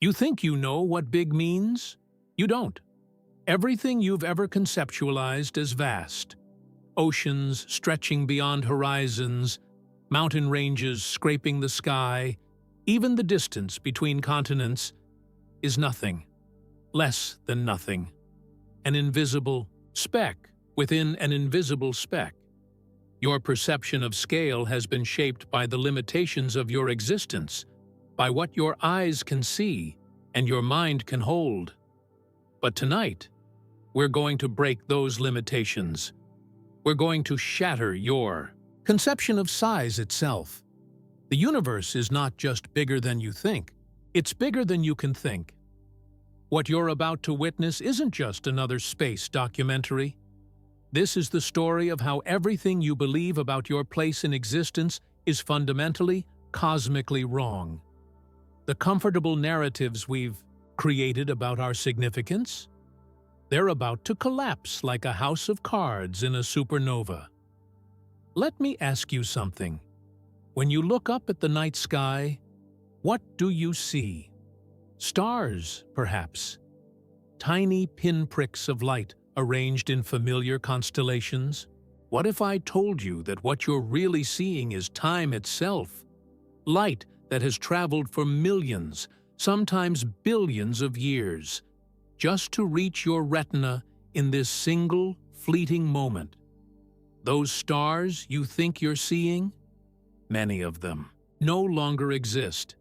You think you know what big means? You don't. Everything you've ever conceptualized as vast, oceans stretching beyond horizons, mountain ranges scraping the sky, even the distance between continents, is nothing, less than nothing. An invisible speck within an invisible speck. Your perception of scale has been shaped by the limitations of your existence, by what your eyes can see and your mind can hold. But tonight, we're going to break those limitations. We're going to shatter your conception of size itself. The universe is not just bigger than you think, it's bigger than you can think. What you're about to witness isn't just another space documentary. This is the story of how everything you believe about your place in existence is fundamentally, cosmically wrong. The comfortable narratives we've created about our significance, they're about to collapse like a house of cards in a supernova. Let me ask you something. When you look up at the night sky, what do you see? Stars, perhaps. Tiny pinpricks of light arranged in familiar constellations? What if I told you that what you're really seeing is time itself? Light that has traveled for millions, sometimes billions of years, just to reach your retina in this single, fleeting moment. Those stars you think you're seeing? Many of them no longer exist.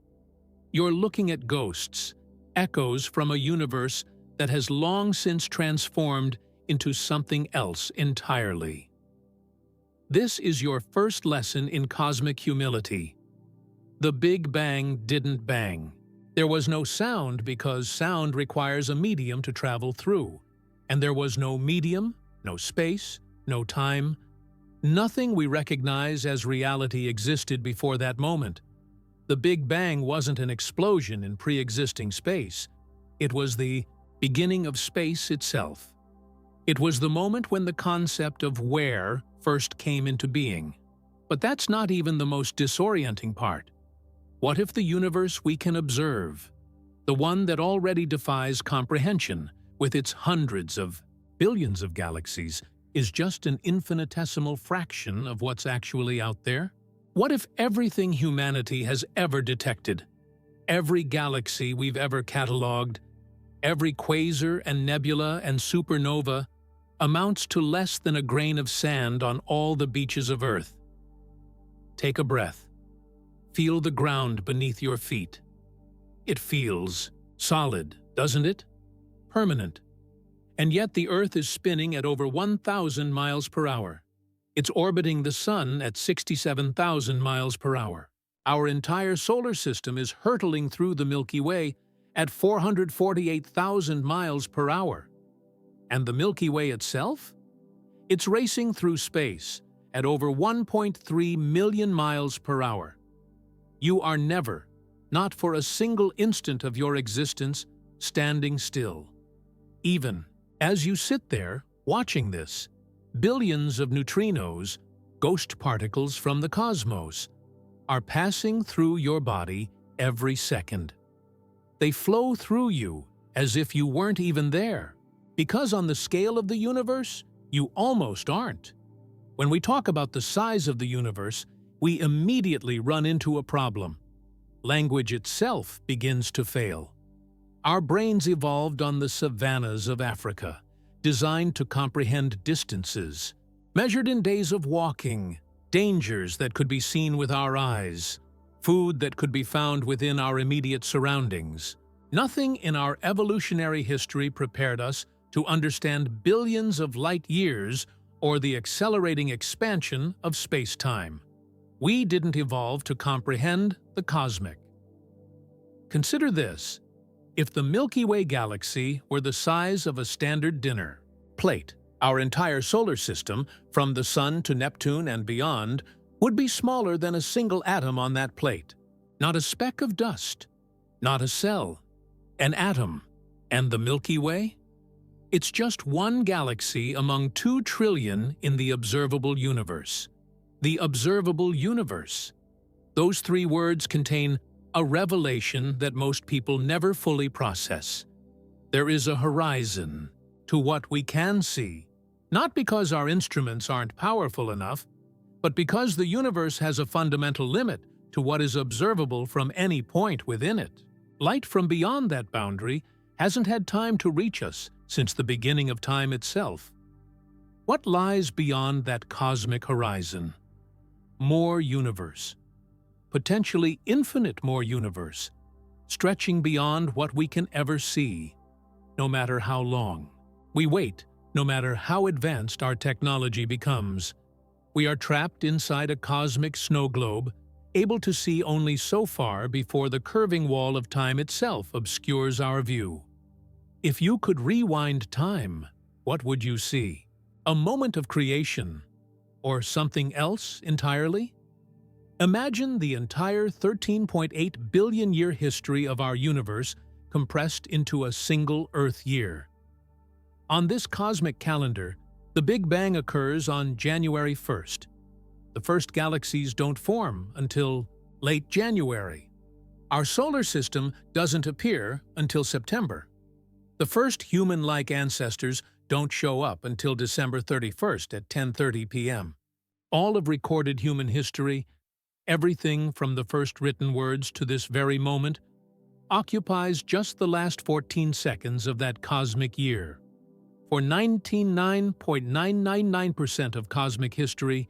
You're looking at ghosts, echoes from a universe that has long since transformed into something else entirely. This is your first lesson in cosmic humility. The Big Bang didn't bang. There was no sound because sound requires a medium to travel through. And there was no medium, no space, no time. Nothing we recognize as reality existed before that moment. The Big Bang wasn't an explosion in pre-existing space. It was the beginning of space itself. It was the moment when the concept of where first came into being. But that's not even the most disorienting part. What if the universe we can observe, the one that already defies comprehension with its hundreds of billions of galaxies, is just an infinitesimal fraction of what's actually out there? What if everything humanity has ever detected, every galaxy we've ever catalogued, every quasar and nebula and supernova amounts to less than a grain of sand on all the beaches of Earth? Take a breath. Feel the ground beneath your feet. It feels solid, doesn't it? Permanent. And yet the Earth is spinning at over 1,000 miles per hour. It's orbiting the Sun at 67,000 miles per hour. Our entire solar system is hurtling through the Milky Way at 448,000 miles per hour. And the Milky Way itself? It's racing through space at over 1.3 million miles per hour. You are never, not for a single instant of your existence, standing still. Even as you sit there watching this, billions of neutrinos, ghost particles from the cosmos, are passing through your body every second. They flow through you as if you weren't even there, because on the scale of the universe, you almost aren't. When we talk about the size of the universe, we immediately run into a problem. Language itself begins to fail. Our brains evolved on the savannas of Africa, designed to comprehend distances, measured in days of walking, dangers that could be seen with our eyes, food that could be found within our immediate surroundings. Nothing in our evolutionary history prepared us to understand billions of light years or the accelerating expansion of space-time. We didn't evolve to comprehend the cosmic. Consider this. If the Milky Way galaxy were the size of a standard dinner plate, our entire solar system, from the Sun to Neptune and beyond, would be smaller than a single atom on that plate. Not a speck of dust, not a cell, an atom. And the Milky Way? It's just one galaxy among 2 trillion in the observable universe. The observable universe. Those 3 words contain A revelation that most people never fully process. There is a horizon to what we can see, not because our instruments aren't powerful enough, but because the universe has a fundamental limit to what is observable from any point within it. Light from beyond that boundary hasn't had time to reach us since the beginning of time itself. What lies beyond that cosmic horizon? More universe. Potentially infinite more universe, stretching beyond what we can ever see, no matter how long. We wait, no matter how advanced our technology becomes. We are trapped inside a cosmic snow globe, able to see only so far before the curving wall of time itself obscures our view. If you could rewind time, what would you see? A moment of creation, or something else entirely? Imagine the entire 13.8 billion-year history of our universe compressed into a single Earth year. On this cosmic calendar, the Big Bang occurs on January 1st. The first galaxies don't form until late January. Our solar system doesn't appear until September. The first human-like ancestors don't show up until December 31st at 10:30 p.m. All of recorded human history, everything from the first written words to this very moment, occupies just the last 14 seconds of that cosmic year. For 99.999% of cosmic history,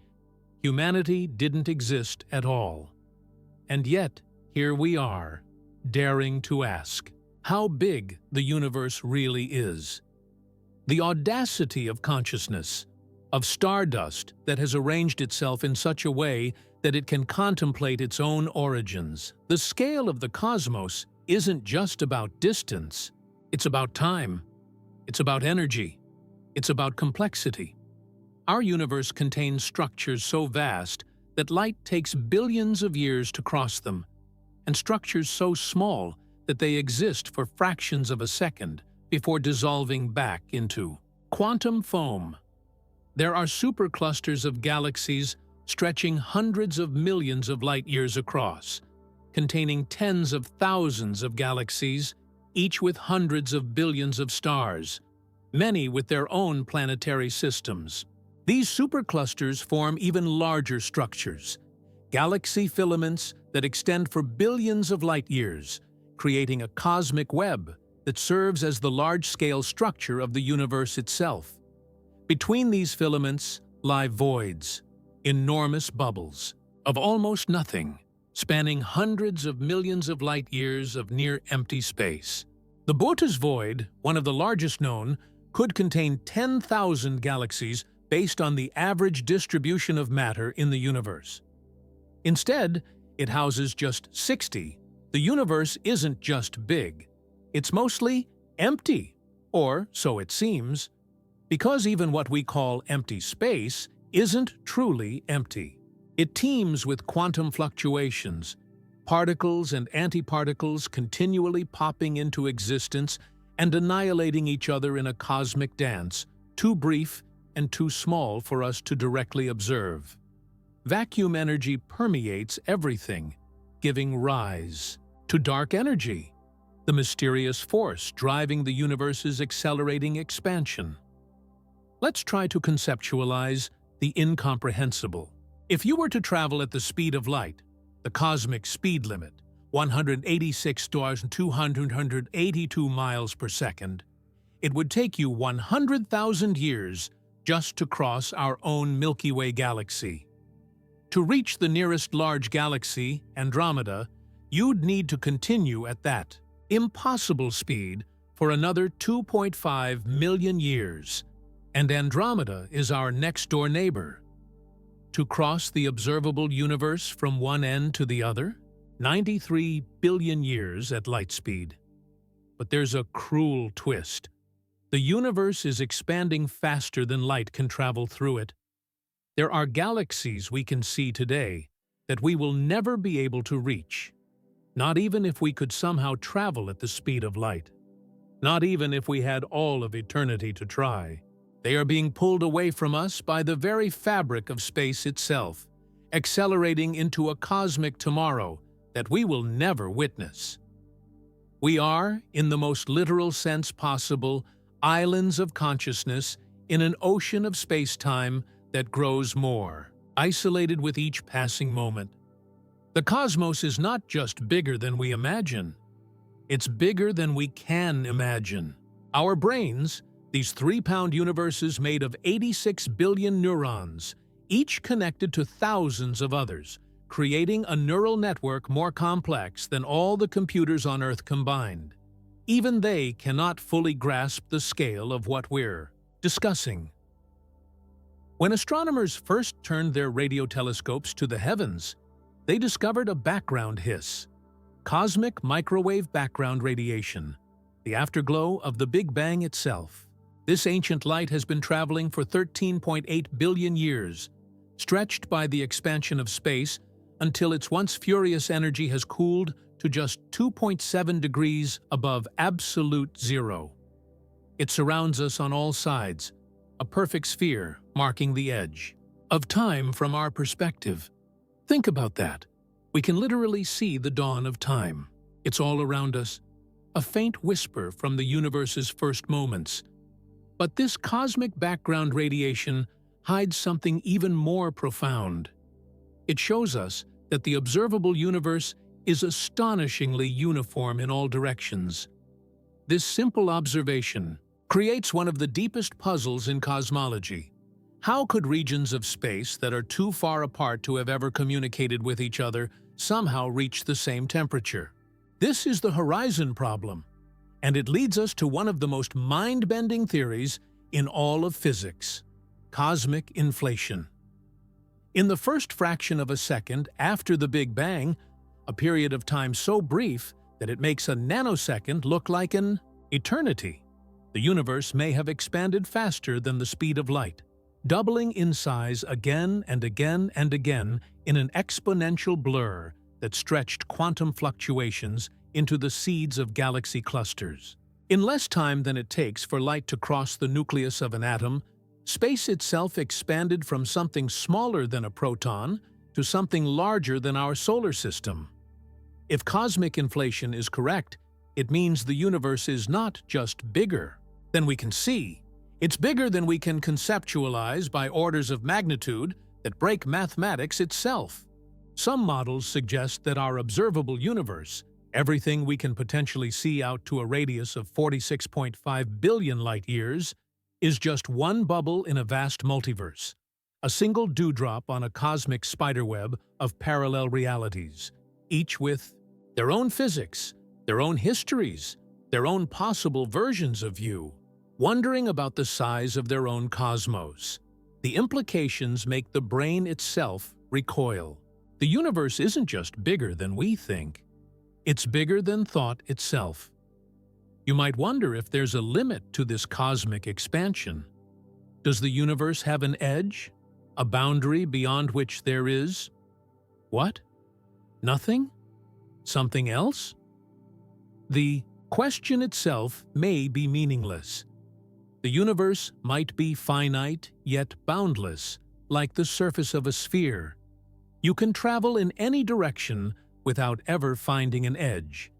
humanity didn't exist at all. And yet, here we are, daring to ask how big the universe really is. The audacity of consciousness, of stardust that has arranged itself in such a way that it can contemplate its own origins. The scale of the cosmos isn't just about distance, it's about time, it's about energy, it's about complexity. Our universe contains structures so vast that light takes billions of years to cross them, and structures so small that they exist for fractions of a second before dissolving back into quantum foam. There are superclusters of galaxies stretching hundreds of millions of light-years across, containing tens of thousands of galaxies, each with hundreds of billions of stars, many with their own planetary systems. These superclusters form even larger structures, galaxy filaments that extend for billions of light-years, creating a cosmic web that serves as the large-scale structure of the universe itself. Between these filaments lie voids, enormous bubbles, of almost nothing, spanning hundreds of millions of light-years of near-empty space. The Boötes void, one of the largest known, could contain 10,000 galaxies based on the average distribution of matter in the universe. Instead, it houses just 60. The universe isn't just big, it's mostly empty, or so it seems, because even what we call empty space isn't truly empty. It teems with quantum fluctuations, particles and antiparticles continually popping into existence and annihilating each other in a cosmic dance, too brief and too small for us to directly observe. Vacuum energy permeates everything, giving rise to dark energy, the mysterious force driving the universe's accelerating expansion. Let's try to conceptualize the incomprehensible. If you were to travel at the speed of light, the cosmic speed limit, 186,282 miles per second, it would take you 100,000 years just to cross our own Milky Way galaxy. To reach the nearest large galaxy, Andromeda, you'd need to continue at that impossible speed for another 2.5 million years, and Andromeda is our next-door neighbor. To cross the observable universe from one end to the other, 93 billion years at light speed. But there's a cruel twist. The universe is expanding faster than light can travel through it. There are galaxies we can see today that we will never be able to reach, not even if we could somehow travel at the speed of light. Not even if we had all of eternity to try. They are being pulled away from us by the very fabric of space itself, accelerating into a cosmic tomorrow that we will never witness. We are, in the most literal sense possible, islands of consciousness in an ocean of space-time that grows more, isolated with each passing moment. The cosmos is not just bigger than we imagine. It's bigger than we can imagine. Our brains, these 3-pound universes made of 86 billion neurons, each connected to thousands of others, creating a neural network more complex than all the computers on Earth combined. Even they cannot fully grasp the scale of what we're discussing. When astronomers first turned their radio telescopes to the heavens, they discovered a background hiss, cosmic microwave background radiation, the afterglow of the Big Bang itself. This ancient light has been traveling for 13.8 billion years, stretched by the expansion of space until its once furious energy has cooled to just 2.7 degrees above absolute zero. It surrounds us on all sides, a perfect sphere marking the edge of time from our perspective. Think about that. We can literally see the dawn of time. It's all around us, a faint whisper from the universe's first moments. But this cosmic background radiation hides something even more profound. It shows us that the observable universe is astonishingly uniform in all directions. This simple observation creates one of the deepest puzzles in cosmology. How could regions of space that are too far apart to have ever communicated with each other somehow reach the same temperature? This is the horizon problem, and it leads us to one of the most mind-bending theories in all of physics: cosmic inflation. In the first fraction of a second after the Big Bang, a period of time so brief that it makes a nanosecond look like an eternity, the universe may have expanded faster than the speed of light, doubling in size again and again and again in an exponential blur that stretched quantum fluctuations into the seeds of galaxy clusters. In less time than it takes for light to cross the nucleus of an atom, space itself expanded from something smaller than a proton to something larger than our solar system. If cosmic inflation is correct, it means the universe is not just bigger than we can see. It's bigger than we can conceptualize by orders of magnitude that break mathematics itself. Some models suggest that our observable universe, everything we can potentially see out to a radius of 46.5 billion light-years, is just one bubble in a vast multiverse, a single dewdrop on a cosmic spiderweb of parallel realities, each with their own physics, their own histories, their own possible versions of you, wondering about the size of their own cosmos. The implications make the brain itself recoil. The universe isn't just bigger than we think. It's bigger than thought itself. You might wonder if there's a limit to this cosmic expansion. Does the universe have an edge? A boundary beyond which there is… what? Nothing? Something else? The question itself may be meaningless. The universe might be finite yet boundless, like the surface of a sphere. You can travel in any direction without ever finding an edge.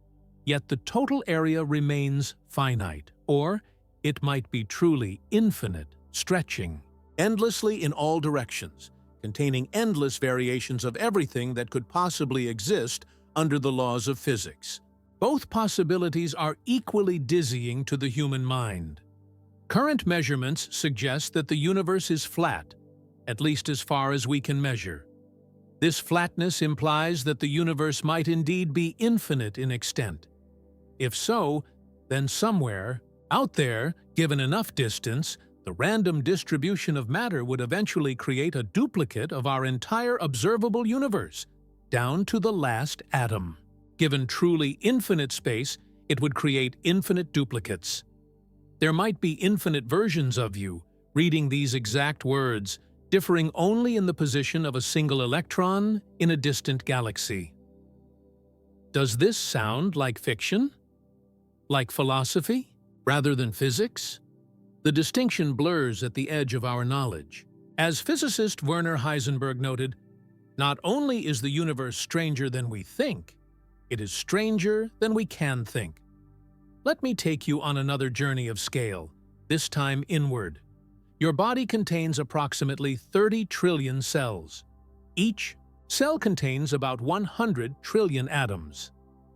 Yet the total area remains finite, or it might be truly infinite, stretching endlessly in all directions, containing endless variations of everything that could possibly exist under the laws of physics. Both possibilities are equally dizzying to the human mind. Current measurements suggest that the universe is flat, at least as far as we can measure. This flatness implies that the universe might indeed be infinite in extent. If so, then somewhere, out there, given enough distance, the random distribution of matter would eventually create a duplicate of our entire observable universe, down to the last atom. Given truly infinite space, it would create infinite duplicates. There might be infinite versions of you, reading these exact words, differing only in the position of a single electron in a distant galaxy. Does this sound like fiction? Like philosophy, rather than physics? The distinction blurs at the edge of our knowledge. As physicist Werner Heisenberg noted, not only is the universe stranger than we think, It is stranger than we can think. Let me take you on another journey of scale, this time inward. Your body contains approximately 30 trillion cells. Each cell contains about 100 trillion atoms.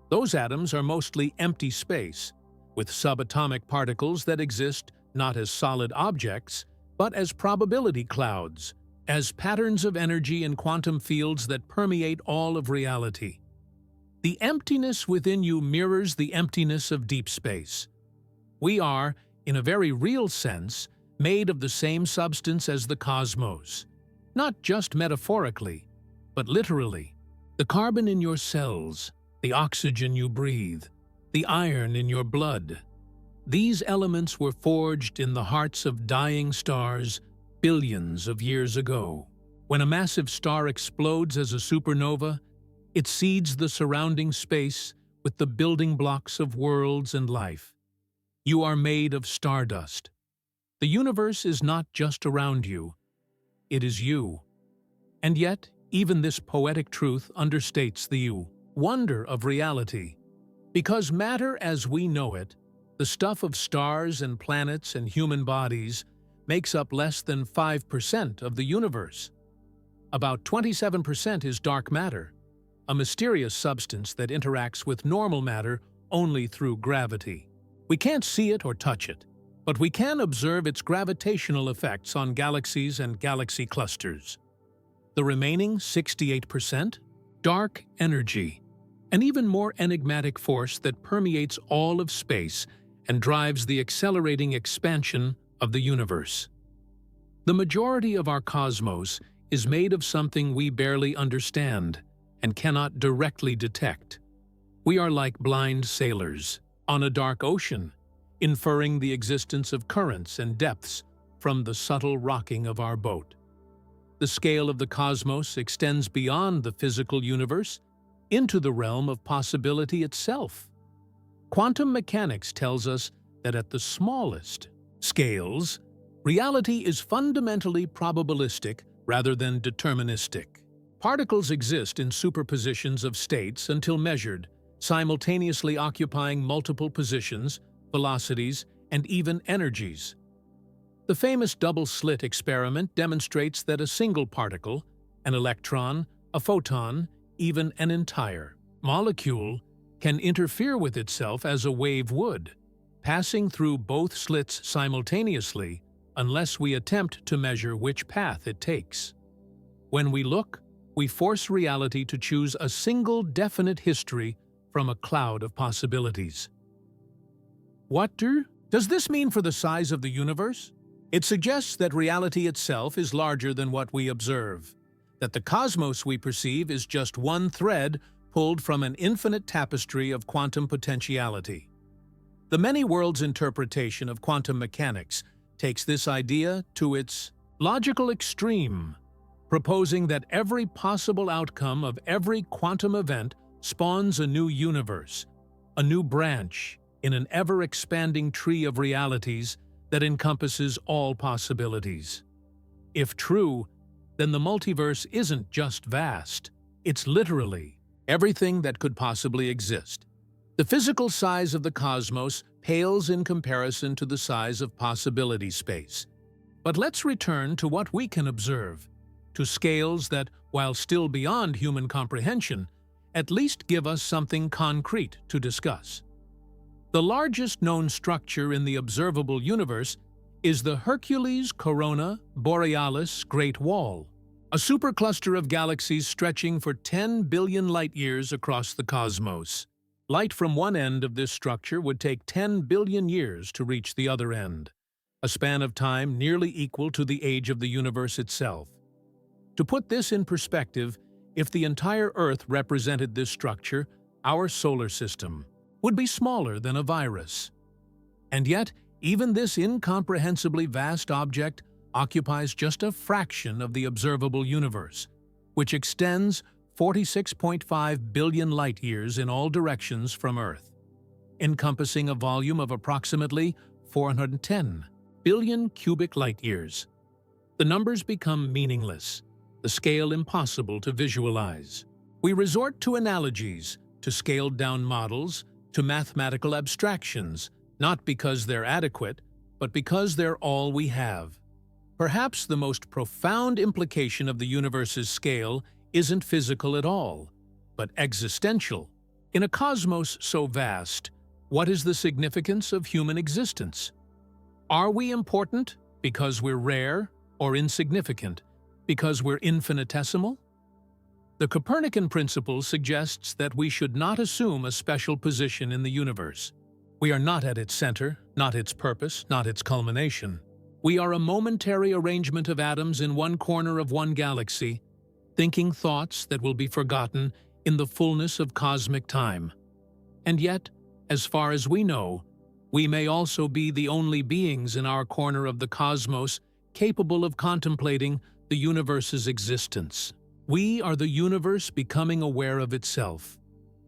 Those atoms are mostly empty space, with subatomic particles that exist not as solid objects, but as probability clouds, as patterns of energy in quantum fields that permeate all of reality. The emptiness within you mirrors the emptiness of deep space. We are, in a very real sense, made of the same substance as the cosmos, not just metaphorically, but literally. The carbon in your cells, the oxygen you breathe, the iron in your blood. These elements were forged in the hearts of dying stars billions of years ago. When a massive star explodes as a supernova, it seeds the surrounding space with the building blocks of worlds and life. You are made of stardust. The universe is not just around you, it is you. And yet, even this poetic truth understates the wonder of reality. Because matter as we know it, the stuff of stars and planets and human bodies, makes up less than 5% of the universe. About 27% is dark matter, a mysterious substance that interacts with normal matter only through gravity. We can't see it or touch it, but we can observe its gravitational effects on galaxies and galaxy clusters. The remaining 68%? Dark energy, an even more enigmatic force that permeates all of space and drives the accelerating expansion of the universe. The majority of our cosmos is made of something we barely understand and cannot directly detect. We are like blind sailors on a dark ocean, inferring the existence of currents and depths from the subtle rocking of our boat. The scale of the cosmos extends beyond the physical universe into the realm of possibility itself. Quantum mechanics tells us that at the smallest scales, reality is fundamentally probabilistic rather than deterministic. Particles exist in superpositions of states until measured, simultaneously occupying multiple positions, velocities, and even energies. The famous double-slit experiment demonstrates that a single particle, an electron, a photon, even an entire molecule, can interfere with itself as a wave would, passing through both slits simultaneously unless we attempt to measure which path it takes. When we look, we force reality to choose a single definite history from a cloud of possibilities. What does this mean for the size of the universe? It suggests that reality itself is larger than what we observe, that the cosmos we perceive is just one thread pulled from an infinite tapestry of quantum potentiality. The many worlds interpretation of quantum mechanics takes this idea to its logical extreme, proposing that every possible outcome of every quantum event spawns a new universe, a new branch in an ever-expanding tree of realities that encompasses all possibilities. If true, then the multiverse isn't just vast, it's literally everything that could possibly exist. The physical size of the cosmos pales in comparison to the size of possibility space. But let's return to what we can observe, to scales that, while still beyond human comprehension, at least give us something concrete to discuss. The largest known structure in the observable universe is the Hercules Corona Borealis Great Wall, a supercluster of galaxies stretching for 10 billion light-years across the cosmos. Light from one end of this structure would take 10 billion years to reach the other end, a span of time nearly equal to the age of the universe itself. To put this in perspective, if the entire Earth represented this structure, our solar system would be smaller than a virus. And yet, even this incomprehensibly vast object occupies just a fraction of the observable universe, which extends 46.5 billion light-years in all directions from Earth, encompassing a volume of approximately 410 billion cubic light-years. The numbers become meaningless, the scale impossible to visualize. We resort to analogies, to scaled-down models, to mathematical abstractions, not because they're adequate, but because they're all we have. Perhaps the most profound implication of the universe's scale isn't physical at all, but existential. In a cosmos so vast, what is the significance of human existence? Are we important because we're rare, or insignificant because we're infinitesimal? The Copernican principle suggests that we should not assume a special position in the universe. We are not at its center, not its purpose, not its culmination. We are a momentary arrangement of atoms in one corner of one galaxy, thinking thoughts that will be forgotten in the fullness of cosmic time. And yet, as far as we know, we may also be the only beings in our corner of the cosmos capable of contemplating the universe's existence. We are the universe becoming aware of itself,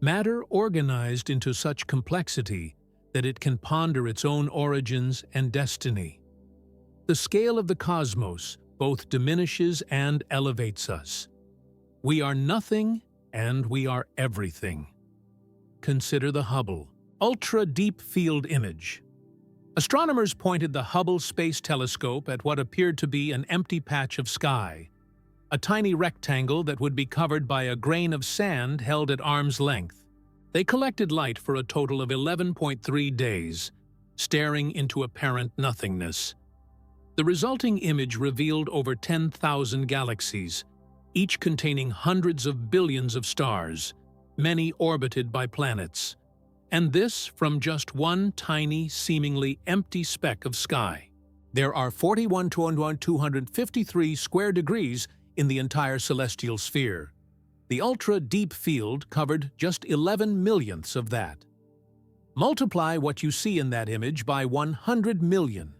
matter organized into such complexity that it can ponder its own origins and destiny. The scale of the cosmos both diminishes and elevates us. We are nothing and we are everything. Consider the Hubble Ultra Deep Field image. Astronomers pointed the Hubble Space Telescope at what appeared to be an empty patch of sky, a tiny rectangle that would be covered by a grain of sand held at arm's length. They collected light for a total of 11.3 days, staring into apparent nothingness. The resulting image revealed over 10,000 galaxies, each containing hundreds of billions of stars, many orbited by planets. And this from just one tiny, seemingly empty speck of sky. There are 41,253 square degrees in the entire celestial sphere. The ultra-deep field covered just 11 millionths of that. Multiply what you see in that image by 100 million.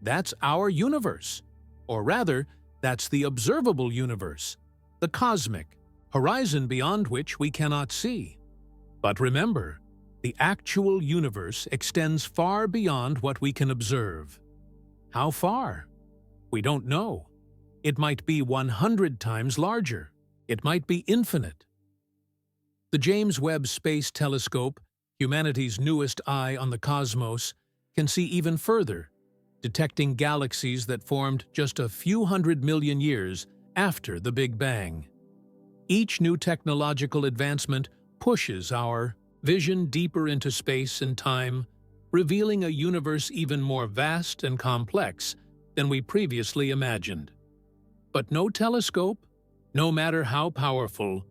That's our universe. Or rather, that's the observable universe, the cosmic, horizon beyond which we cannot see. But remember, the actual universe extends far beyond what we can observe. How far? We don't know. It might be 100 times larger. It might be infinite. The James Webb Space Telescope, humanity's newest eye on the cosmos, can see even further, detecting galaxies that formed just a few 100 million years after the Big Bang. Each new technological advancement pushes our vision deeper into space and time, revealing a universe even more vast and complex than we previously imagined. But no telescope, no matter how powerful,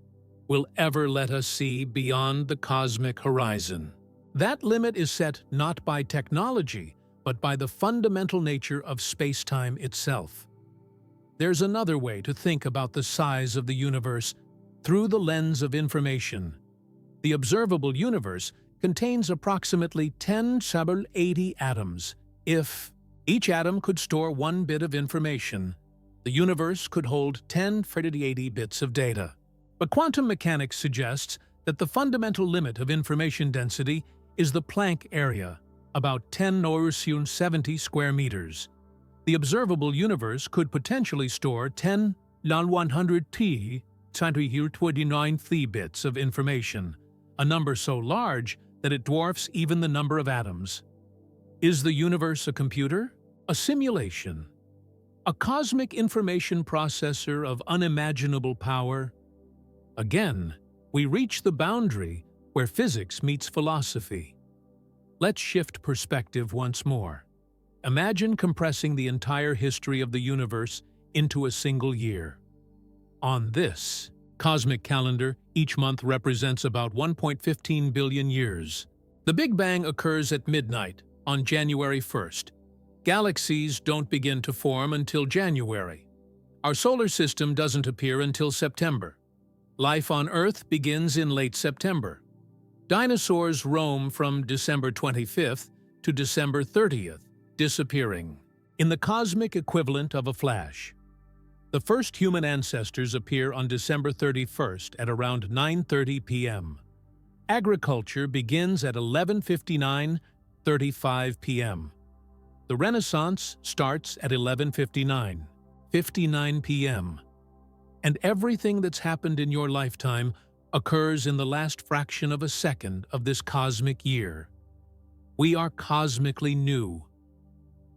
will ever let us see beyond the cosmic horizon. That limit is set not by technology, but by the fundamental nature of space-time itself. There's another way to think about the size of the universe through the lens of information. The observable universe contains approximately 10^80 atoms. If each atom could store one bit of information, the universe could hold 10^80 bits of data. But quantum mechanics suggests that the fundamental limit of information density is the Planck area, about 10^70 square meters. The observable universe could potentially store 10^100 29 bits of information, a number so large that it dwarfs even the number of atoms. Is the universe a computer? A simulation? A cosmic information processor of unimaginable power? Again, we reach the boundary where physics meets philosophy. Let's shift perspective once more. Imagine compressing the entire history of the universe into a single year. On this cosmic calendar, each month represents about 1.15 billion years. The Big Bang occurs at midnight on January 1st. Galaxies don't begin to form until January. Our solar system doesn't appear until September. Life on Earth begins in late September. Dinosaurs roam from December 25th to December 30th, disappearing in the cosmic equivalent of a flash. The first human ancestors appear on December 31st at around 9:30 p.m. Agriculture begins at 11:59:35 p.m. The Renaissance starts at 11:59 p.m. And everything that's happened in your lifetime occurs in the last fraction of a second of this cosmic year. We are cosmically new.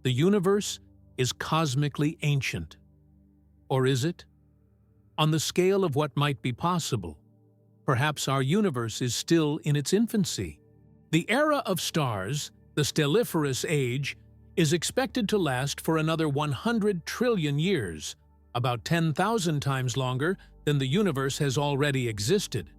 The universe is cosmically ancient. Or is it? On the scale of what might be possible, perhaps our universe is still in its infancy. The era of stars, the stelliferous age, is expected to last for another 100 trillion years, about 10,000 times longer than the universe has already existed.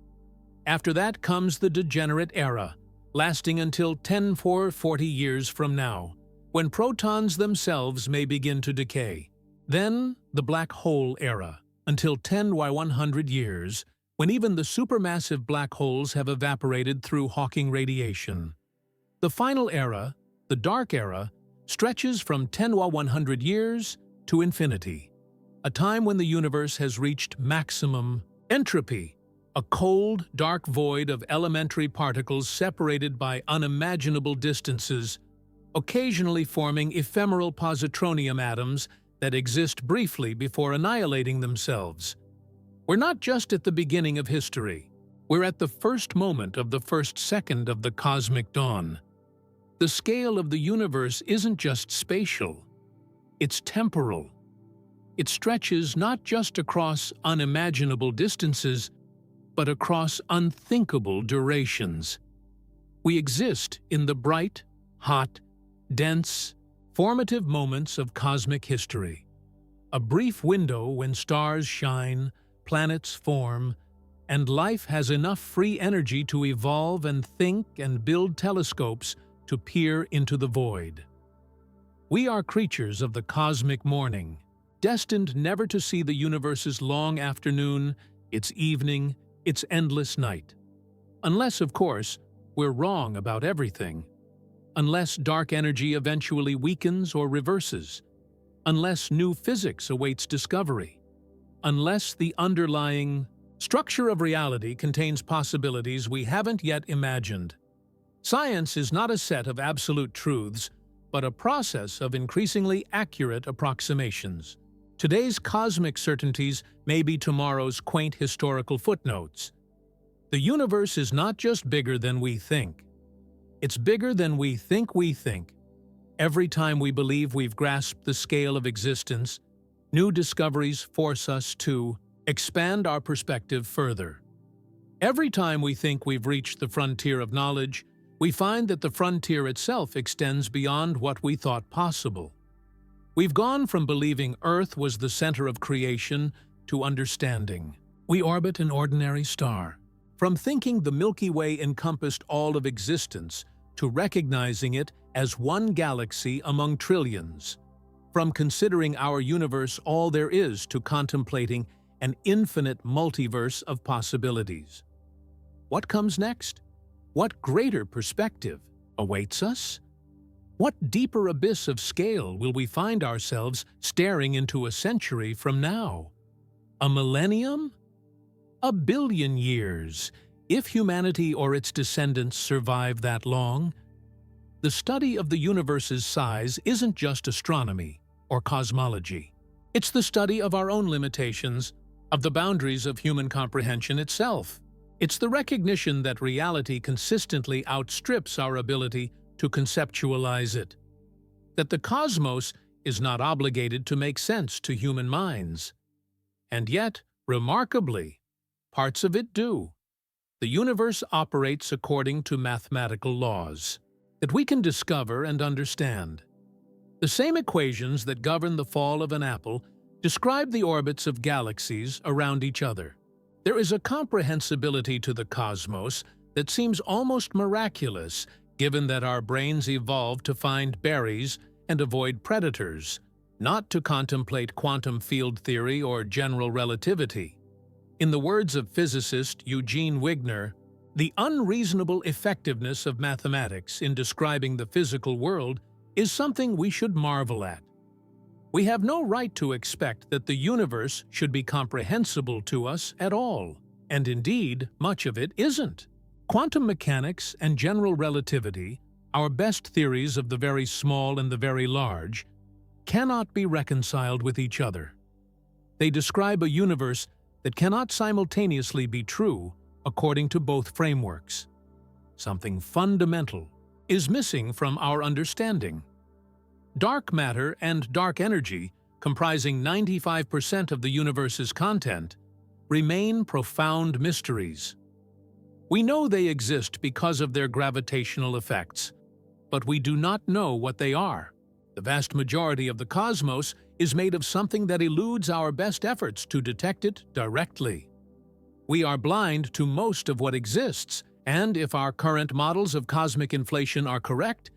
After that comes the degenerate era, lasting until 10,440 years from now, when protons themselves may begin to decay. Then the black hole era, until 10 by 100 years, when even the supermassive black holes have evaporated through Hawking radiation. The final era, the dark era, stretches from 10 by 100 years to infinity, a time when the universe has reached maximum entropy, a cold, dark void of elementary particles separated by unimaginable distances, occasionally forming ephemeral positronium atoms that exist briefly before annihilating themselves. We're not just at the beginning of history. We're at the first moment of the first second of the cosmic dawn. The scale of the universe isn't just spatial, it's temporal. It stretches not just across unimaginable distances, but across unthinkable durations. We exist in the bright, hot, dense, formative moments of cosmic history. A brief window when stars shine, planets form, and life has enough free energy to evolve and think and build telescopes to peer into the void. We are creatures of the cosmic morning, destined never to see the universe's long afternoon, its evening, its endless night. Unless, of course, we're wrong about everything. Unless dark energy eventually weakens or reverses. Unless new physics awaits discovery. Unless the underlying structure of reality contains possibilities we haven't yet imagined. Science is not a set of absolute truths, but a process of increasingly accurate approximations. Today's cosmic certainties may be tomorrow's quaint historical footnotes. The universe is not just bigger than we think. It's bigger than we think we think. Every time we believe we've grasped the scale of existence, new discoveries force us to expand our perspective further. Every time we think we've reached the frontier of knowledge, we find that the frontier itself extends beyond what we thought possible. We've gone from believing Earth was the center of creation to understanding we orbit an ordinary star. From thinking the Milky Way encompassed all of existence to recognizing it as one galaxy among trillions. From considering our universe all there is to contemplating an infinite multiverse of possibilities. What comes next? What greater perspective awaits us? What deeper abyss of scale will we find ourselves staring into a century from now? A millennium? A billion years, if humanity or its descendants survive that long. The study of the universe's size isn't just astronomy or cosmology. It's the study of our own limitations, of the boundaries of human comprehension itself. It's the recognition that reality consistently outstrips our ability to conceptualize it. That the cosmos is not obligated to make sense to human minds. And yet, remarkably, parts of it do. The universe operates according to mathematical laws that we can discover and understand. The same equations that govern the fall of an apple describe the orbits of galaxies around each other. There is a comprehensibility to the cosmos that seems almost miraculous, given that our brains evolved to find berries and avoid predators, not to contemplate quantum field theory or general relativity. In the words of physicist Eugene Wigner, the unreasonable effectiveness of mathematics in describing the physical world is something we should marvel at. We have no right to expect that the universe should be comprehensible to us at all, and indeed, much of it isn't. Quantum mechanics and general relativity, our best theories of the very small and the very large, cannot be reconciled with each other. They describe a universe that cannot simultaneously be true according to both frameworks. Something fundamental is missing from our understanding. Dark matter and dark energy, comprising 95% of the universe's content, remain profound mysteries. We know they exist because of their gravitational effects, but we do not know what they are. The vast majority of the cosmos is made of something that eludes our best efforts to detect it directly. We are blind to most of what exists, and if our current models of cosmic inflation are correct,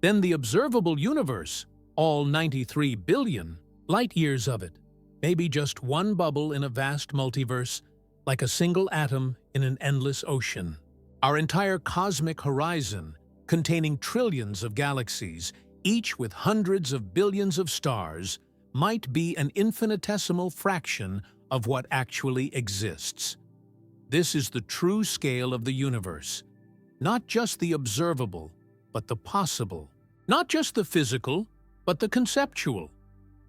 then the observable universe, all 93 billion light-years of it, may be just one bubble in a vast multiverse, like a single atom in an endless ocean. Our entire cosmic horizon, containing trillions of galaxies, each with hundreds of billions of stars, might be an infinitesimal fraction of what actually exists. This is the true scale of the universe. Not just the observable, but the possible. Not just the physical, but the conceptual.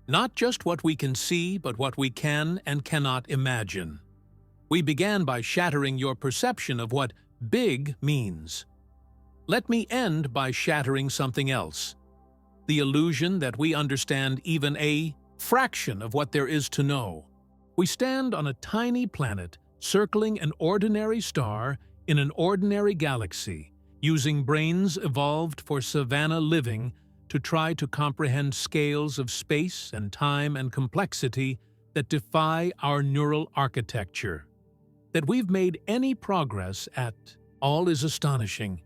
Not just what we can see, but what we can and cannot imagine. We began by shattering your perception of what big means. Let me end by shattering something else. The illusion that we understand even a fraction of what there is to know. We stand on a tiny planet circling an ordinary star in an ordinary galaxy, using brains evolved for savanna living to try to comprehend scales of space and time and complexity that defy our neural architecture. That we've made any progress at all is astonishing.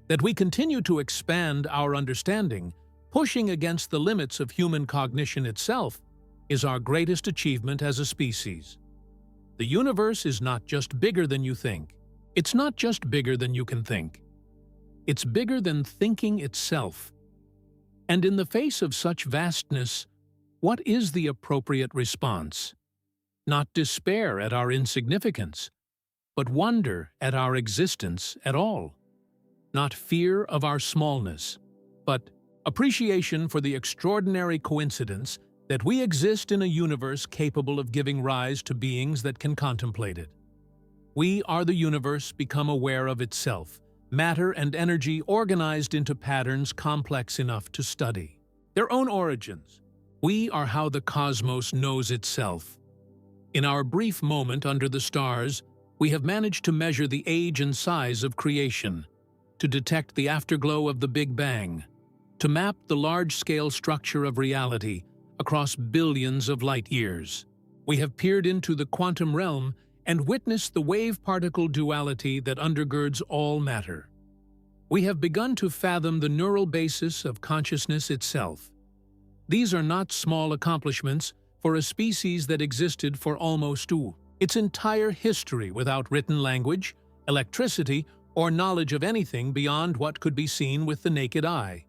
That we continue to expand our understanding, pushing against the limits of human cognition itself, is our greatest achievement as a species. The universe is not just bigger than you think. It's not just bigger than you can think. It's bigger than thinking itself. And in the face of such vastness, what is the appropriate response? Not despair at our insignificance, but wonder at our existence at all. Not fear of our smallness, but appreciation for the extraordinary coincidence that we exist in a universe capable of giving rise to beings that can contemplate it. We are the universe become aware of itself, matter and energy organized into patterns complex enough to study. Their own origins. We are how the cosmos knows itself. In our brief moment under the stars, we have managed to measure the age and size of creation, to detect the afterglow of the Big Bang, to map the large-scale structure of reality across billions of light-years. We have peered into the quantum realm and witnessed the wave-particle duality that undergirds all matter. We have begun to fathom the neural basis of consciousness itself. These are not small accomplishments for a species that existed for almost its entire history without written language, electricity, or knowledge of anything beyond what could be seen with the naked eye.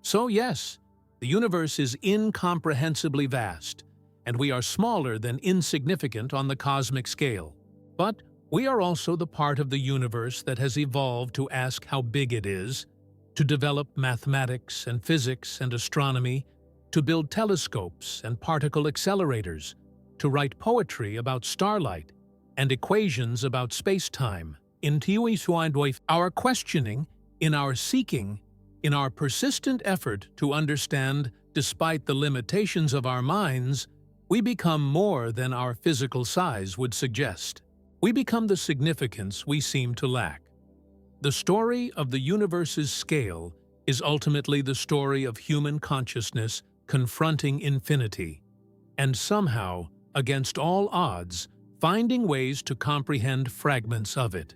So yes, the universe is incomprehensibly vast, and we are smaller than insignificant on the cosmic scale. But we are also the part of the universe that has evolved to ask how big it is, to develop mathematics and physics and astronomy, to build telescopes and particle accelerators, to write poetry about starlight and equations about space-time. Our questioning, in our seeking, in our persistent effort to understand, despite the limitations of our minds, we become more than our physical size would suggest. We become the significance we seem to lack. The story of the universe's scale is ultimately the story of human consciousness confronting infinity, and somehow, against all odds, finding ways to comprehend fragments of it.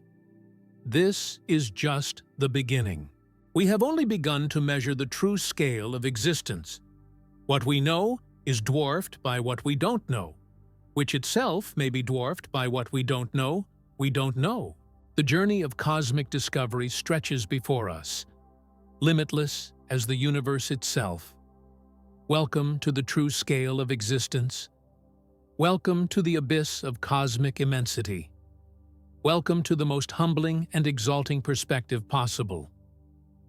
This is just the beginning. We have only begun to measure the true scale of existence. What we know is dwarfed by what we don't know, which itself may be dwarfed by what we don't know. The journey of cosmic discovery stretches before us, limitless as the universe itself. Welcome to the true scale of existence. Welcome to the abyss of cosmic immensity. Welcome to the most humbling and exalting perspective possible.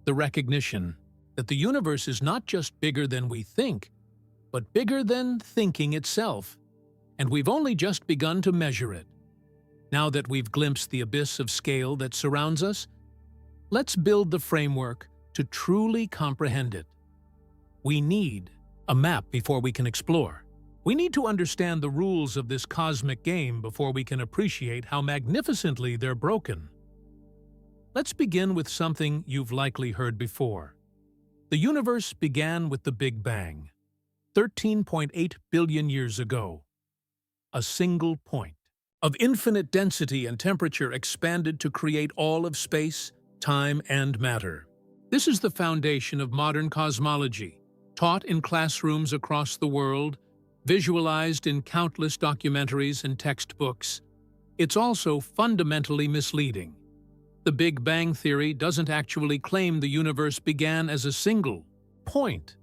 The recognition that the universe is not just bigger than we think, but bigger than thinking itself, and we've only just begun to measure it. Now that we've glimpsed the abyss of scale that surrounds us, let's build the framework to truly comprehend it. We need a map before we can explore. We need to understand the rules of this cosmic game before we can appreciate how magnificently they're broken. Let's begin with something you've likely heard before. The universe began with the Big Bang, 13.8 billion years ago. A single point of infinite density and temperature expanded to create all of space, time, and matter. This is the foundation of modern cosmology, taught in classrooms across the world, visualized in countless documentaries and textbooks. It's also fundamentally misleading. The Big Bang Theory doesn't actually claim the universe began as a single point.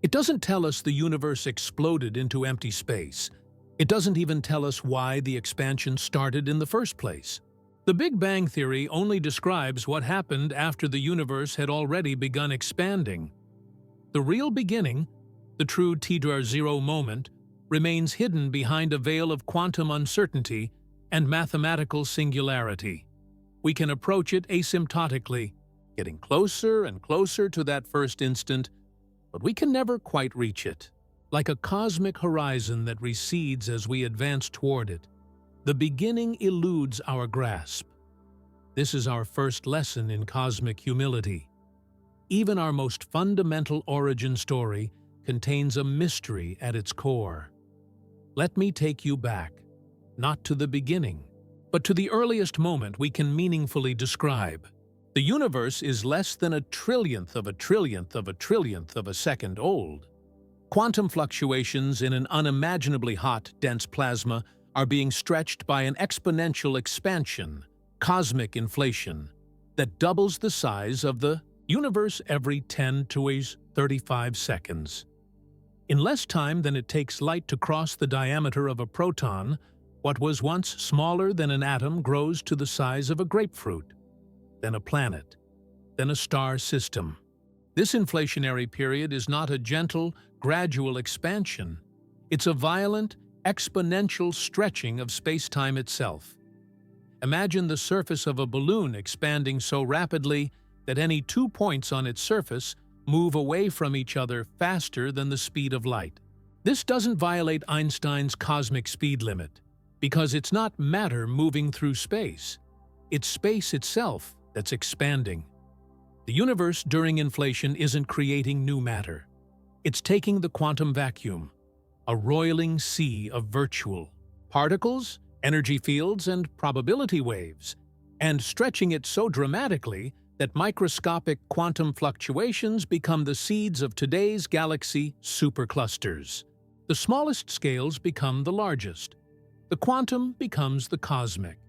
It doesn't tell us the universe exploded into empty space. It doesn't even tell us why the expansion started in the first place. The Big Bang Theory only describes what happened after the universe had already begun expanding. The real beginning, the true T-0 moment, remains hidden behind a veil of quantum uncertainty and mathematical singularity. We can approach it asymptotically, getting closer and closer to that first instant, but we can never quite reach it. Like a cosmic horizon that recedes as we advance toward it, the beginning eludes our grasp. This is our first lesson in cosmic humility. Even our most fundamental origin story contains a mystery at its core. Let me take you back, not to the beginning, but to the earliest moment we can meaningfully describe. The universe is less than a trillionth of a trillionth of a trillionth of a second old. Quantum fluctuations in an unimaginably hot, dense plasma are being stretched by an exponential expansion, cosmic inflation, that doubles the size of the universe every 10 to 35 seconds. In less time than it takes light to cross the diameter of a proton, what was once smaller than an atom grows to the size of a grapefruit, then a planet, then a star system. This inflationary period is not a gentle, gradual expansion. It's a violent, exponential stretching of space-time itself. Imagine the surface of a balloon expanding so rapidly that any 2 points on its surface move away from each other faster than the speed of light. This doesn't violate Einstein's cosmic speed limit, because it's not matter moving through space. It's space itself that's expanding. The universe during inflation isn't creating new matter. It's taking the quantum vacuum, a roiling sea of virtual particles, energy fields, and probability waves, and stretching it so dramatically that microscopic quantum fluctuations become the seeds of today's galaxy superclusters. The smallest scales become the largest. The quantum becomes the cosmic.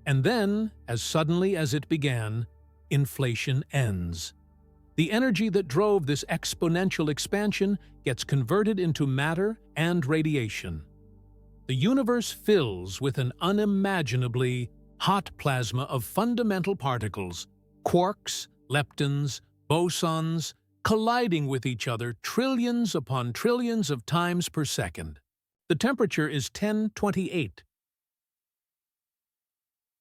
And then, as suddenly as it began, inflation ends. The energy that drove this exponential expansion gets converted into matter and radiation. The universe fills with an unimaginably hot plasma of fundamental particles, quarks, leptons, bosons, colliding with each other trillions upon trillions of times per second. The temperature is 1028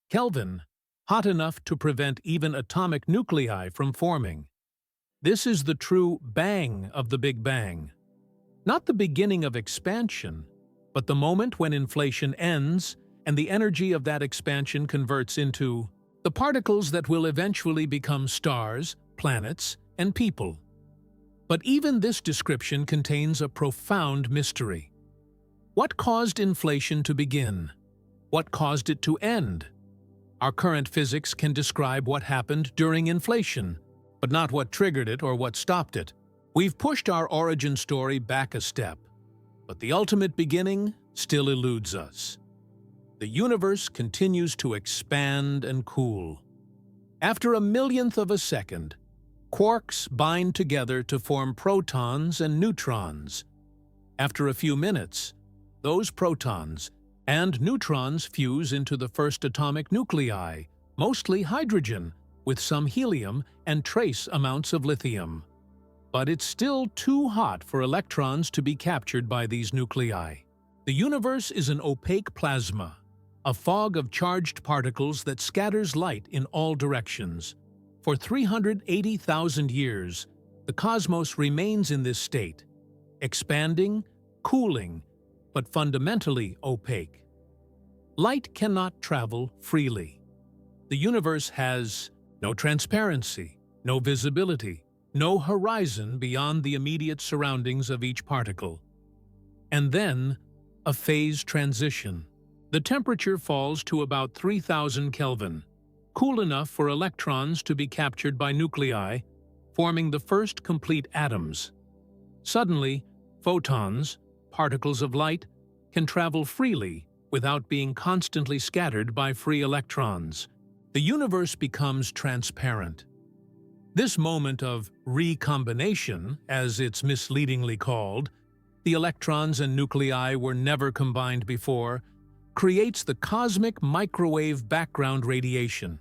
Kelvin, hot enough to prevent even atomic nuclei from forming. This is the true bang of the Big Bang. Not the beginning of expansion, but the moment when inflation ends and the energy of that expansion converts into the particles that will eventually become stars, planets, and people. But even this description contains a profound mystery. What caused inflation to begin? What caused it to end? Our current physics can describe what happened during inflation, but not what triggered it or what stopped it. We've pushed our origin story back a step, but the ultimate beginning still eludes us. The universe continues to expand and cool. After a millionth of a second, quarks bind together to form protons and neutrons. After a few minutes, those protons and neutrons fuse into the first atomic nuclei, mostly hydrogen, with some helium and trace amounts of lithium. But it's still too hot for electrons to be captured by these nuclei. The universe is an opaque plasma, a fog of charged particles that scatters light in all directions. For 380,000 years, the cosmos remains in this state, expanding, cooling, but fundamentally opaque. Light cannot travel freely. The universe has no transparency, no visibility, no horizon beyond the immediate surroundings of each particle. And then, a phase transition. The temperature falls to about 3,000 Kelvin, cool enough for electrons to be captured by nuclei, forming the first complete atoms. Suddenly, photons, particles of light, can travel freely without being constantly scattered by free electrons. The universe becomes transparent. This moment of recombination, as it's misleadingly called, the electrons and nuclei were never combined before, creates the cosmic microwave background radiation,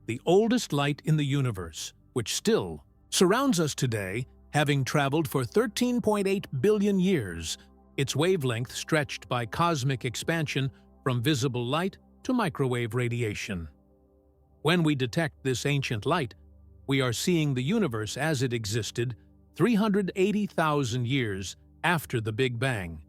the oldest light in the universe, which still surrounds us today, having traveled for 13.8 billion years, its wavelength stretched by cosmic expansion from visible light to microwave radiation. When we detect this ancient light, we are seeing the universe as it existed 380,000 years after the Big Bang,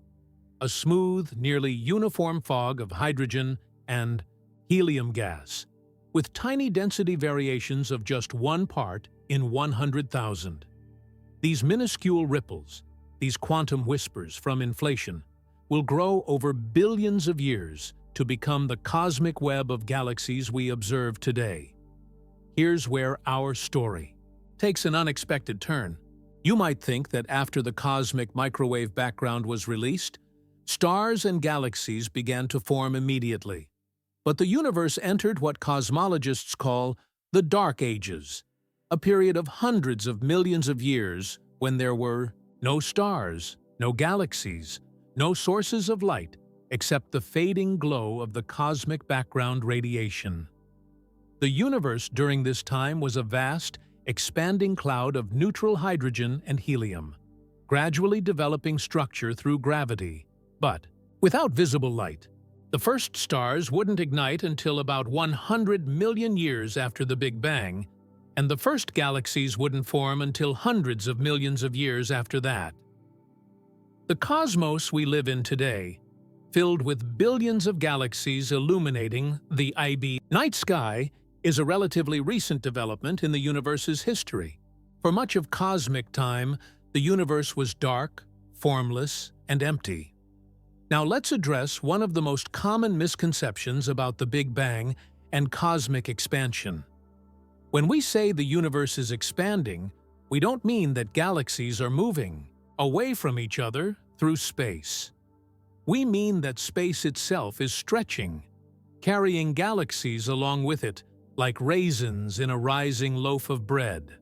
a smooth, nearly uniform fog of hydrogen and helium gas, with tiny density variations of just 1 part in 100,000. These minuscule ripples, these quantum whispers from inflation, will grow over billions of years to become the cosmic web of galaxies we observe today. Here's where our story takes an unexpected turn. You might think that after the cosmic microwave background was released, stars and galaxies began to form immediately. But the universe entered what cosmologists call the Dark Ages, a period of hundreds of millions of years when there were no stars, no galaxies, no sources of light except the fading glow of the cosmic background radiation. The universe during this time was a vast, expanding cloud of neutral hydrogen and helium, gradually developing structure through gravity, but without visible light. The first stars wouldn't ignite until about 100 million years after the Big Bang, and the first galaxies wouldn't form until hundreds of millions of years after that. The cosmos we live in today, filled with billions of galaxies illuminating the night sky, is a relatively recent development in the universe's history. For much of cosmic time, the universe was dark, formless, and empty. Now let's address one of the most common misconceptions about the Big Bang and cosmic expansion. When we say the universe is expanding, we don't mean that galaxies are moving away from each other through space. We mean that space itself is stretching, carrying galaxies along with it, like raisins in a rising loaf of bread.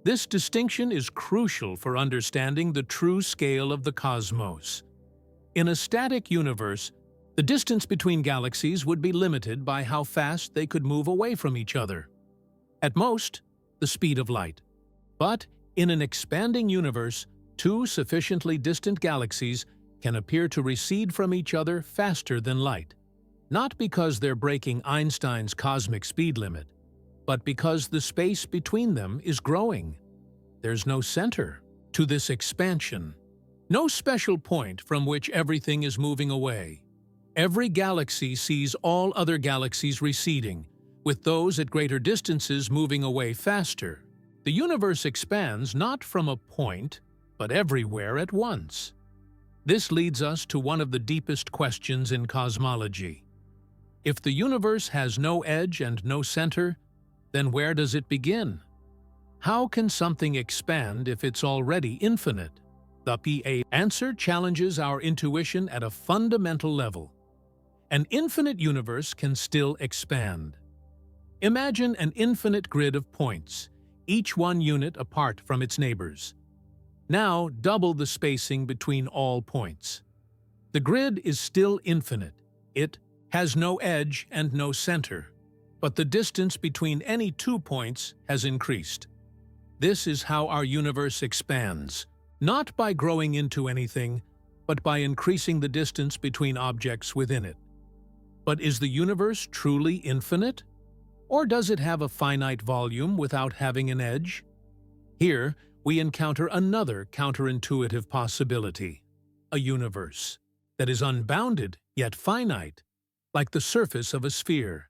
This distinction is crucial for understanding the true scale of the cosmos. In a static universe, the distance between galaxies would be limited by how fast they could move away from each other. At most, the speed of light. But in an expanding universe, two sufficiently distant galaxies can appear to recede from each other faster than light, not because they're breaking Einstein's cosmic speed limit, but because the space between them is growing. There's no center to this expansion, no special point from which everything is moving away. Every galaxy sees all other galaxies receding, with those at greater distances moving away faster. The universe expands not from a point, but everywhere at once. This leads us to one of the deepest questions in cosmology. If the universe has no edge and no center, then where does it begin? How can something expand if it's already infinite? The PA answer challenges our intuition at a fundamental level. An infinite universe can still expand. Imagine an infinite grid of points, each one unit apart from its neighbors. Now double the spacing between all points. The grid is still infinite. It has no edge and no center, but the distance between any 2 points has increased. This is how our universe expands, not by growing into anything, but by increasing the distance between objects within it. But is the universe truly infinite? Or does it have a finite volume without having an edge? Here, we encounter another counterintuitive possibility: a universe that is unbounded yet finite, like the surface of a sphere.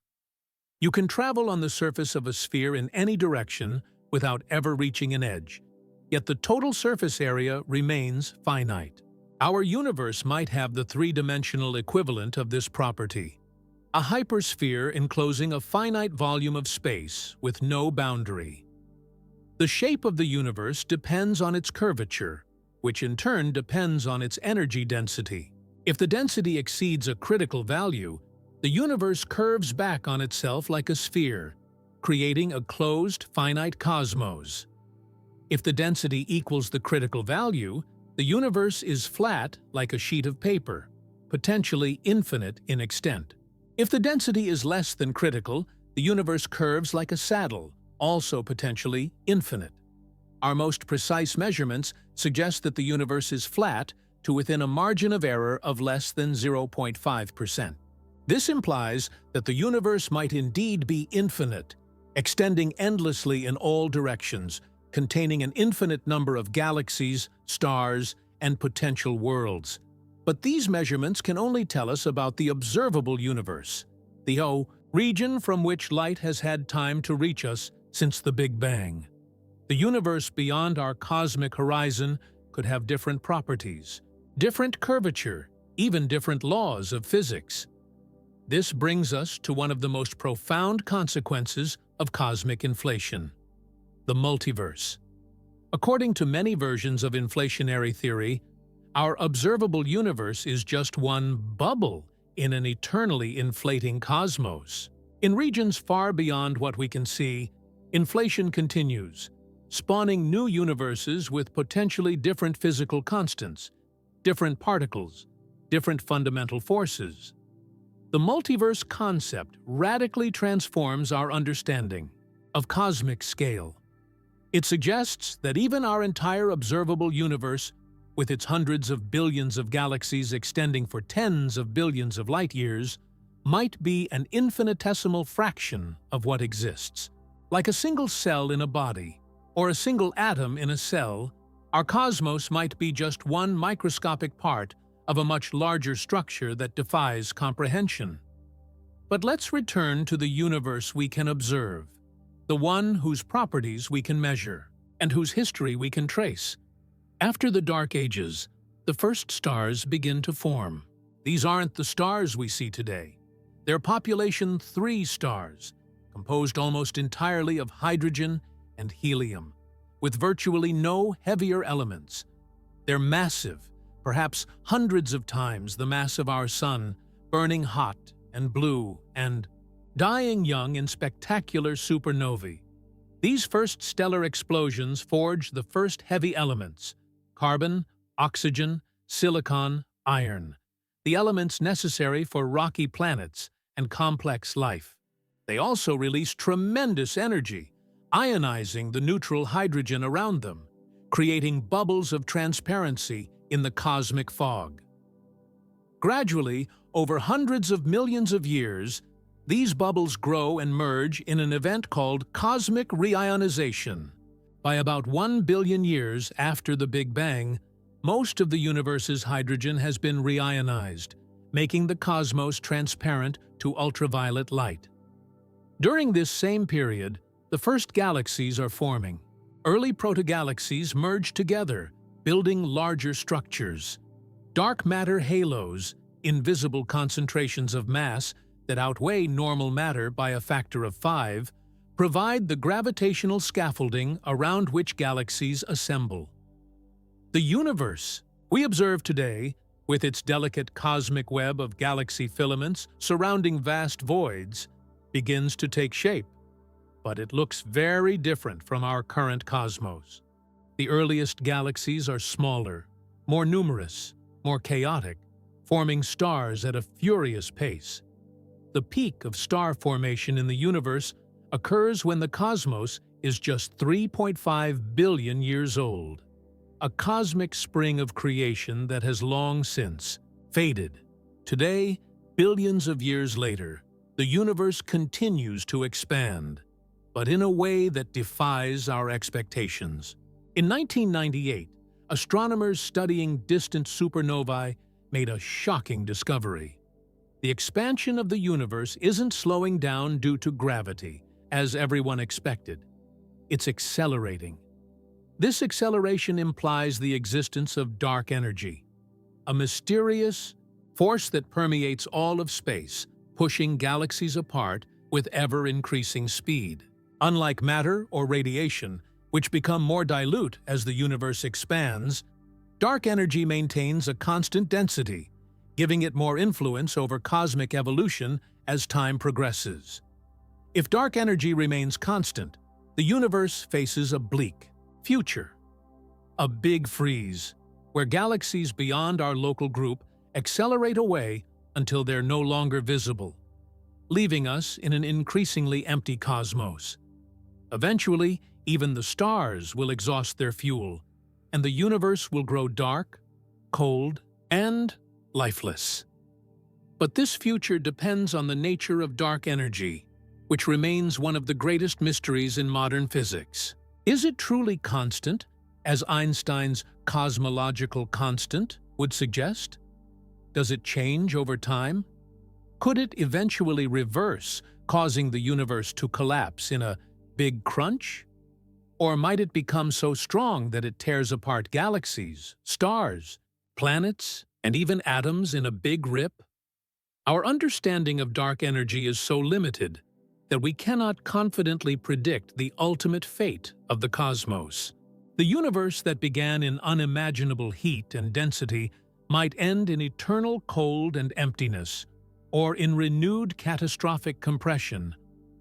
You can travel on the surface of a sphere in any direction without ever reaching an edge, yet the total surface area remains finite. Our universe might have the three-dimensional equivalent of this property: a hypersphere enclosing a finite volume of space with no boundary. The shape of the universe depends on its curvature, which in turn depends on its energy density. If the density exceeds a critical value, the universe curves back on itself like a sphere, creating a closed, finite cosmos. If the density equals the critical value, the universe is flat like a sheet of paper, potentially infinite in extent. If the density is less than critical, the universe curves like a saddle, also potentially infinite. Our most precise measurements suggest that the universe is flat to within a margin of error of less than 0.5%. This implies that the universe might indeed be infinite, extending endlessly in all directions, containing an infinite number of galaxies, stars, and potential worlds. But these measurements can only tell us about the observable universe, the region from which light has had time to reach us since the Big Bang. The universe beyond our cosmic horizon could have different properties, different curvature, even different laws of physics. This brings us to one of the most profound consequences of cosmic inflation: the multiverse. According to many versions of inflationary theory, our observable universe is just one bubble in an eternally inflating cosmos. In regions far beyond what we can see, inflation continues, spawning new universes with potentially different physical constants, different particles, different fundamental forces. The multiverse concept radically transforms our understanding of cosmic scale. It suggests that even our entire observable universe, with its hundreds of billions of galaxies extending for tens of billions of light-years, might be an infinitesimal fraction of what exists. Like a single cell in a body, or a single atom in a cell, our cosmos might be just one microscopic part of a much larger structure that defies comprehension. But let's return to the universe we can observe, the one whose properties we can measure, and whose history we can trace. After the Dark Ages, the first stars begin to form. These aren't the stars we see today. They're population 3 stars, composed almost entirely of hydrogen and helium, with virtually no heavier elements. They're massive, perhaps hundreds of times the mass of our Sun, burning hot and blue and dying young in spectacular supernovae. These first stellar explosions forge the first heavy elements: carbon, oxygen, silicon, iron, the elements necessary for rocky planets and complex life. They also release tremendous energy, ionizing the neutral hydrogen around them, creating bubbles of transparency in the cosmic fog. Gradually, over hundreds of millions of years, these bubbles grow and merge in an event called cosmic reionization. By about 1 billion years after the Big Bang, most of the universe's hydrogen has been reionized, making the cosmos transparent to ultraviolet light. During this same period, the first galaxies are forming. Early protogalaxies merge together, building larger structures. Dark matter halos, invisible concentrations of mass that outweigh normal matter by a factor of 5, provide the gravitational scaffolding around which galaxies assemble. The universe we observe today, with its delicate cosmic web of galaxy filaments surrounding vast voids, begins to take shape. But it looks very different from our current cosmos. The earliest galaxies are smaller, more numerous, more chaotic, forming stars at a furious pace. The peak of star formation in the universe occurs when the cosmos is just 3.5 billion years old, a cosmic spring of creation that has long since faded. Today, Billions of years later, the universe continues to expand, but in a way that defies our expectations. In 1998, astronomers studying distant supernovae made a shocking discovery. The expansion of the universe isn't slowing down due to gravity, as everyone expected. It's accelerating. This acceleration implies the existence of dark energy, a mysterious force that permeates all of space, pushing galaxies apart with ever-increasing speed. Unlike matter or radiation, which become more dilute as the universe expands, dark energy maintains a constant density, giving it more influence over cosmic evolution as time progresses. If dark energy remains constant, the universe faces a bleak future. A big freeze, where galaxies beyond our local group accelerate away until they're no longer visible, leaving us in an increasingly empty cosmos. Eventually, even the stars will exhaust their fuel, and the universe will grow dark, cold, and lifeless. But this future depends on the nature of dark energy, which remains one of the greatest mysteries in modern physics. Is it truly constant, as Einstein's cosmological constant would suggest? Does it change over time? Could it eventually reverse, causing the universe to collapse in a big crunch? Or might it become so strong that it tears apart galaxies, stars, planets, and even atoms in a big rip? Our understanding of dark energy is so limited that we cannot confidently predict the ultimate fate of the cosmos. The universe that began in unimaginable heat and density might end in eternal cold and emptiness, or in renewed catastrophic compression,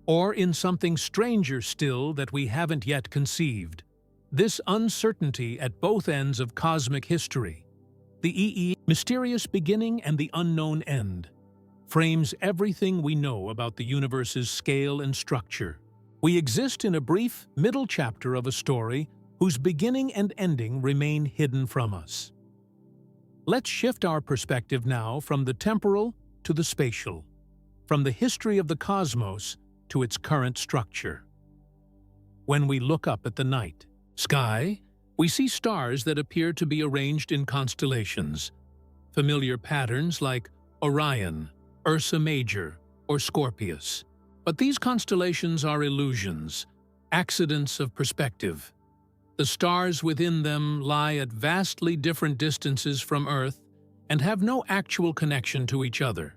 or in something stranger still that we haven't yet conceived. This uncertainty at both ends of cosmic history, the mysterious beginning and the unknown end, frames everything we know about the universe's scale and structure. We exist in a brief middle chapter of a story whose beginning and ending remain hidden from us. Let's shift our perspective now from the temporal to the spatial, from the history of the cosmos to its current structure. When we look up at the night sky, we see stars that appear to be arranged in constellations, familiar patterns like Orion, Ursa Major, or Scorpius. But these constellations are illusions, accidents of perspective. The stars within them lie at vastly different distances from Earth and have no actual connection to each other.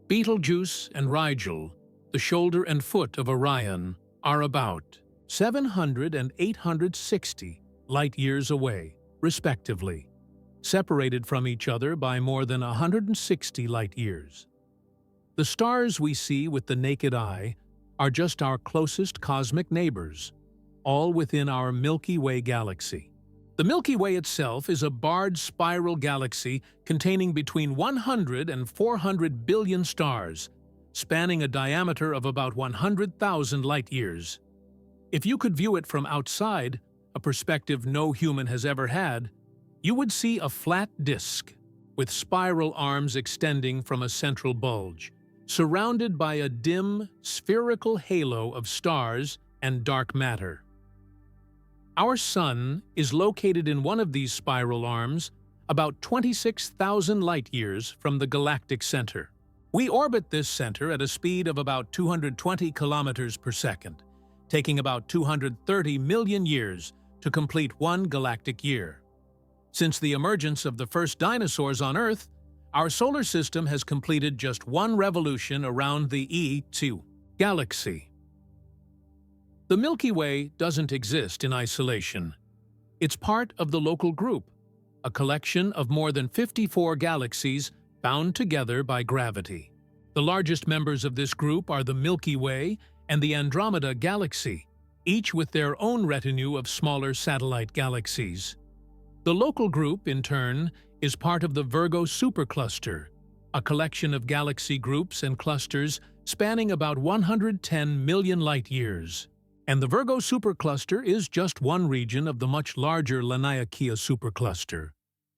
Betelgeuse and Rigel, the shoulder and foot of Orion, are about 700 and 860 light-years away, respectively, separated from each other by more than 160 light-years. The stars we see with the naked eye are just our closest cosmic neighbors, all within our Milky Way galaxy. The Milky Way itself is a barred spiral galaxy containing between 100 and 400 billion stars, spanning a diameter of about 100,000 light-years. If you could view it from outside, a perspective no human has ever had, you would see a flat disk with spiral arms extending from a central bulge, surrounded by a dim, spherical halo of stars and dark matter. Our Sun is located in one of these spiral arms, about 26,000 light-years from the galactic center. We orbit this center at a speed of about 220 kilometers per second, taking about 230 million years to complete one galactic year. Since the emergence of the first dinosaurs on Earth, our solar system has completed just one revolution around the E2 galaxy. The Milky Way doesn't exist in isolation. It's part of the local group, a collection of more than 54 galaxies bound together by gravity. The largest members of this group are the Milky Way and the Andromeda Galaxy, each with their own retinue of smaller satellite galaxies. The local group, in turn, is part of the Virgo Supercluster, a collection of galaxy groups and clusters spanning about 110 million light-years. And the Virgo Supercluster is just one region of the much larger Laniakea Supercluster,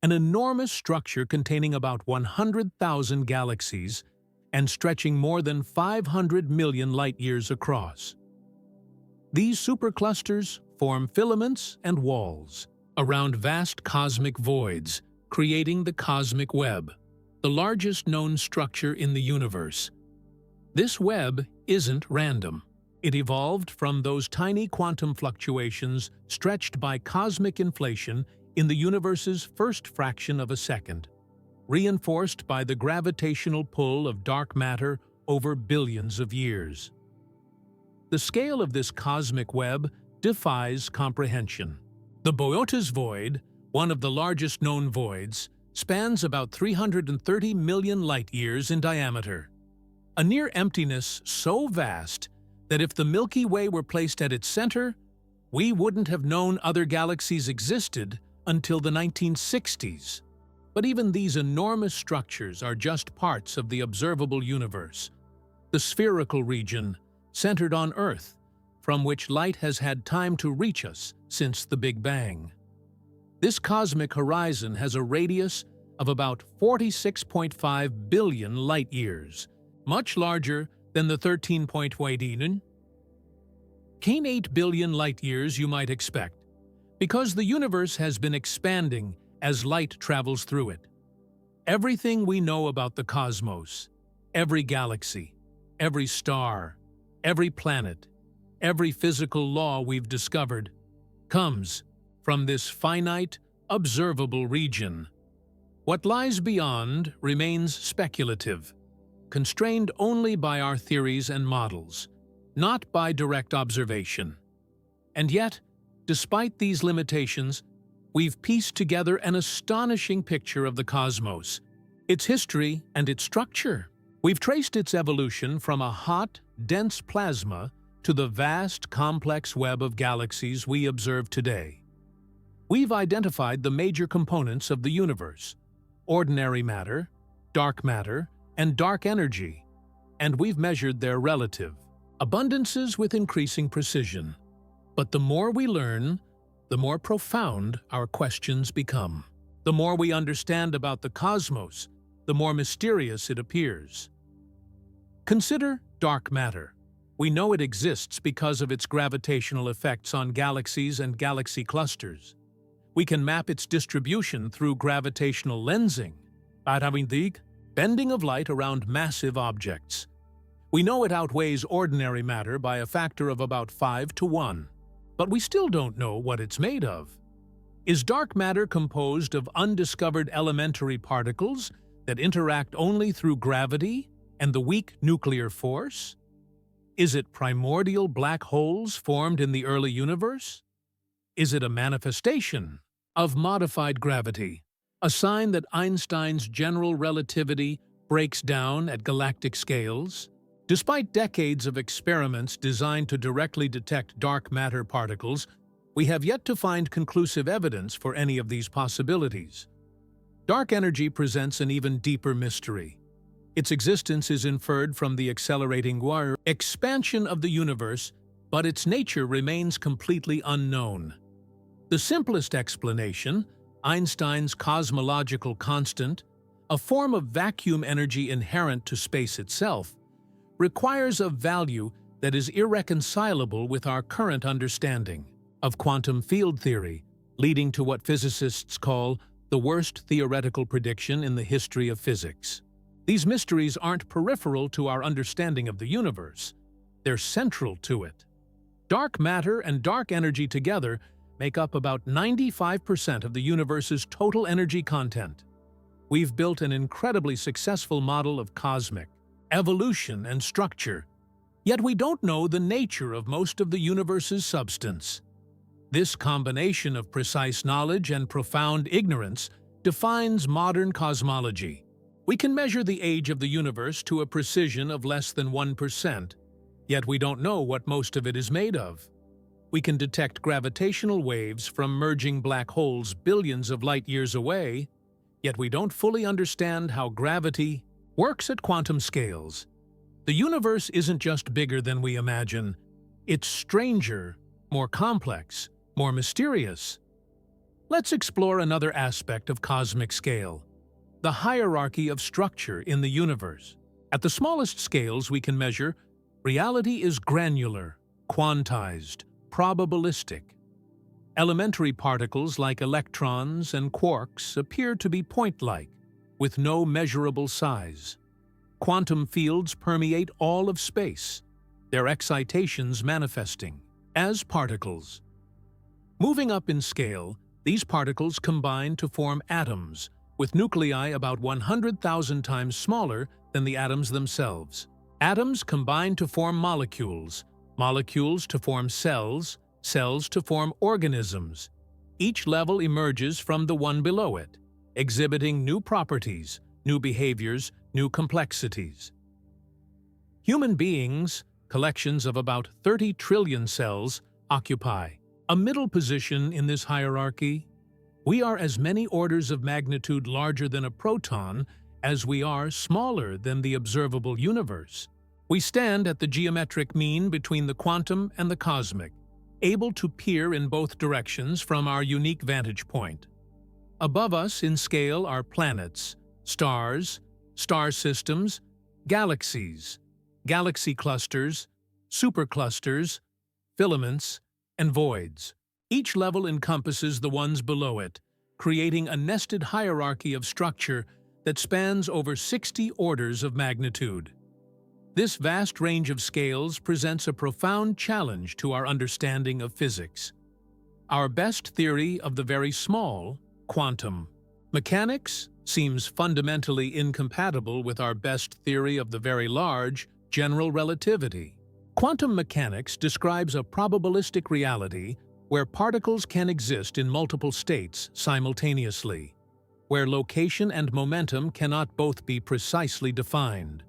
an enormous structure containing about 100,000 galaxies and stretching more than 500 million light-years across. These superclusters form filaments and walls around vast cosmic voids, creating the cosmic web, the largest known structure in the universe. This web isn't random. It evolved from those tiny quantum fluctuations stretched by cosmic inflation in the universe's first fraction of a second, reinforced by the gravitational pull of dark matter over billions of years. The scale of this cosmic web defies comprehension. The Boötes void, one of the largest known voids, spans about 330 million light-years in diameter, a near emptiness so vast that if the Milky Way were placed at its center, we wouldn't have known other galaxies existed until the 1960s. But even these enormous structures are just parts of the observable universe, the spherical region centered on Earth, from which light has had time to reach us since the Big Bang. This cosmic horizon has a radius of about 46.5 billion light-years, much larger than the 13.8 billion light-years you might expect, because the universe has been expanding as light travels through it. Everything we know about the cosmos, every galaxy, every star, every planet, every physical law we've discovered, comes from this finite, observable region. What lies beyond remains speculative, constrained only by our theories and models, not by direct observation. And yet, despite these limitations, we've pieced together an astonishing picture of the cosmos, its history and its structure. We've traced its evolution from a hot, dense plasma to the vast, complex web of galaxies we observe today. We've identified the major components of the universe: ordinary matter, dark matter, and dark energy, and we've measured their relative abundances with increasing precision. But the more we learn, the more profound our questions become. The more we understand about the cosmos, the more mysterious it appears. Consider dark matter. We know it exists because of its gravitational effects on galaxies and galaxy clusters. We can map its distribution through gravitational lensing, bending of light around massive objects. We know it outweighs ordinary matter by a factor of about 5 to 1. But we still don't know what it's made of. Is dark matter composed of undiscovered elementary particles that interact only through gravity and the weak nuclear force? Is it primordial black holes formed in the early universe? Is it a manifestation of modified gravity, a sign that Einstein's general relativity breaks down at galactic scales? Despite decades of experiments designed to directly detect dark matter particles, we have yet to find conclusive evidence for any of these possibilities. Dark energy presents an even deeper mystery. Its existence is inferred from the accelerating expansion of the universe, but its nature remains completely unknown. The simplest explanation, Einstein's cosmological constant, a form of vacuum energy inherent to space itself, requires a value that is irreconcilable with our current understanding of quantum field theory, leading to what physicists call the worst theoretical prediction in the history of physics. These mysteries aren't peripheral to our understanding of the universe. They're central to it. Dark matter and dark energy together make up about 95% of the universe's total energy content. We've built an incredibly successful model of cosmic evolution and structure, yet we don't know the nature of most of the universe's substance. This combination of precise knowledge and profound ignorance defines modern cosmology. We can measure the age of the universe to a precision of less than 1%, yet we don't know what most of it is made of. We can detect gravitational waves from merging black holes billions of light-years away, yet we don't fully understand how gravity works at quantum scales. The universe isn't just bigger than we imagine. It's stranger, more complex, more mysterious. Let's explore another aspect of cosmic scale: the hierarchy of structure in the universe. At the smallest scales we can measure, reality is granular, quantized, probabilistic. Elementary particles like electrons and quarks appear to be point-like, with no measurable size. Quantum fields permeate all of space, their excitations manifesting as particles. Moving up in scale, these particles combine to form atoms, with nuclei about 100,000 times smaller than the atoms themselves. Atoms combine to form molecules, molecules to form cells, cells to form organisms. Each level emerges from the one below it, exhibiting new properties, new behaviors, new complexities. Human beings, collections of about 30 trillion cells, occupy a middle position in this hierarchy. We are as many orders of magnitude larger than a proton as we are smaller than the observable universe. We stand at the geometric mean between the quantum and the cosmic, able to peer in both directions from our unique vantage point. Above us in scale are planets, stars, star systems, galaxies, galaxy clusters, superclusters, filaments, and voids. Each level encompasses the ones below it, creating a nested hierarchy of structure that spans over 60 orders of magnitude. This vast range of scales presents a profound challenge to our understanding of physics. Our best theory of the very small, quantum mechanics, seems fundamentally incompatible with our best theory of the very large, general relativity. Quantum mechanics describes a probabilistic reality where particles can exist in multiple states simultaneously, where location and momentum cannot both be precisely defined,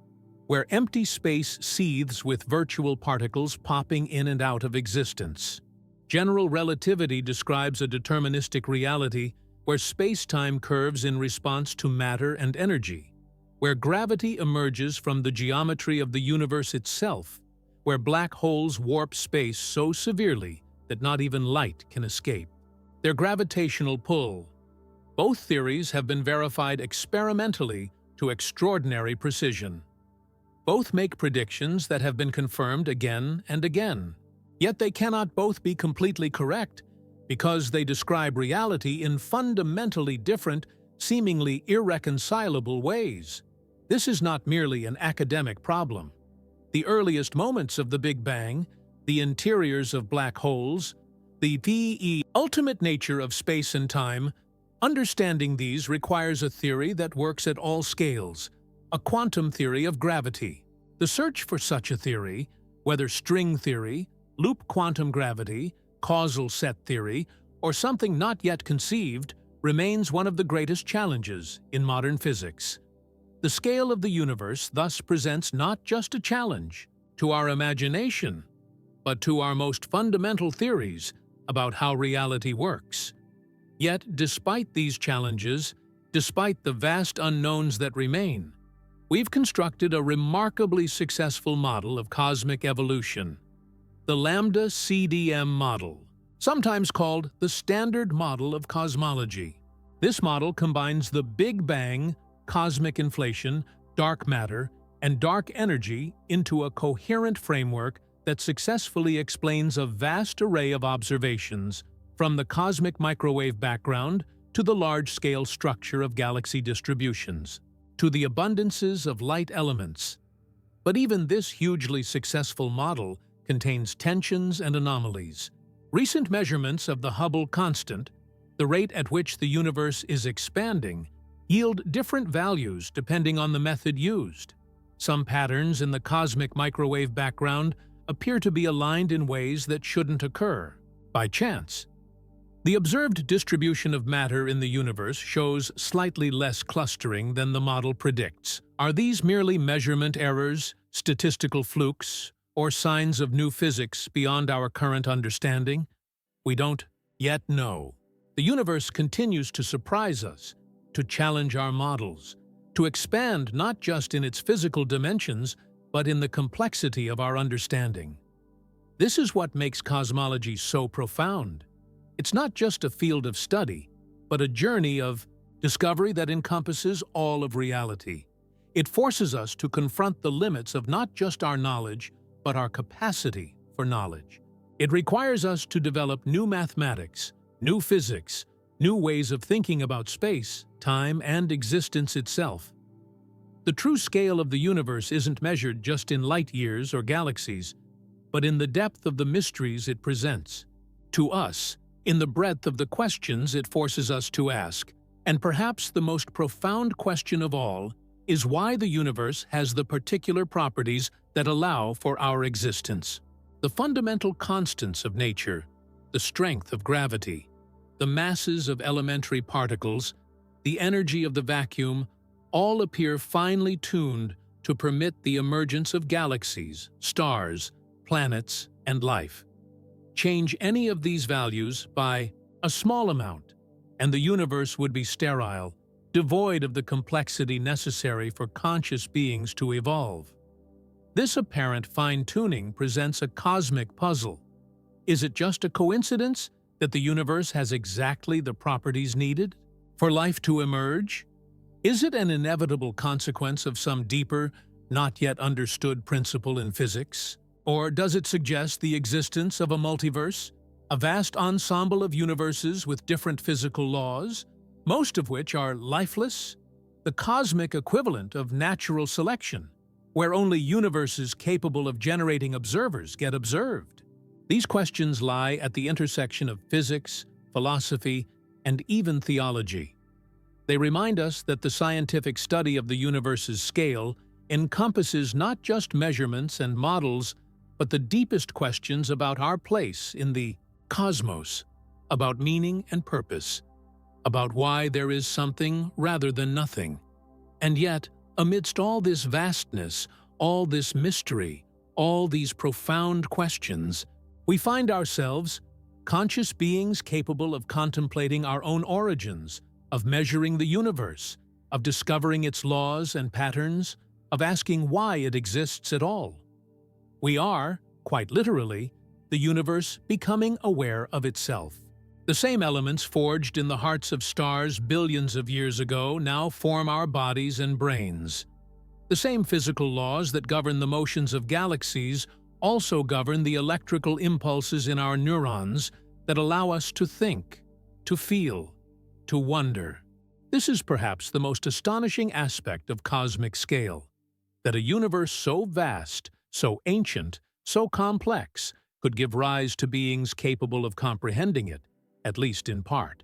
where empty space seethes with virtual particles popping in and out of existence. General relativity describes a deterministic reality where space-time curves in response to matter and energy, where gravity emerges from the geometry of the universe itself, where black holes warp space so severely that not even light can escape. Their gravitational pull. Both theories have been verified experimentally to extraordinary precision. Both make predictions that have been confirmed again and again. Yet they cannot both be completely correct because they describe reality in fundamentally different, seemingly irreconcilable ways. This is not merely an academic problem. The earliest moments of the Big Bang, the interiors of black holes, the ultimate nature of space and time, understanding these requires a theory that works at all scales, a quantum theory of gravity. The search for such a theory, whether string theory, loop quantum gravity, causal set theory, or something not yet conceived, remains one of the greatest challenges in modern physics. The scale of the universe thus presents not just a challenge to our imagination, but to our most fundamental theories about how reality works. Yet, despite these challenges, despite the vast unknowns that remain, we've constructed a remarkably successful model of cosmic evolution, the Lambda CDM model, sometimes called the Standard Model of Cosmology. This model combines the Big Bang, cosmic inflation, dark matter, and dark energy into a coherent framework that successfully explains a vast array of observations, from the cosmic microwave background to the large-scale structure of galaxy distributions, to the abundances of light elements. But even this hugely successful model contains tensions and anomalies. Recent measurements of the Hubble constant, the rate at which the universe is expanding, yield different values depending on the method used. Some patterns in the cosmic microwave background appear to be aligned in ways that shouldn't occur, by chance. The observed distribution of matter in the universe shows slightly less clustering than the model predicts. Are these merely measurement errors, statistical flukes, or signs of new physics beyond our current understanding? We don't yet know. The universe continues to surprise us, to challenge our models, to expand not just in its physical dimensions, but in the complexity of our understanding. This is what makes cosmology so profound. It's not just a field of study, but a journey of discovery that encompasses all of reality. It forces us to confront the limits of not just our knowledge, but our capacity for knowledge. It requires us to develop new mathematics, new physics, new ways of thinking about space, time, and existence itself. The true scale of the universe isn't measured just in light years or galaxies, but in the depth of the mysteries it presents. To us, in the breadth of the questions it forces us to ask. And perhaps the most profound question of all is why the universe has the particular properties that allow for our existence. The fundamental constants of nature, the strength of gravity, the masses of elementary particles, the energy of the vacuum, all appear finely tuned to permit the emergence of galaxies, stars, planets, and life. Change any of these values by a small amount, and the universe would be sterile, devoid of the complexity necessary for conscious beings to evolve. This apparent fine-tuning presents a cosmic puzzle. Is it just a coincidence that the universe has exactly the properties needed for life to emerge? Is it an inevitable consequence of some deeper, not yet understood principle in physics? Or does it suggest the existence of a multiverse, a vast ensemble of universes with different physical laws, most of which are lifeless, the cosmic equivalent of natural selection, where only universes capable of generating observers get observed? These questions lie at the intersection of physics, philosophy, and even theology. They remind us that the scientific study of the universe's scale encompasses not just measurements and models, but the deepest questions about our place in the cosmos, about meaning and purpose, about why there is something rather than nothing. And yet, amidst all this vastness, all this mystery, all these profound questions, we find ourselves conscious beings capable of contemplating our own origins, of measuring the universe, of discovering its laws and patterns, of asking why it exists at all. We are, quite literally, the universe becoming aware of itself. The same elements forged in the hearts of stars billions of years ago now form our bodies and brains. The same physical laws that govern the motions of galaxies also govern the electrical impulses in our neurons that allow us to think, to feel, to wonder. This is perhaps the most astonishing aspect of cosmic scale, that a universe so vast, so ancient, so complex, could give rise to beings capable of comprehending it, at least in part.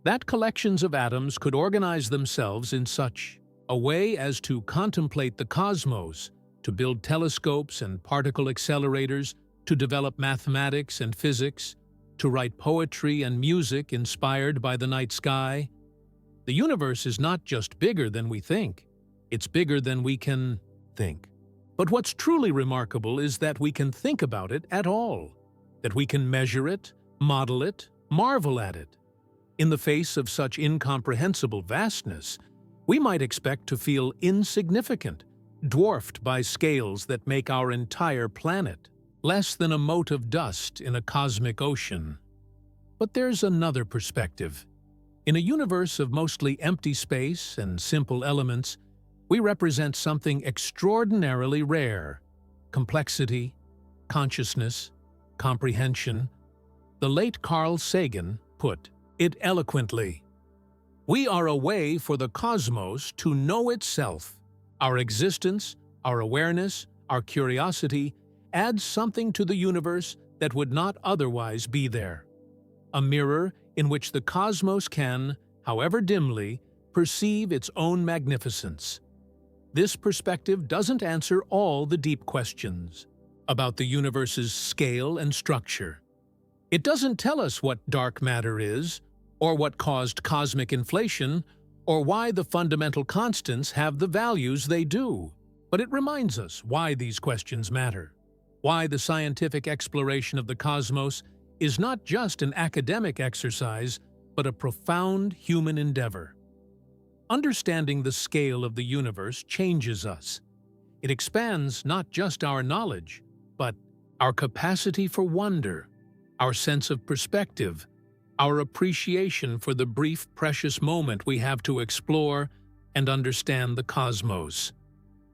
That collections of atoms could organize themselves in such a way as to contemplate the cosmos, to build telescopes and particle accelerators, to develop mathematics and physics, to write poetry and music inspired by the night sky. The universe is not just bigger than we think, it's bigger than we can think. But what's truly remarkable is that we can think about it at all, that we can measure it, model it, marvel at it. In the face of such incomprehensible vastness, we might expect to feel insignificant, dwarfed by scales that make our entire planet less than a mote of dust in a cosmic ocean. But there's another perspective. In a universe of mostly empty space and simple elements, we represent something extraordinarily rare: complexity, consciousness, comprehension. The late Carl Sagan put it eloquently. We are a way for the cosmos to know itself. Our existence, our awareness, our curiosity adds something to the universe that would not otherwise be there. A mirror in which the cosmos can, however dimly, perceive its own magnificence. This perspective doesn't answer all the deep questions about the universe's scale and structure. It doesn't tell us what dark matter is, or what caused cosmic inflation, or why the fundamental constants have the values they do. But it reminds us why these questions matter, why the scientific exploration of the cosmos is not just an academic exercise, but a profound human endeavor. Understanding the scale of the universe changes us. It expands not just our knowledge, but our capacity for wonder, our sense of perspective, our appreciation for the brief, precious moment we have to explore, and understand the cosmos.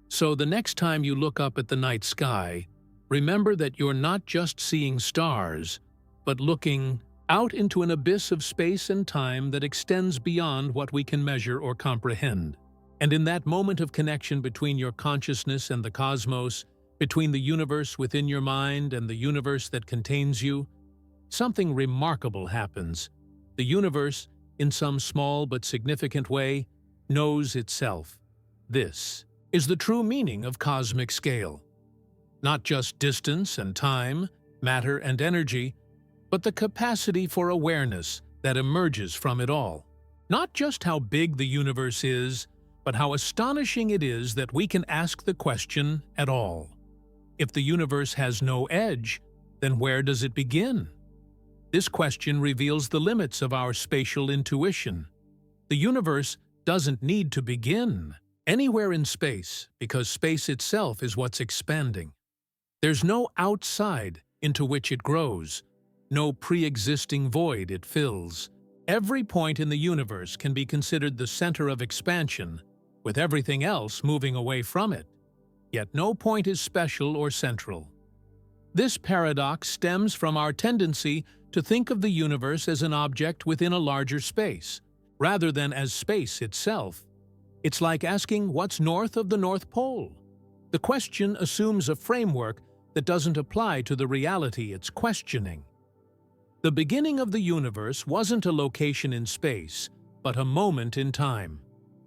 So the next time you look up at the night sky, remember that you're not just seeing stars, but looking out into an abyss of space and time that extends beyond what we can measure or comprehend. And in that moment of connection between your consciousness and the cosmos, between the universe within your mind and the universe that contains you, something remarkable happens. The universe, in some small but significant way, knows itself. This is the true meaning of cosmic scale. Not just distance and time, matter and energy, but the capacity for awareness that emerges from it all. Not just how big the universe is, but how astonishing it is that we can ask the question at all. If the universe has no edge, then where does it begin? This question reveals the limits of our spatial intuition. The universe doesn't need to begin anywhere in space because space itself is what's expanding. There's no outside into which it grows, no pre-existing void it fills. Every point in the universe can be considered the center of expansion, with everything else moving away from it. Yet no point is special or central. This paradox stems from our tendency to think of the universe as an object within a larger space, rather than as space itself. It's like asking what's north of the North Pole. The question assumes a framework that doesn't apply to the reality it's questioning. The beginning of the universe wasn't a location in space, but a moment in time.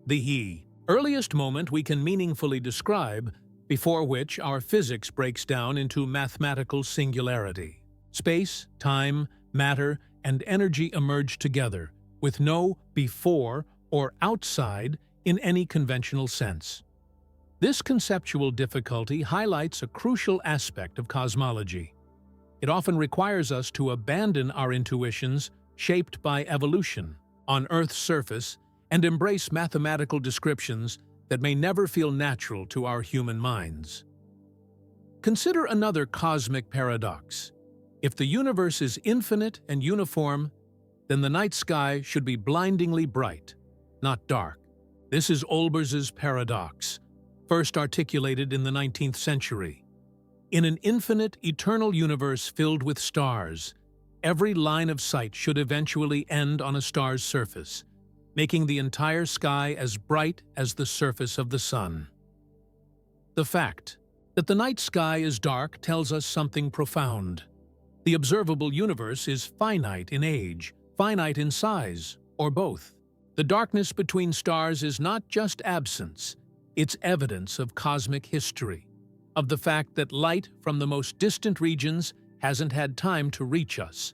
The earliest moment we can meaningfully describe, before which our physics breaks down into mathematical singularity. Space, time, matter, and energy emerge together, with no before or outside in any conventional sense. This conceptual difficulty highlights a crucial aspect of cosmology. It often requires us to abandon our intuitions shaped by evolution on Earth's surface and embrace mathematical descriptions that may never feel natural to our human minds. Consider another cosmic paradox. If the universe is infinite and uniform, then the night sky should be blindingly bright, not dark. This is Olbers's paradox, first articulated in the 19th century. In an infinite, eternal universe filled with stars, every line of sight should eventually end on a star's surface, making the entire sky as bright as the surface of the sun. The fact that the night sky is dark tells us something profound. The observable universe is finite in age, finite in size, or both. The darkness between stars is not just absence, it's evidence of cosmic history, of the fact that light from the most distant regions hasn't had time to reach us,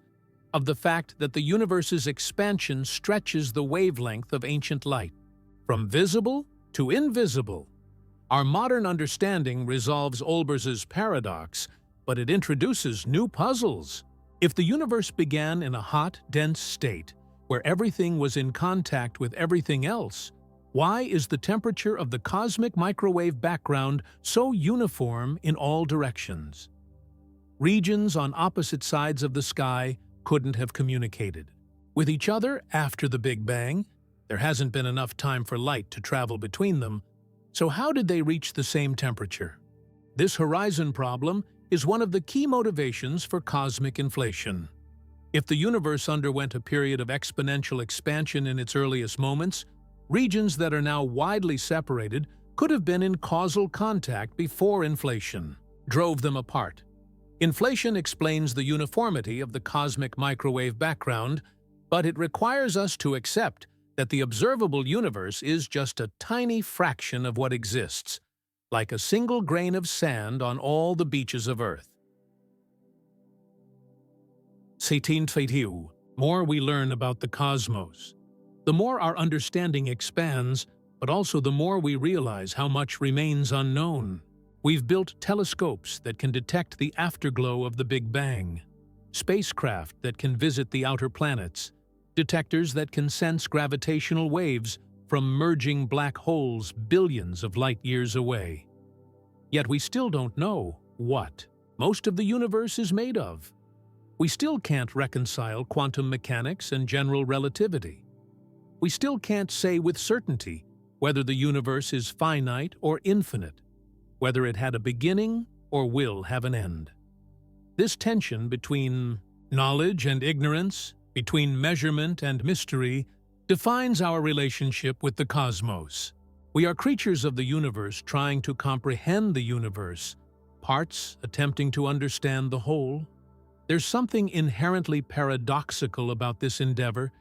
of the fact that the universe's expansion stretches the wavelength of ancient light, from visible to invisible. Our modern understanding resolves Olbers's paradox, but it introduces new puzzles. If the universe began in a hot, dense state, where everything was in contact with everything else, why is the temperature of the cosmic microwave background so uniform in all directions? Regions on opposite sides of the sky couldn't have communicated with each other after the Big Bang. There hasn't been enough time for light to travel between them. So how did they reach the same temperature? This horizon problem is one of the key motivations for cosmic inflation. If the universe underwent a period of exponential expansion in its earliest moments, regions that are now widely separated could have been in causal contact before inflation drove them apart. Inflation explains the uniformity of the cosmic microwave background, but it requires us to accept that the observable universe is just a tiny fraction of what exists, like a single grain of sand on all the beaches of Earth. More we learn about the cosmos, the more our understanding expands, but also the more we realize how much remains unknown. We've built telescopes that can detect the afterglow of the Big Bang, spacecraft that can visit the outer planets, detectors that can sense gravitational waves from merging black holes billions of light-years away. Yet we still don't know what most of the universe is made of. We still can't reconcile quantum mechanics and general relativity. We still can't say with certainty whether the universe is finite or infinite, whether it had a beginning or will have an end. This tension between knowledge and ignorance, between measurement and mystery, defines our relationship with the cosmos. We are creatures of the universe trying to comprehend the universe, parts attempting to understand the whole. There's something inherently paradoxical about this endeavor,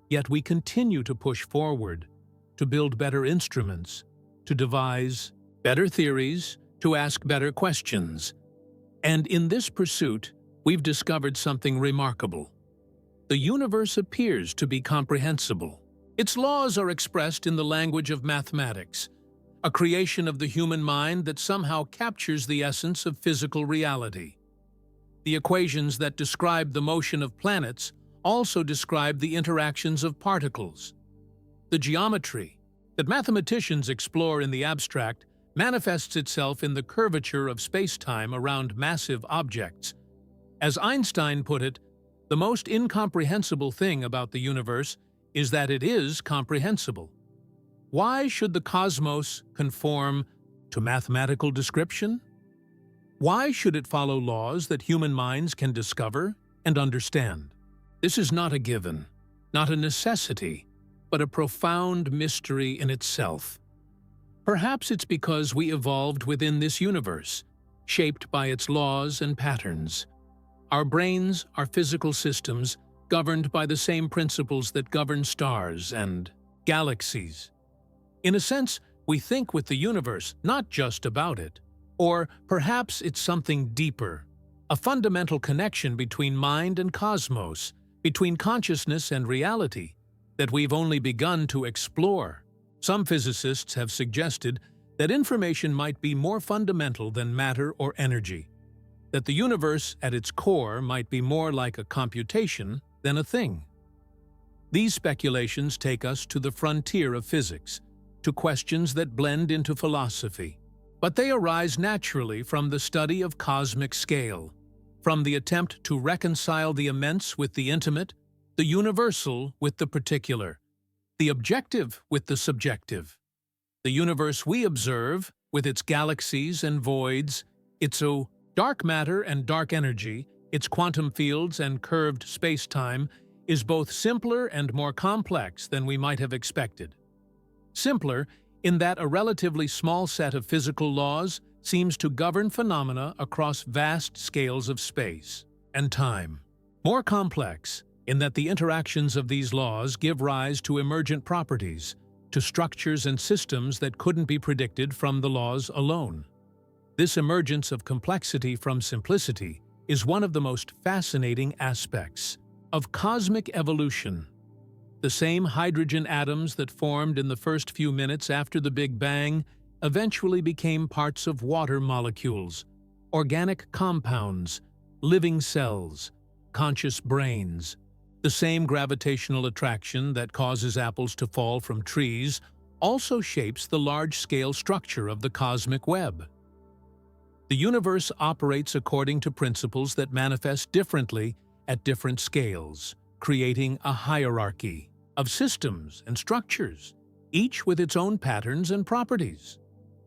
yet we continue to push forward, to build better instruments, to devise better theories, to ask better questions. And in this pursuit, we've discovered something remarkable. The universe appears to be comprehensible. Its laws are expressed in the language of mathematics, a creation of the human mind that somehow captures the essence of physical reality. The equations that describe the motion of planets also describe the interactions of particles. The geometry that mathematicians explore in the abstract manifests itself in the curvature of space-time around massive objects. As Einstein put it, the most incomprehensible thing about the universe is that it is comprehensible. Why should the cosmos conform to mathematical description? Why should it follow laws that human minds can discover and understand? This is not a given, not a necessity, but a profound mystery in itself. Perhaps it's because we evolved within this universe, shaped by its laws and patterns. Our brains are physical systems governed by the same principles that govern stars and galaxies. In a sense, we think with the universe, not just about it. Or perhaps it's something deeper, a fundamental connection between mind and cosmos, between consciousness and reality, that we've only begun to explore. Some physicists have suggested that information might be more fundamental than matter or energy, that the universe at its core might be more like a computation than a thing. These speculations take us to the frontier of physics, to questions that blend into philosophy. But they arise naturally from the study of cosmic scale, from the attempt to reconcile the immense with the intimate, the universal with the particular, the objective with the subjective. The universe we observe, with its galaxies and voids, its dark matter and dark energy, its quantum fields and curved space-time, is both simpler and more complex than we might have expected. Simpler in that a relatively small set of physical laws seems to govern phenomena across vast scales of space and time. More complex in that the interactions of these laws give rise to emergent properties, to structures and systems that couldn't be predicted from the laws alone. This emergence of complexity from simplicity is one of the most fascinating aspects of cosmic evolution. The same hydrogen atoms that formed in the first few minutes after the Big Bang eventually became parts of water molecules, organic compounds, living cells, conscious brains. The same gravitational attraction that causes apples to fall from trees also shapes the large-scale structure of the cosmic web. The universe operates according to principles that manifest differently at different scales, creating a hierarchy of systems and structures, each with its own patterns and properties.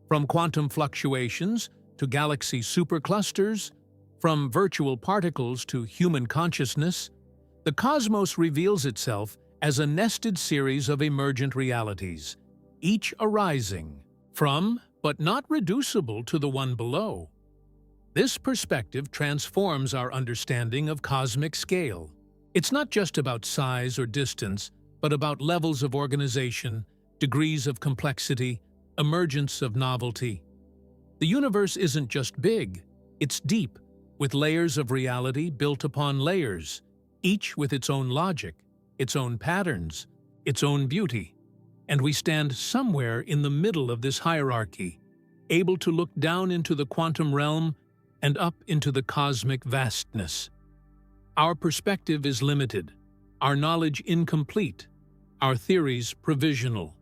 From quantum fluctuations to galaxy superclusters, from virtual particles to human consciousness, the cosmos reveals itself as a nested series of emergent realities, each arising from, but not reducible to the one below. This perspective transforms our understanding of cosmic scale. It's not just about size or distance, but about levels of organization, degrees of complexity, emergence of novelty. The universe isn't just big, it's deep, with layers of reality built upon layers, each with its own logic, its own patterns, its own beauty. And we stand somewhere in the middle of this hierarchy, able to look down into the quantum realm and up into the cosmic vastness. Our perspective is limited, our knowledge incomplete, our theories provisional.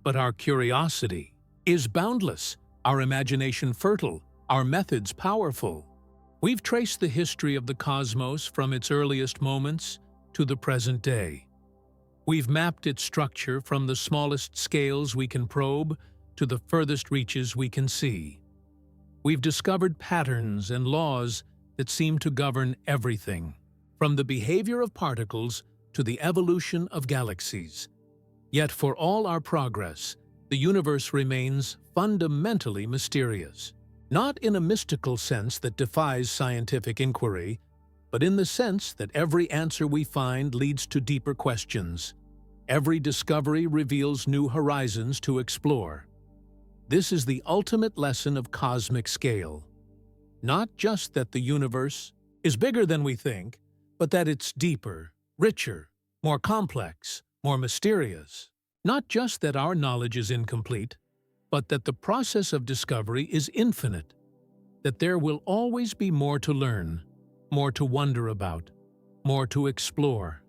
But our curiosity is boundless, our imagination fertile, our methods powerful. We've traced the history of the cosmos from its earliest moments to the present day. We've mapped its structure from the smallest scales we can probe to the furthest reaches we can see. We've discovered patterns and laws that seem to govern everything, from the behavior of particles to the evolution of galaxies. Yet for all our progress, the universe remains fundamentally mysterious. Not in a mystical sense that defies scientific inquiry, but in the sense that every answer we find leads to deeper questions. Every discovery reveals new horizons to explore. This is the ultimate lesson of cosmic scale. Not just that the universe is bigger than we think, but that it's deeper, richer, more complex, more mysterious. Not just that our knowledge is incomplete, but that the process of discovery is infinite, that there will always be more to learn, more to wonder about, more to explore.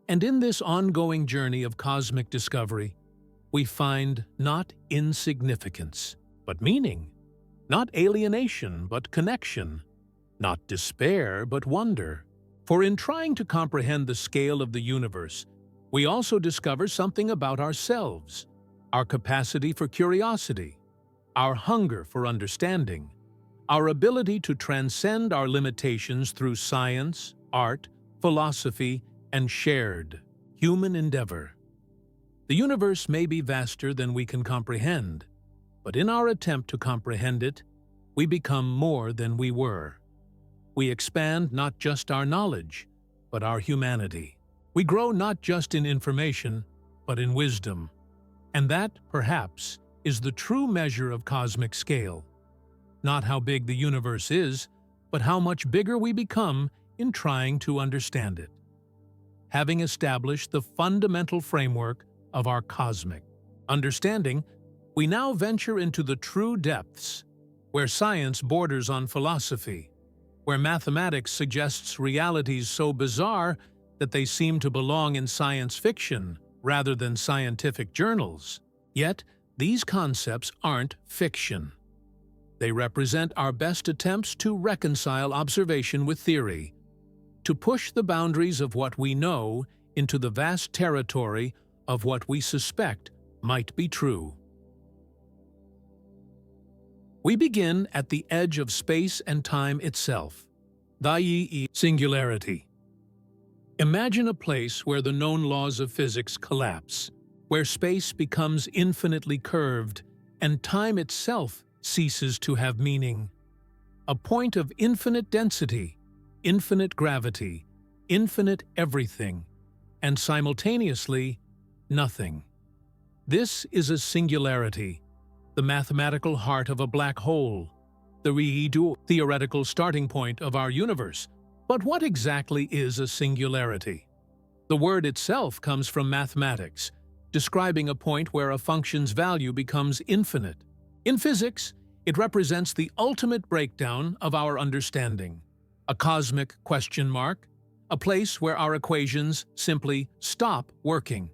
And in this ongoing journey of cosmic discovery, we find not insignificance, but meaning, not alienation, but connection, not despair, but wonder. For in trying to comprehend the scale of the universe, we also discover something about ourselves, our capacity for curiosity, our hunger for understanding, our ability to transcend our limitations through science, art, philosophy, and shared human endeavor. The universe may be vaster than we can comprehend, but in our attempt to comprehend it, we become more than we were. We expand not just our knowledge, but our humanity. We grow not just in information, but in wisdom. And that, perhaps, is the true measure of cosmic scale. Not how big the universe is, but how much bigger we become in trying to understand it. Having established the fundamental framework of our cosmic understanding, we now venture into the true depths, where science borders on philosophy, where mathematics suggests realities so bizarre that they seem to belong in science fiction rather than scientific journals. Yet, these concepts aren't fiction. They represent our best attempts to reconcile observation with theory, to push the boundaries of what we know into the vast territory of what we suspect might be true. We begin at the edge of space and time itself, the singularity. Imagine a place where the known laws of physics collapse, where space becomes infinitely curved and time itself ceases to have meaning. A point of infinite density, infinite gravity, infinite everything, and simultaneously, nothing. This is a singularity, the mathematical heart of a black hole, the theoretical starting point of our universe. But what exactly is a singularity? The word itself comes from mathematics, describing a point where a function's value becomes infinite. In physics, it represents the ultimate breakdown of our understanding, a cosmic question mark, a place where our equations simply stop working.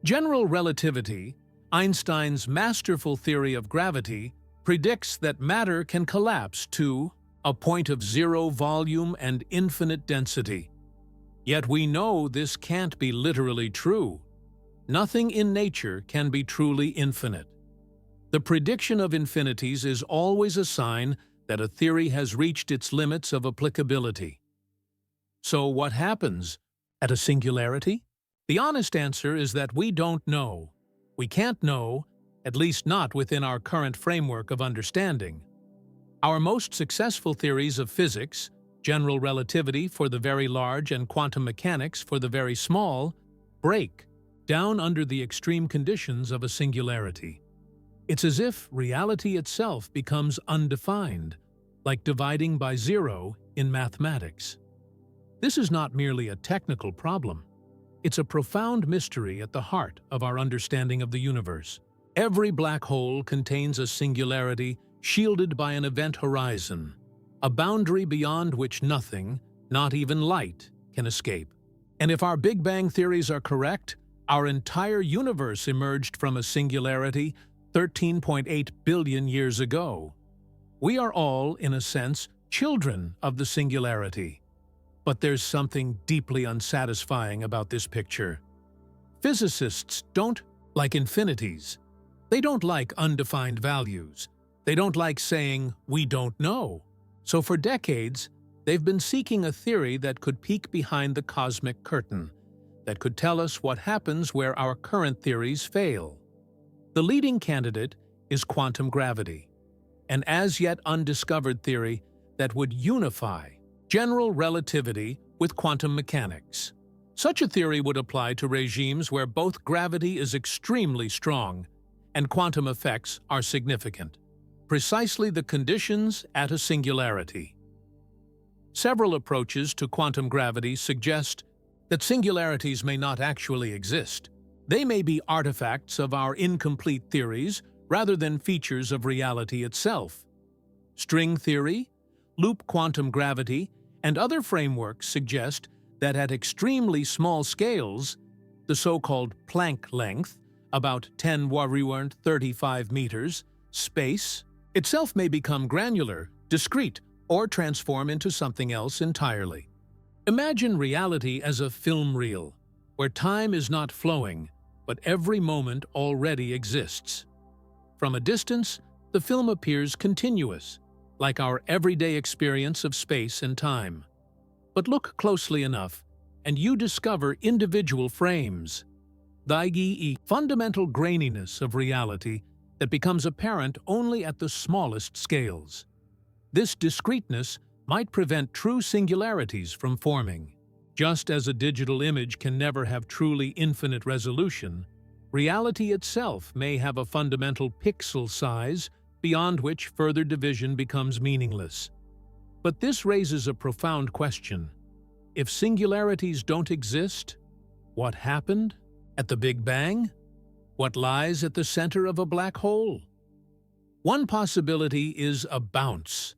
General relativity, Einstein's masterful theory of gravity, predicts that matter can collapse to a point of zero volume and infinite density. Yet we know this can't be literally true. Nothing in nature can be truly infinite. The prediction of infinities is always a sign that a theory has reached its limits of applicability. So what happens at a singularity? The honest answer is that we don't know. We can't know, at least not within our current framework of understanding. Our most successful theories of physics, general relativity for the very large and quantum mechanics for the very small, break down under the extreme conditions of a singularity. It's as if reality itself becomes undefined, like dividing by zero in mathematics. This is not merely a technical problem. It's a profound mystery at the heart of our understanding of the universe. Every black hole contains a singularity shielded by an event horizon, a boundary beyond which nothing, not even light, can escape. And if our Big Bang theories are correct, our entire universe emerged from a singularity 13.8 billion years ago. We are all, in a sense, children of the singularity. But there's something deeply unsatisfying about this picture. Physicists don't like infinities. They don't like undefined values. They don't like saying, "we don't know." So for decades, they've been seeking a theory that could peek behind the cosmic curtain, that could tell us what happens where our current theories fail. The leading candidate is quantum gravity, an as-yet undiscovered theory that would unify general relativity with quantum mechanics. Such a theory would apply to regimes where both gravity is extremely strong and quantum effects are significant, precisely the conditions at a singularity. Several approaches to quantum gravity suggest that singularities may not actually exist. They may be artifacts of our incomplete theories rather than features of reality itself. String theory, loop quantum gravity, and other frameworks suggest that at extremely small scales, the so-called Planck length, about 10⁻35 meters, space itself may become granular, discrete, or transform into something else entirely. Imagine reality as a film reel, where time is not flowing, but every moment already exists. From a distance, the film appears continuous, like our everyday experience of space and time. But look closely enough, and you discover individual frames, the fundamental graininess of reality that becomes apparent only at the smallest scales. This discreteness might prevent true singularities from forming. Just as a digital image can never have truly infinite resolution, reality itself may have a fundamental pixel size beyond which further division becomes meaningless. But this raises a profound question. If singularities don't exist, what happened at the Big Bang? What lies at the center of a black hole? One possibility is a bounce,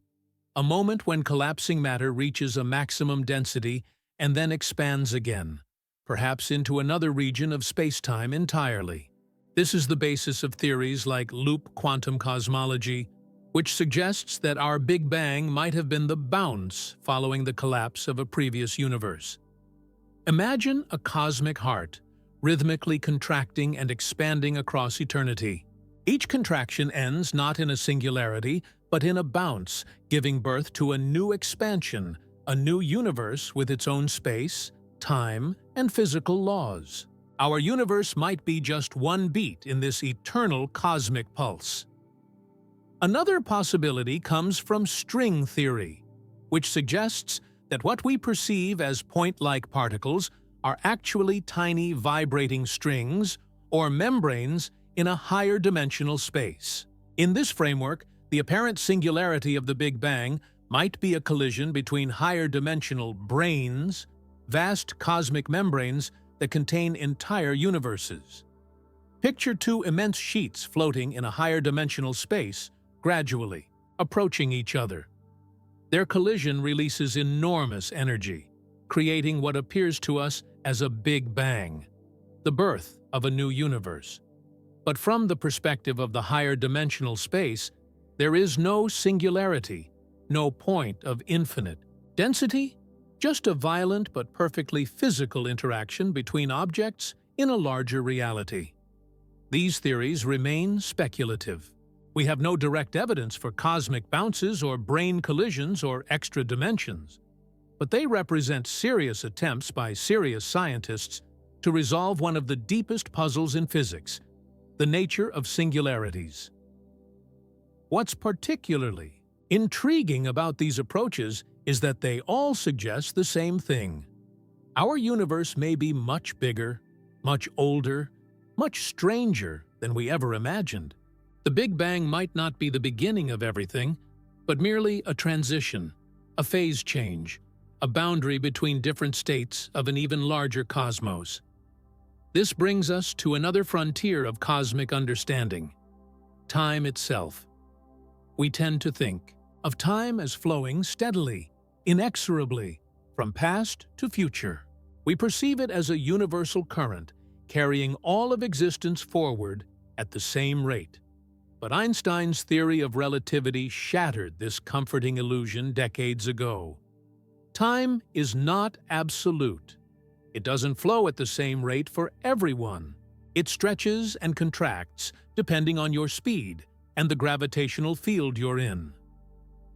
a moment when collapsing matter reaches a maximum density and then expands again, perhaps into another region of space-time entirely. This is the basis of theories like loop quantum cosmology, which suggests that our Big Bang might have been the bounce following the collapse of a previous universe. Imagine a cosmic heart, rhythmically contracting and expanding across eternity. Each contraction ends not in a singularity, but in a bounce, giving birth to a new expansion, a new universe with its own space, time, and physical laws. Our universe might be just one beat in this eternal cosmic pulse. Another possibility comes from string theory, which suggests that what we perceive as point-like particles are actually tiny vibrating strings or membranes in a higher dimensional space. In this framework, the apparent singularity of the Big Bang might be a collision between higher dimensional branes, vast cosmic membranes that contain entire universes. Picture two immense sheets floating in a higher dimensional space, gradually approaching each other. Their collision releases enormous energy, creating what appears to us as a Big Bang, the birth of a new universe. But from the perspective of the higher dimensional space, there is no singularity, no point of infinite density, just a violent but perfectly physical interaction between objects in a larger reality. These theories remain speculative. We have no direct evidence for cosmic bounces or brane collisions or extra dimensions, but they represent serious attempts by serious scientists to resolve one of the deepest puzzles in physics, the nature of singularities. What's particularly intriguing about these approaches is that they all suggest the same thing. Our universe may be much bigger, much older, much stranger than we ever imagined. The Big Bang might not be the beginning of everything, but merely a transition, a phase change, a boundary between different states of an even larger cosmos. This brings us to another frontier of cosmic understanding: time itself. We tend to think of time as flowing steadily, inexorably, from past to future. We perceive it as a universal current, carrying all of existence forward at the same rate. But Einstein's theory of relativity shattered this comforting illusion decades ago. Time is not absolute. It doesn't flow at the same rate for everyone. It stretches and contracts depending on your speed and the gravitational field you're in.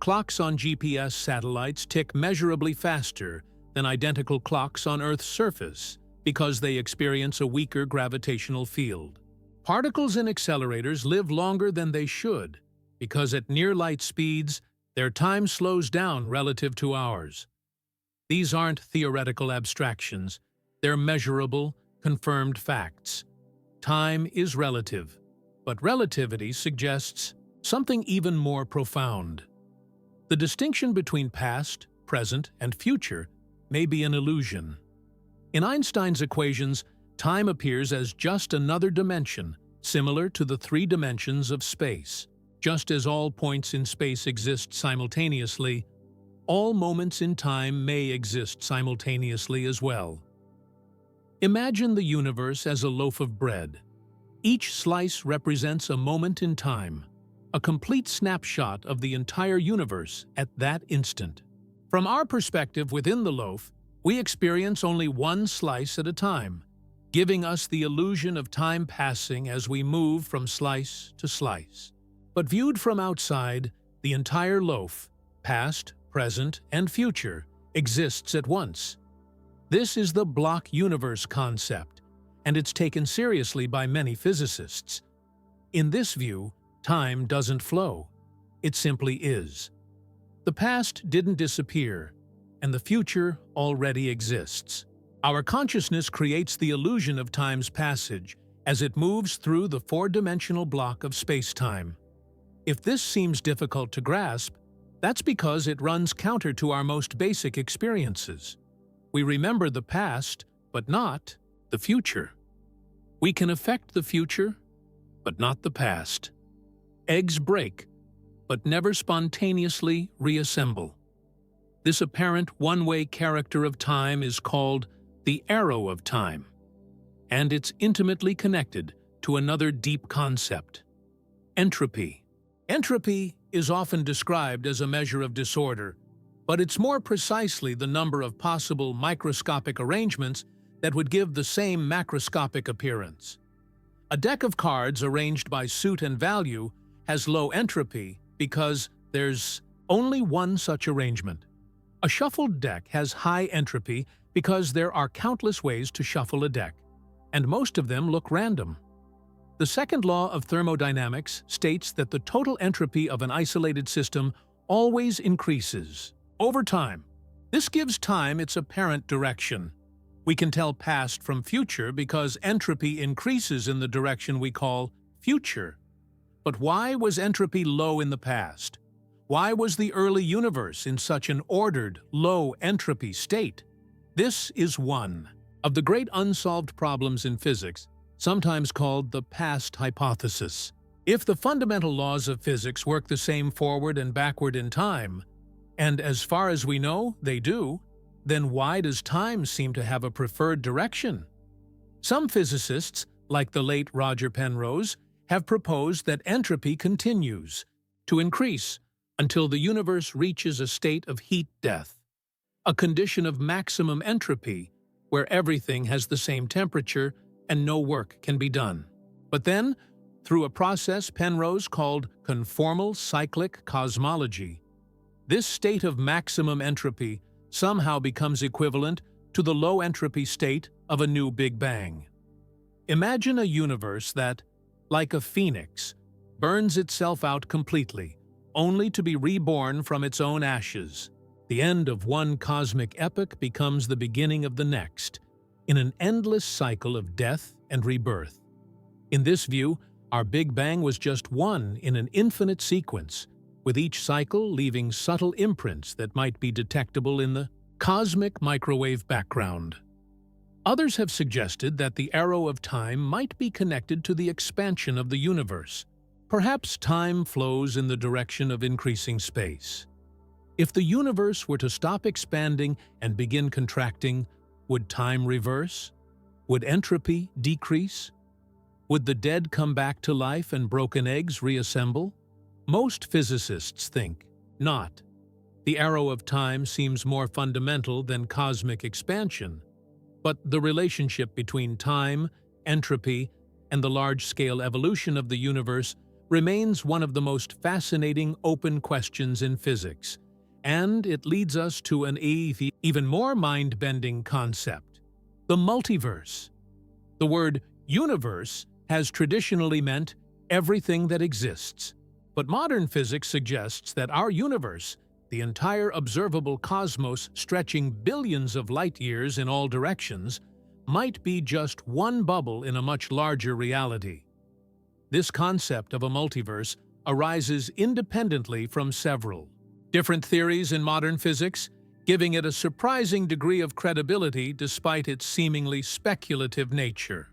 Clocks on GPS satellites tick measurably faster than identical clocks on Earth's surface because they experience a weaker gravitational field. Particles in accelerators live longer than they should because at near-light speeds, their time slows down relative to ours. These aren't theoretical abstractions. They're measurable, confirmed facts. Time is relative, but relativity suggests something even more profound. The distinction between past, present, and future may be an illusion. In Einstein's equations, time appears as just another dimension, similar to the three dimensions of space. Just as all points in space exist simultaneously, all moments in time may exist simultaneously as well. Imagine the universe as a loaf of bread. Each slice represents a moment in time, a complete snapshot of the entire universe at that instant. From our perspective within the loaf, we experience only one slice at a time, giving us the illusion of time passing as we move from slice to slice. But viewed from outside, the entire loaf, past, present, and future, exists at once. This is the block universe concept, and it's taken seriously by many physicists. In this view, time doesn't flow. It simply is. The past didn't disappear, and the future already exists. Our consciousness creates the illusion of time's passage as it moves through the four-dimensional block of space-time. If this seems difficult to grasp, that's because it runs counter to our most basic experiences. We remember the past, but not the future. We can affect the future, but not the past. Eggs break, but never spontaneously reassemble. This apparent one-way character of time is called the arrow of time, and it's intimately connected to another deep concept: entropy. Entropy is often described as a measure of disorder, but it's more precisely the number of possible microscopic arrangements that would give the same macroscopic appearance. A deck of cards arranged by suit and value has low entropy because there's only one such arrangement. A shuffled deck has high entropy because there are countless ways to shuffle a deck, and most of them look random. The second law of thermodynamics states that the total entropy of an isolated system always increases over time. This gives time its apparent direction. We can tell past from future because entropy increases in the direction we call future. But why was entropy low in the past? Why was the early universe in such an ordered, low entropy state? This is one of the great unsolved problems in physics, sometimes called the past hypothesis. If the fundamental laws of physics work the same forward and backward in time, and as far as we know, they do, then why does time seem to have a preferred direction? Some physicists, like the late Roger Penrose, have proposed that entropy continues to increase until the universe reaches a state of heat death, a condition of maximum entropy where everything has the same temperature and no work can be done. But then, through a process Penrose called conformal cyclic cosmology, this state of maximum entropy somehow becomes equivalent to the low entropy state of a new Big Bang. Imagine a universe that, like a phoenix, burns itself out completely, only to be reborn from its own ashes. The end of one cosmic epoch becomes the beginning of the next, in an endless cycle of death and rebirth. In this view, our Big Bang was just one in an infinite sequence, with each cycle leaving subtle imprints that might be detectable in the cosmic microwave background. Others have suggested that the arrow of time might be connected to the expansion of the universe. Perhaps time flows in the direction of increasing space. If the universe were to stop expanding and begin contracting, would time reverse? Would entropy decrease? Would the dead come back to life and broken eggs reassemble? Most physicists think not. The arrow of time seems more fundamental than cosmic expansion, but the relationship between time, entropy, and the large-scale evolution of the universe remains one of the most fascinating open questions in physics, and it leads us to an even more mind-bending concept: the multiverse. The word universe has traditionally meant everything that exists, but modern physics suggests that our universe, the entire observable cosmos stretching billions of light-years in all directions, might be just one bubble in a much larger reality. This concept of a multiverse arises independently from several different theories in modern physics, giving it a surprising degree of credibility despite its seemingly speculative nature.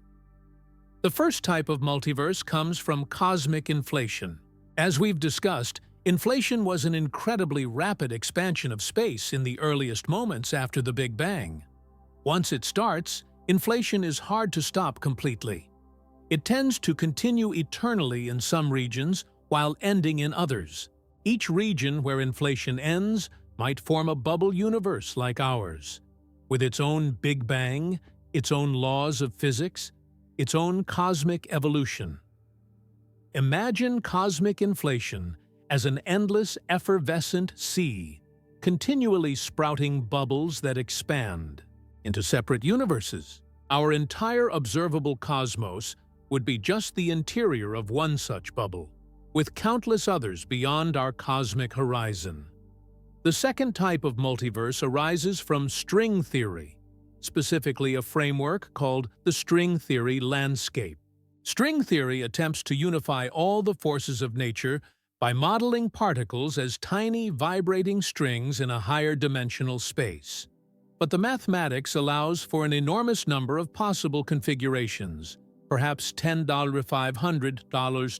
The first type of multiverse comes from cosmic inflation. As we've discussed, inflation was an incredibly rapid expansion of space in the earliest moments after the Big Bang. Once it starts, inflation is hard to stop completely. It tends to continue eternally in some regions while ending in others. Each region where inflation ends might form a bubble universe like ours, with its own Big Bang, its own laws of physics, its own cosmic evolution. Imagine cosmic inflation as an endless, effervescent sea, continually sprouting bubbles that expand into separate universes. Our entire observable cosmos would be just the interior of one such bubble, with countless others beyond our cosmic horizon. The second type of multiverse arises from string theory, specifically a framework called the string theory landscape. String theory attempts to unify all the forces of nature by modeling particles as tiny, vibrating strings in a higher dimensional space. But the mathematics allows for an enormous number of possible configurations, perhaps 10 to 500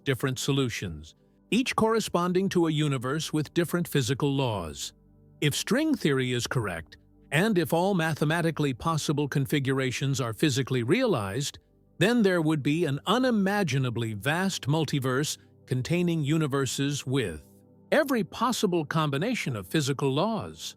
different solutions, each corresponding to a universe with different physical laws. If string theory is correct, and if all mathematically possible configurations are physically realized, then there would be an unimaginably vast multiverse containing universes with every possible combination of physical laws.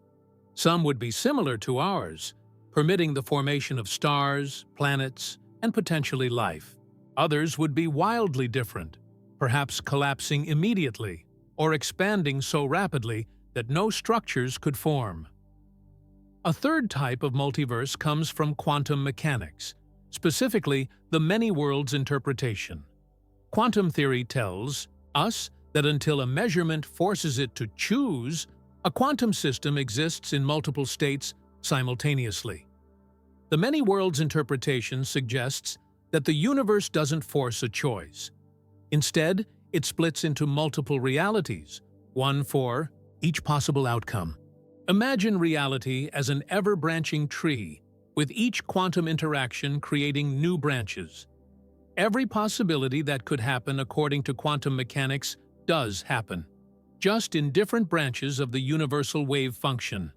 Some would be similar to ours, permitting the formation of stars, planets, and potentially life. Others would be wildly different, perhaps collapsing immediately or expanding so rapidly that no structures could form. A third type of multiverse comes from quantum mechanics, specifically the many-worlds interpretation. Quantum theory tells us that until a measurement forces it to choose, a quantum system exists in multiple states simultaneously. The many-worlds interpretation suggests that the universe doesn't force a choice. Instead, it splits into multiple realities, one for each possible outcome. Imagine reality as an ever-branching tree, with each quantum interaction creating new branches. Every possibility that could happen according to quantum mechanics does happen, just in different branches of the universal wave function.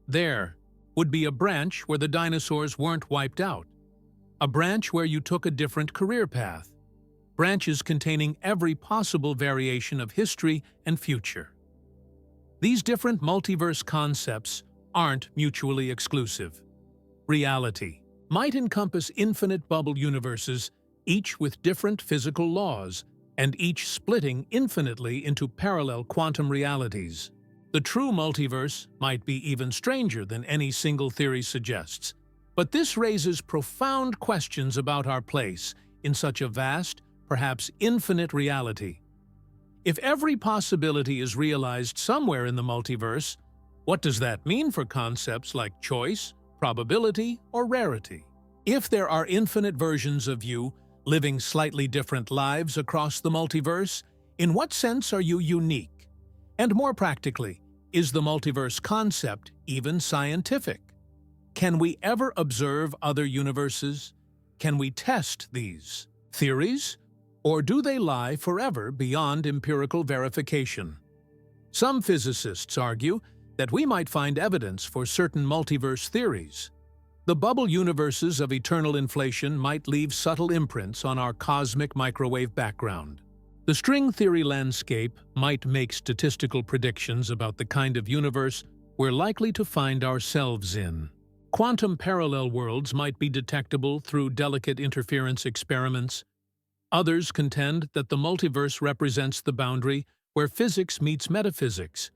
There would be a branch where the dinosaurs weren't wiped out, a branch where you took a different career path, branches containing every possible variation of history and future. These different multiverse concepts aren't mutually exclusive. Reality might encompass infinite bubble universes, each with different physical laws, and each splitting infinitely into parallel quantum realities. The true multiverse might be even stranger than any single theory suggests, but this raises profound questions about our place in such a vast, perhaps infinite reality. If every possibility is realized somewhere in the multiverse, what does that mean for concepts like choice, probability, or rarity? If there are infinite versions of you living slightly different lives across the multiverse, in what sense are you unique? And more practically, is the multiverse concept even scientific? Can we ever observe other universes? Can we test these theories? Or do they lie forever beyond empirical verification? Some physicists argue that we might find evidence for certain multiverse theories. The bubble universes of eternal inflation might leave subtle imprints on our cosmic microwave background. The string theory landscape might make statistical predictions about the kind of universe we're likely to find ourselves in. Quantum parallel worlds might be detectable through delicate interference experiments. Others contend that the multiverse represents the boundary where physics meets metaphysics,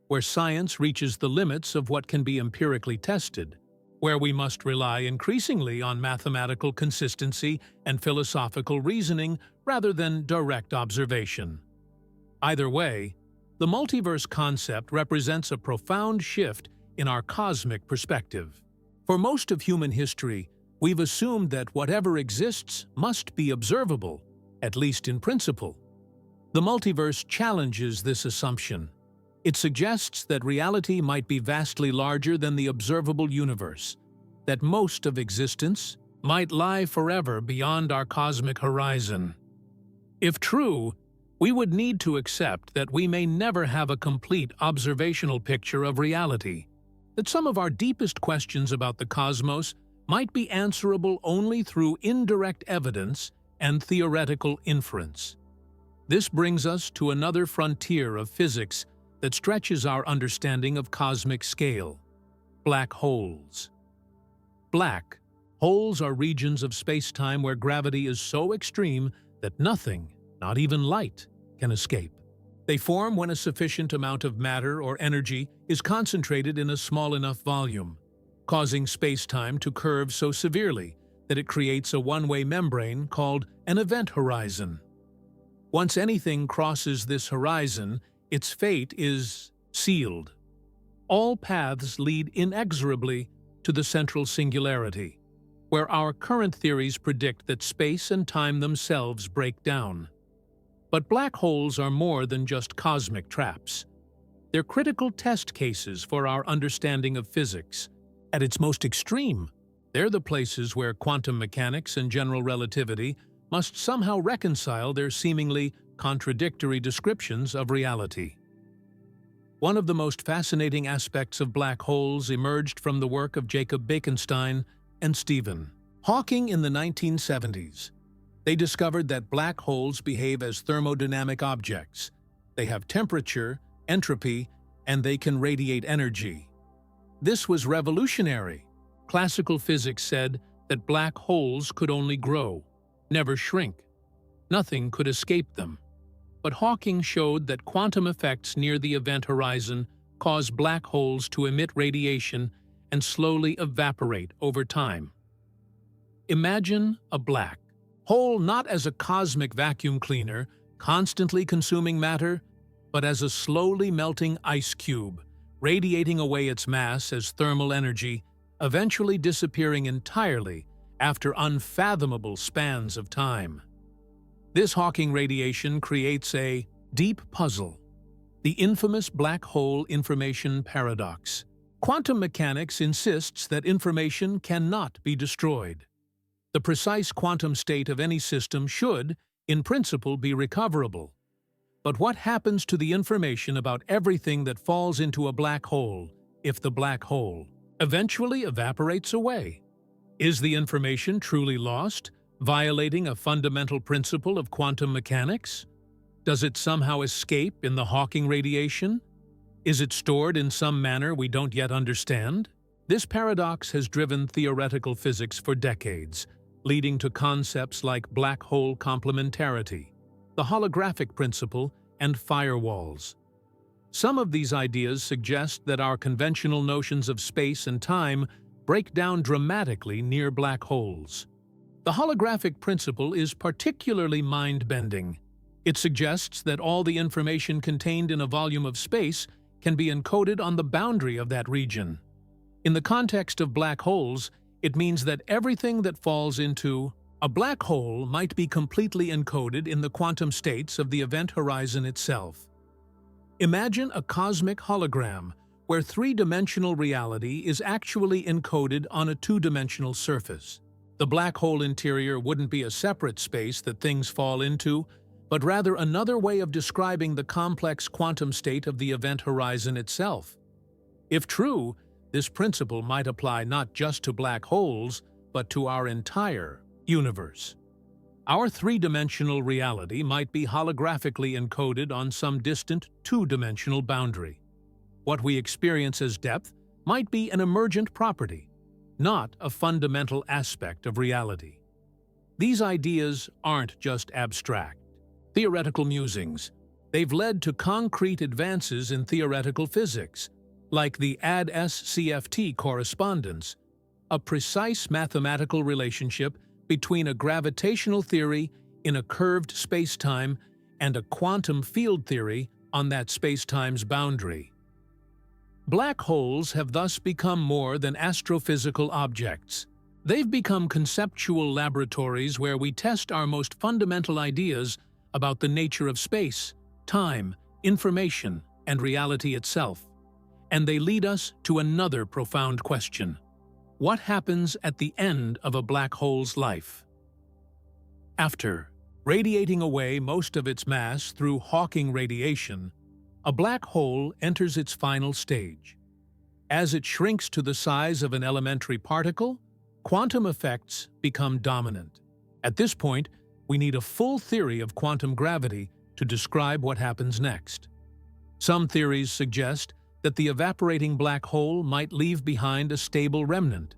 where science reaches the limits of what can be empirically tested, where we must rely increasingly on mathematical consistency and philosophical reasoning rather than direct observation. Either way, the multiverse concept represents a profound shift in our cosmic perspective. For most of human history, we've assumed that whatever exists must be observable, at least in principle. The multiverse challenges this assumption. It suggests that reality might be vastly larger than the observable universe, that most of existence might lie forever beyond our cosmic horizon. If true, we would need to accept that we may never have a complete observational picture of reality, that some of our deepest questions about the cosmos might be answerable only through indirect evidence and theoretical inference. This brings us to another frontier of physics that stretches our understanding of cosmic scale: black holes. Black holes are regions of space-time where gravity is so extreme that nothing, not even light, can escape. They form when a sufficient amount of matter or energy is concentrated in a small enough volume, causing space-time to curve so severely that it creates a one-way membrane called an event horizon. Once anything crosses this horizon, its fate is sealed. All paths lead inexorably to the central singularity, where our current theories predict that space and time themselves break down. But black holes are more than just cosmic traps. They're critical test cases for our understanding of physics. At its most extreme, they're the places where quantum mechanics and general relativity must somehow reconcile their seemingly contradictory descriptions of reality. One of the most fascinating aspects of black holes emerged from the work of Jacob Bekenstein and Stephen Hawking in the 1970s. They discovered that black holes behave as thermodynamic objects. They have temperature, entropy, and they can radiate energy. This was revolutionary. Classical physics said that black holes could only grow, never shrink. Nothing could escape them. But Hawking showed that quantum effects near the event horizon cause black holes to emit radiation and slowly evaporate over time. Imagine a black hole not as a cosmic vacuum cleaner, constantly consuming matter, but as a slowly melting ice cube, radiating away its mass as thermal energy, eventually disappearing entirely after unfathomable spans of time. This Hawking radiation creates a deep puzzle, the infamous black hole information paradox. Quantum mechanics insists that information cannot be destroyed. The precise quantum state of any system should, in principle, be recoverable. But what happens to the information about everything that falls into a black hole if the black hole eventually evaporates away? Is the information truly lost, violating a fundamental principle of quantum mechanics? Does it somehow escape in the Hawking radiation? Is it stored in some manner we don't yet understand? This paradox has driven theoretical physics for decades, leading to concepts like black hole complementarity, the holographic principle, and firewalls. Some of these ideas suggest that our conventional notions of space and time break down dramatically near black holes. The holographic principle is particularly mind-bending. It suggests that all the information contained in a volume of space can be encoded on the boundary of that region. In the context of black holes, it means that everything that falls into a black hole might be completely encoded in the quantum states of the event horizon itself. Imagine a cosmic hologram where three-dimensional reality is actually encoded on a two-dimensional surface. The black hole interior wouldn't be a separate space that things fall into, but rather another way of describing the complex quantum state of the event horizon itself. If true, this principle might apply not just to black holes, but to our entire universe. Our three-dimensional reality might be holographically encoded on some distant two-dimensional boundary. What we experience as depth might be an emergent property, not a fundamental aspect of reality. These ideas aren't just abstract, theoretical musings. They've led to concrete advances in theoretical physics, like the AD-SCFT correspondence, a precise mathematical relationship between a gravitational theory in a curved spacetime and a quantum field theory on that spacetime's boundary. Black holes have thus become more than astrophysical objects. They've become conceptual laboratories where we test our most fundamental ideas about the nature of space, time, information, and reality itself. And they lead us to another profound question. What happens at the end of a black hole's life? After radiating away most of its mass through Hawking radiation, a black hole enters its final stage. As it shrinks to the size of an elementary particle, quantum effects become dominant. At this point, we need a full theory of quantum gravity to describe what happens next. Some theories suggest that the evaporating black hole might leave behind a stable remnant,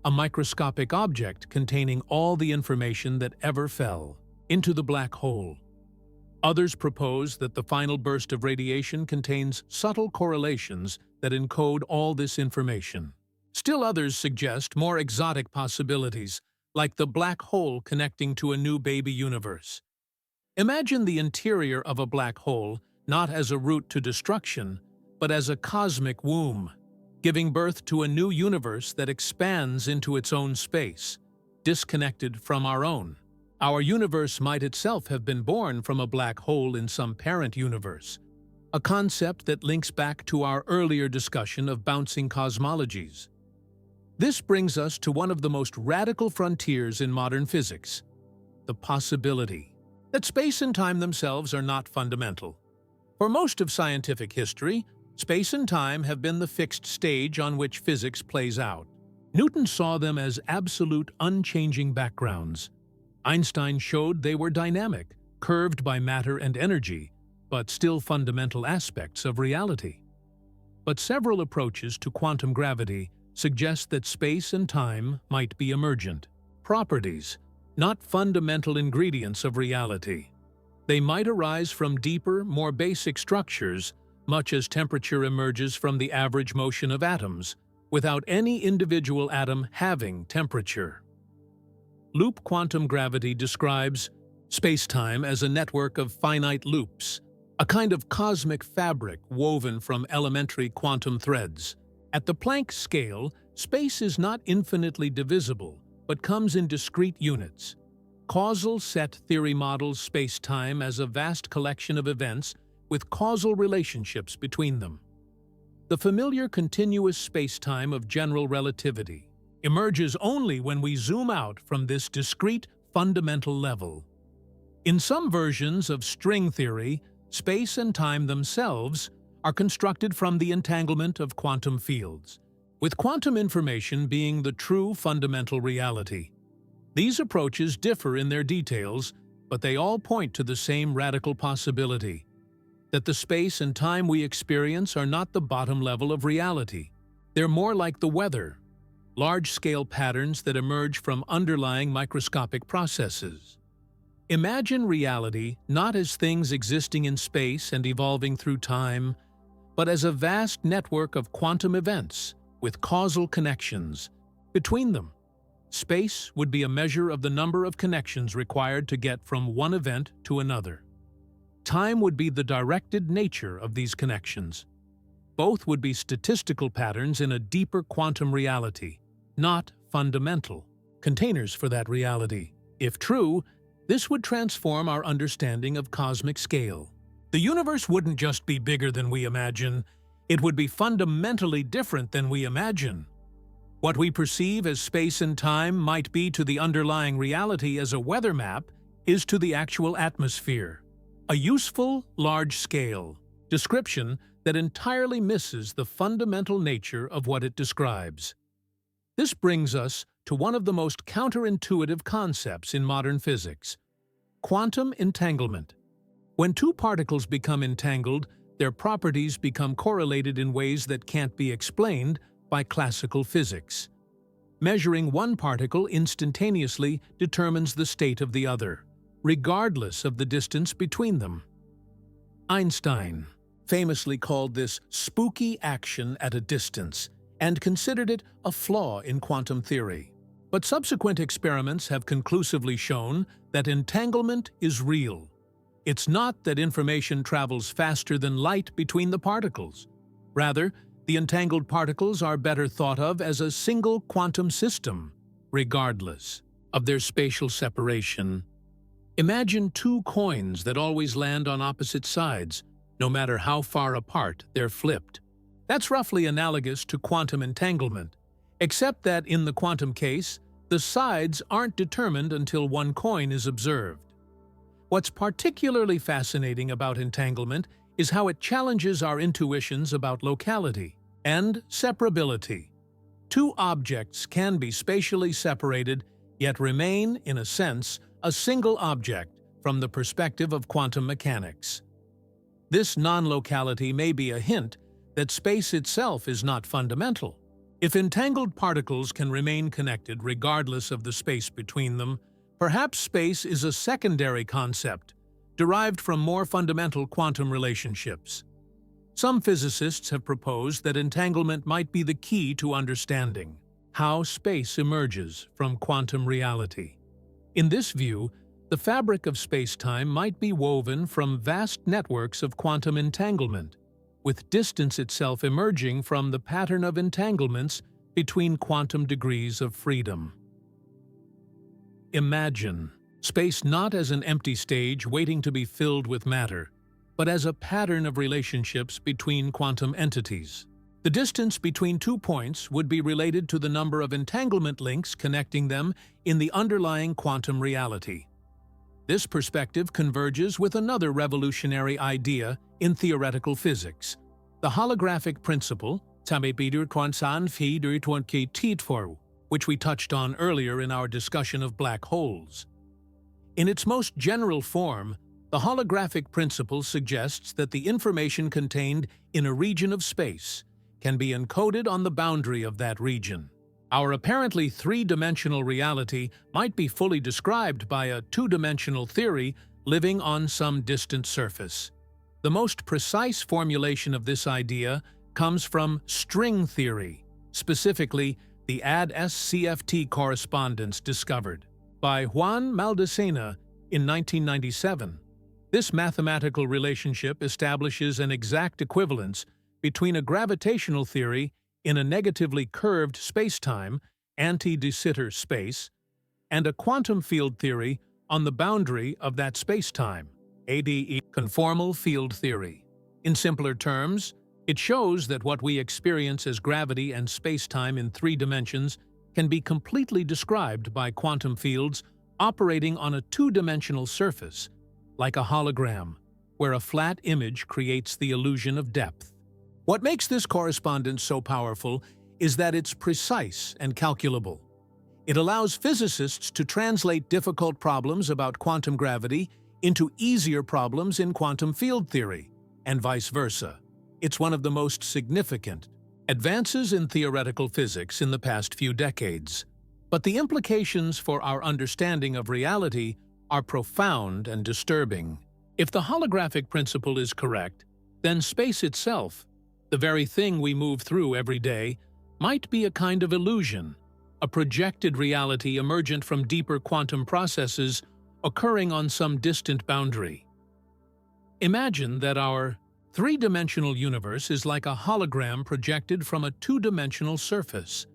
a microscopic object containing all the information that ever fell into the black hole. Others propose that the final burst of radiation contains subtle correlations that encode all this information. Still others suggest more exotic possibilities, like the black hole connecting to a new baby universe. Imagine the interior of a black hole not as a route to destruction, but as a cosmic womb, giving birth to a new universe that expands into its own space, disconnected from our own. Our universe might itself have been born from a black hole in some parent universe, a concept that links back to our earlier discussion of bouncing cosmologies. This brings us to one of the most radical frontiers in modern physics, the possibility that space and time themselves are not fundamental. For most of scientific history, space and time have been the fixed stage on which physics plays out. Newton saw them as absolute, unchanging backgrounds. Einstein showed they were dynamic, curved by matter and energy, but still fundamental aspects of reality. But several approaches to quantum gravity suggest that space and time might be emergent properties, not fundamental ingredients of reality. They might arise from deeper, more basic structures, much as temperature emerges from the average motion of atoms, without any individual atom having temperature. Loop quantum gravity describes space-time as a network of finite loops, a kind of cosmic fabric woven from elementary quantum threads. At the Planck scale, space is not infinitely divisible, but comes in discrete units. Causal set theory models space-time as a vast collection of events with causal relationships between them. The familiar continuous space-time of general relativity emerges only when we zoom out from this discrete fundamental level. In some versions of string theory, space and time themselves are constructed from the entanglement of quantum fields, with quantum information being the true fundamental reality. These approaches differ in their details, but they all point to the same radical possibility, that the space and time we experience are not the bottom level of reality. They're more like the weather, large-scale patterns that emerge from underlying microscopic processes. Imagine reality not as things existing in space and evolving through time, but as a vast network of quantum events with causal connections between them. Space would be a measure of the number of connections required to get from one event to another. Time would be the directed nature of these connections. Both would be statistical patterns in a deeper quantum reality, not fundamental containers for that reality. If true, this would transform our understanding of cosmic scale. The universe wouldn't just be bigger than we imagine, it would be fundamentally different than we imagine. What we perceive as space and time might be to the underlying reality as a weather map is to the actual atmosphere. A useful, large-scale description that entirely misses the fundamental nature of what it describes. This brings us to one of the most counterintuitive concepts in modern physics: quantum entanglement. When two particles become entangled, their properties become correlated in ways that can't be explained by classical physics. Measuring one particle instantaneously determines the state of the other, regardless of the distance between them. Einstein famously called this spooky action at a distance and considered it a flaw in quantum theory. But subsequent experiments have conclusively shown that entanglement is real. It's not that information travels faster than light between the particles. Rather, the entangled particles are better thought of as a single quantum system, regardless of their spatial separation. Imagine two coins that always land on opposite sides. No matter how far apart they're flipped. That's roughly analogous to quantum entanglement, except that in the quantum case, the sides aren't determined until one coin is observed. What's particularly fascinating about entanglement is how it challenges our intuitions about locality and separability. Two objects can be spatially separated, yet remain, in a sense, a single object from the perspective of quantum mechanics. This non-locality may be a hint that space itself is not fundamental. If entangled particles can remain connected regardless of the space between them, perhaps space is a secondary concept, derived from more fundamental quantum relationships. Some physicists have proposed that entanglement might be the key to understanding how space emerges from quantum reality. In this view, the fabric of space-time might be woven from vast networks of quantum entanglement, with distance itself emerging from the pattern of entanglements between quantum degrees of freedom. Imagine space not as an empty stage waiting to be filled with matter, but as a pattern of relationships between quantum entities. The distance between 2 points would be related to the number of entanglement links connecting them in the underlying quantum reality. This perspective converges with another revolutionary idea in theoretical physics, the holographic principle, which we touched on earlier in our discussion of black holes. In its most general form, the holographic principle suggests that the information contained in a region of space can be encoded on the boundary of that region. Our apparently three-dimensional reality might be fully described by a two-dimensional theory living on some distant surface. The most precise formulation of this idea comes from string theory, specifically the AD-SCFT correspondence discovered by Juan Maldacena in 1997. This mathematical relationship establishes an exact equivalence between a gravitational theory in a negatively curved spacetime, anti-de Sitter space, and a quantum field theory on the boundary of that spacetime, ADE conformal field theory. In simpler terms, it shows that what we experience as gravity and spacetime in 3 dimensions can be completely described by quantum fields operating on a 2-dimensional surface, like a hologram, where a flat image creates the illusion of depth. What makes this correspondence so powerful is that it's precise and calculable. It allows physicists to translate difficult problems about quantum gravity into easier problems in quantum field theory, and vice versa. It's one of the most significant advances in theoretical physics in the past few decades. But the implications for our understanding of reality are profound and disturbing. If the holographic principle is correct, then space itself, the very thing we move through every day, might be a kind of illusion, a projected reality emergent from deeper quantum processes occurring on some distant boundary. Imagine that our 3-dimensional universe is like a hologram projected from a 2-dimensional surface.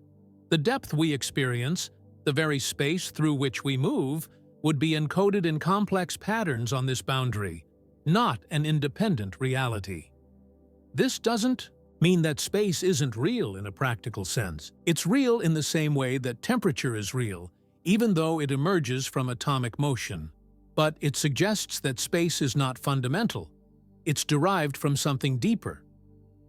The depth we experience, the very space through which we move, would be encoded in complex patterns on this boundary, not an independent reality. This doesn't mean that space isn't real in a practical sense. It's real in the same way that temperature is real, even though it emerges from atomic motion. But it suggests that space is not fundamental. It's derived from something deeper.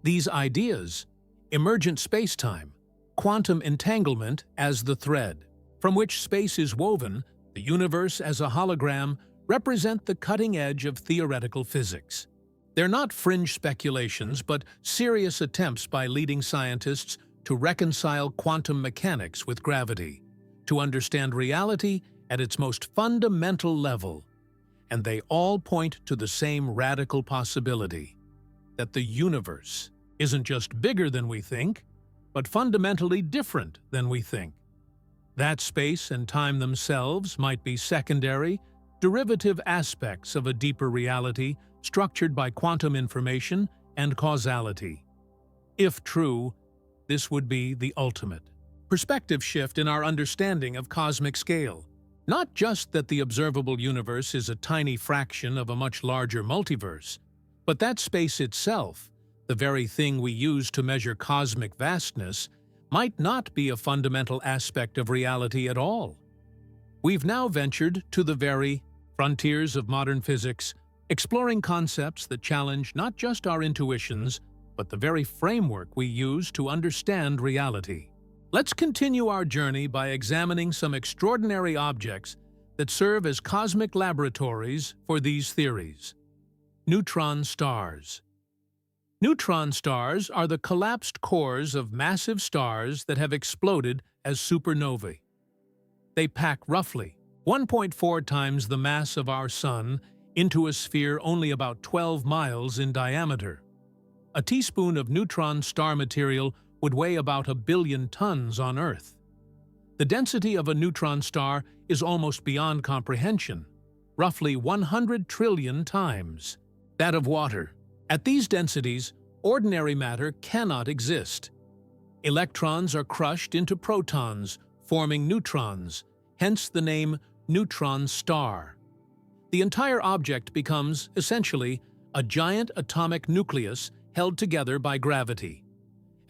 These ideas, emergent spacetime, quantum entanglement as the thread, from which space is woven, the universe as a hologram, represent the cutting edge of theoretical physics. They're not fringe speculations, but serious attempts by leading scientists to reconcile quantum mechanics with gravity, to understand reality at its most fundamental level. And they all point to the same radical possibility, that the universe isn't just bigger than we think, but fundamentally different than we think. That space and time themselves might be secondary, derivative aspects of a deeper reality structured by quantum information and causality. If true, this would be the ultimate perspective shift in our understanding of cosmic scale. Not just that the observable universe is a tiny fraction of a much larger multiverse, but that space itself, the very thing we use to measure cosmic vastness, might not be a fundamental aspect of reality at all. We've now ventured to the very frontiers of modern physics, exploring concepts that challenge not just our intuitions, but the very framework we use to understand reality. Let's continue our journey by examining some extraordinary objects that serve as cosmic laboratories for these theories. Neutron stars. Neutron stars are the collapsed cores of massive stars that have exploded as supernovae. They pack roughly 1.4 times the mass of our Sun into a sphere only about 12 miles in diameter. A teaspoon of neutron star material would weigh about 1 billion tons on Earth. The density of a neutron star is almost beyond comprehension, roughly 100 trillion times that of water. At these densities, ordinary matter cannot exist. Electrons are crushed into protons, forming neutrons, hence the name neutron star. The entire object becomes, essentially, a giant atomic nucleus held together by gravity.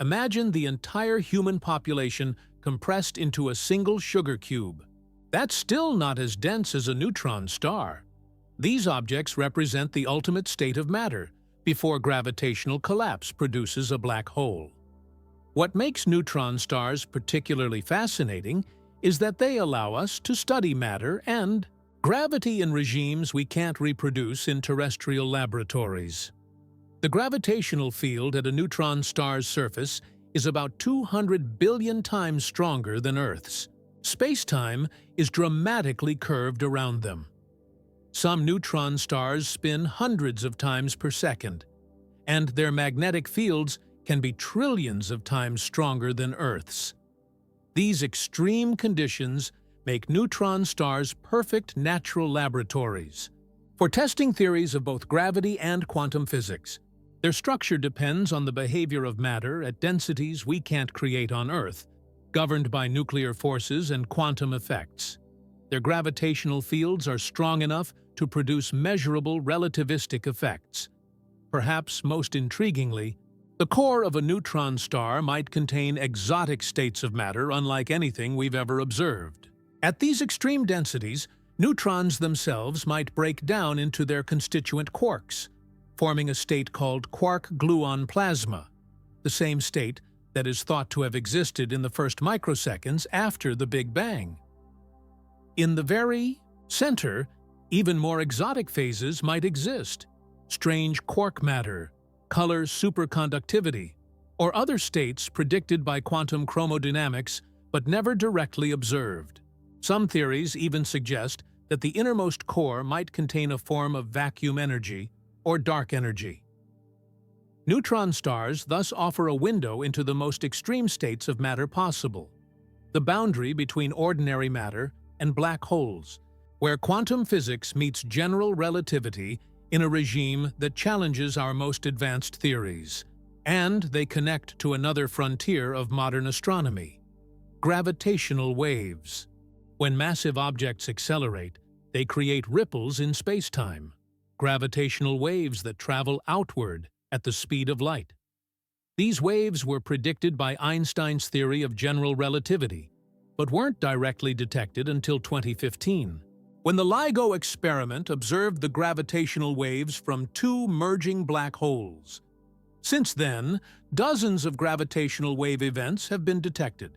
Imagine the entire human population compressed into a single sugar cube. That's still not as dense as a neutron star. These objects represent the ultimate state of matter, before gravitational collapse produces a black hole. What makes neutron stars particularly fascinating is that they allow us to study matter and gravity in regimes we can't reproduce in terrestrial laboratories. The gravitational field at a neutron star's surface is about 200 billion times stronger than Earth's. Space-time is dramatically curved around them. Some neutron stars spin hundreds of times per second, and their magnetic fields can be trillions of times stronger than Earth's. These extreme conditions make neutron stars perfect natural laboratories for testing theories of both gravity and quantum physics. Their structure depends on the behavior of matter at densities we can't create on Earth, governed by nuclear forces and quantum effects. Their gravitational fields are strong enough to produce measurable relativistic effects. Perhaps most intriguingly, the core of a neutron star might contain exotic states of matter unlike anything we've ever observed. At these extreme densities, neutrons themselves might break down into their constituent quarks, forming a state called quark-gluon plasma, the same state that is thought to have existed in the first microseconds after the Big Bang. In the very center, even more exotic phases might exist: strange quark matter, color superconductivity, or other states predicted by quantum chromodynamics but never directly observed. Some theories even suggest that the innermost core might contain a form of vacuum energy or dark energy. Neutron stars thus offer a window into the most extreme states of matter possible, the boundary between ordinary matter and black holes, where quantum physics meets general relativity in a regime that challenges our most advanced theories. And they connect to another frontier of modern astronomy: gravitational waves. When massive objects accelerate, they create ripples in space-time, gravitational waves that travel outward at the speed of light. These waves were predicted by Einstein's theory of general relativity, but weren't directly detected until 2015, when the LIGO experiment observed the gravitational waves from two merging black holes. Since then, dozens of gravitational wave events have been detected.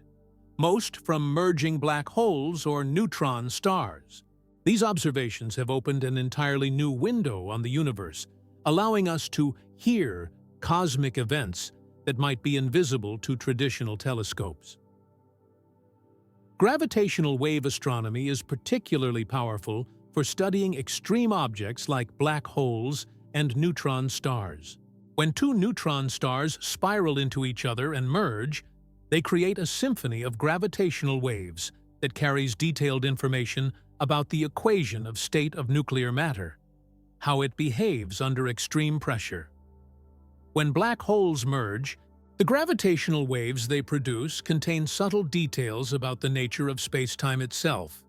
most from merging black holes or neutron stars. These observations have opened an entirely new window on the universe, allowing us to hear cosmic events that might be invisible to traditional telescopes. Gravitational wave astronomy is particularly powerful for studying extreme objects like black holes and neutron stars. When two neutron stars spiral into each other and merge, they create a symphony of gravitational waves that carries detailed information about the equation of state of nuclear matter, how it behaves under extreme pressure. When black holes merge, the gravitational waves they produce contain subtle details about the nature of space-time itself,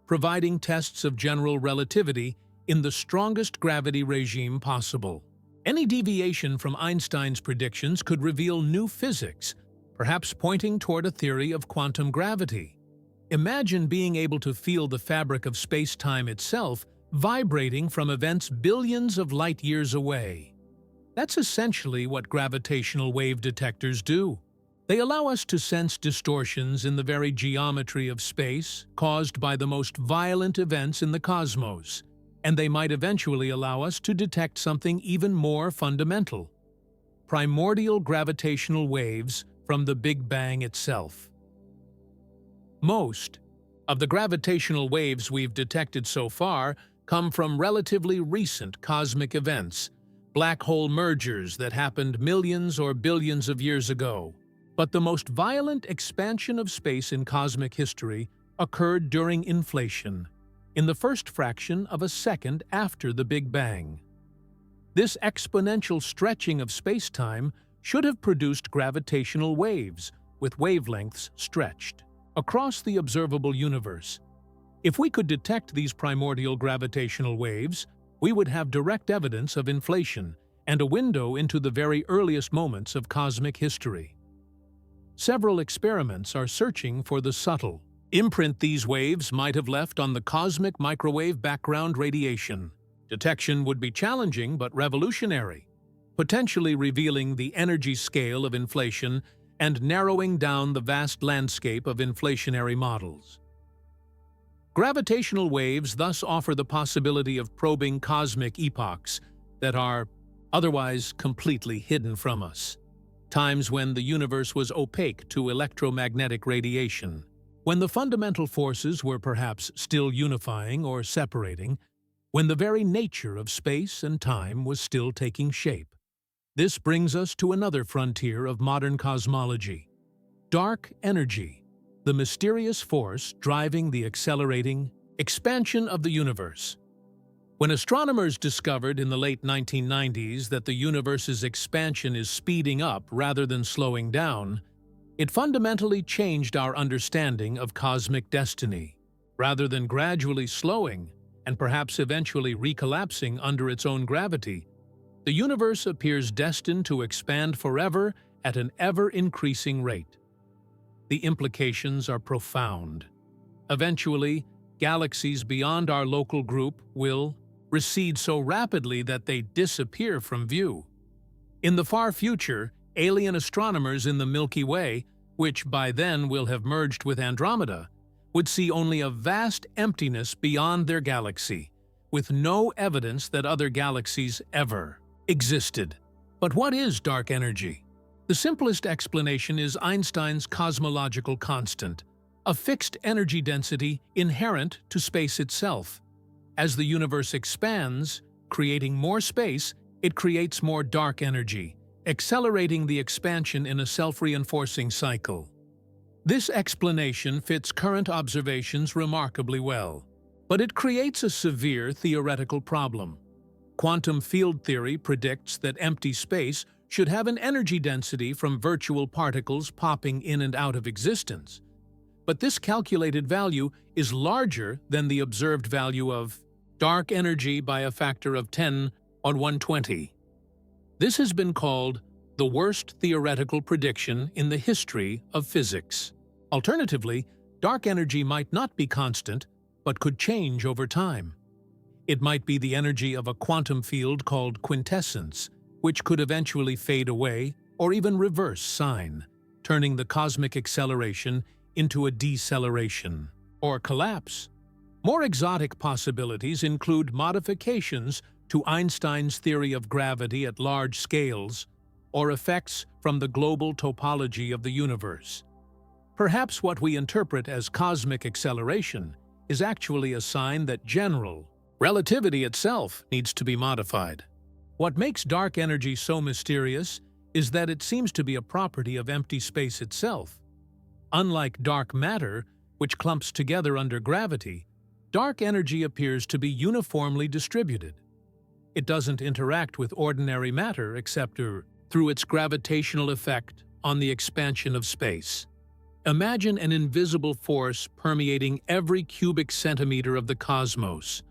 providing tests of general relativity in the strongest gravity regime possible. Any deviation from Einstein's predictions could reveal new physics, perhaps pointing toward a theory of quantum gravity. Imagine being able to feel the fabric of space-time itself vibrating from events billions of light-years away. That's essentially what gravitational wave detectors do. They allow us to sense distortions in the very geometry of space caused by the most violent events in the cosmos, and they might eventually allow us to detect something even more fundamental: primordial gravitational waves from the Big Bang itself. Most of the gravitational waves we've detected so far come from relatively recent cosmic events, black hole mergers that happened millions or billions of years ago. But the most violent expansion of space in cosmic history occurred during inflation, in the first fraction of a second after the Big Bang. This exponential stretching of space-time should have produced gravitational waves, with wavelengths stretched across the observable universe. If we could detect these primordial gravitational waves, we would have direct evidence of inflation and a window into the very earliest moments of cosmic history. Several experiments are searching for the subtle imprint these waves might have left on the cosmic microwave background radiation. Detection would be challenging but revolutionary, potentially revealing the energy scale of inflation and narrowing down the vast landscape of inflationary models. Gravitational waves thus offer the possibility of probing cosmic epochs that are otherwise completely hidden from us. Times when the universe was opaque to electromagnetic radiation, when the fundamental forces were perhaps still unifying or separating, when the very nature of space and time was still taking shape. This brings us to another frontier of modern cosmology: dark energy, the mysterious force driving the accelerating expansion of the universe. When astronomers discovered in the late 1990s that the universe's expansion is speeding up rather than slowing down, it fundamentally changed our understanding of cosmic destiny. Rather than gradually slowing and perhaps eventually recollapsing under its own gravity, the universe appears destined to expand forever at an ever-increasing rate. The implications are profound. Eventually, galaxies beyond our local group will recede so rapidly that they disappear from view. In the far future, alien astronomers in the Milky Way, which by then will have merged with Andromeda, would see only a vast emptiness beyond their galaxy, with no evidence that other galaxies ever existed. But what is dark energy? The simplest explanation is Einstein's cosmological constant, a fixed energy density inherent to space itself. As the universe expands, creating more space, it creates more dark energy, accelerating the expansion in a self-reinforcing cycle. This explanation fits current observations remarkably well, but it creates a severe theoretical problem. Quantum field theory predicts that empty space should have an energy density from virtual particles popping in and out of existence. But this calculated value is larger than the observed value of dark energy by a factor of 10 on 120. This has been called the worst theoretical prediction in the history of physics. Alternatively, dark energy might not be constant, but could change over time. It might be the energy of a quantum field called quintessence, which could eventually fade away or even reverse sign, turning the cosmic acceleration into a deceleration or collapse. More exotic possibilities include modifications to Einstein's theory of gravity at large scales or effects from the global topology of the universe. Perhaps what we interpret as cosmic acceleration is actually a sign that general relativity itself needs to be modified. What makes dark energy so mysterious is that it seems to be a property of empty space itself. Unlike dark matter, which clumps together under gravity, dark energy appears to be uniformly distributed. It doesn't interact with ordinary matter except through its gravitational effect on the expansion of space. Imagine an invisible force permeating every cubic centimeter of the cosmos,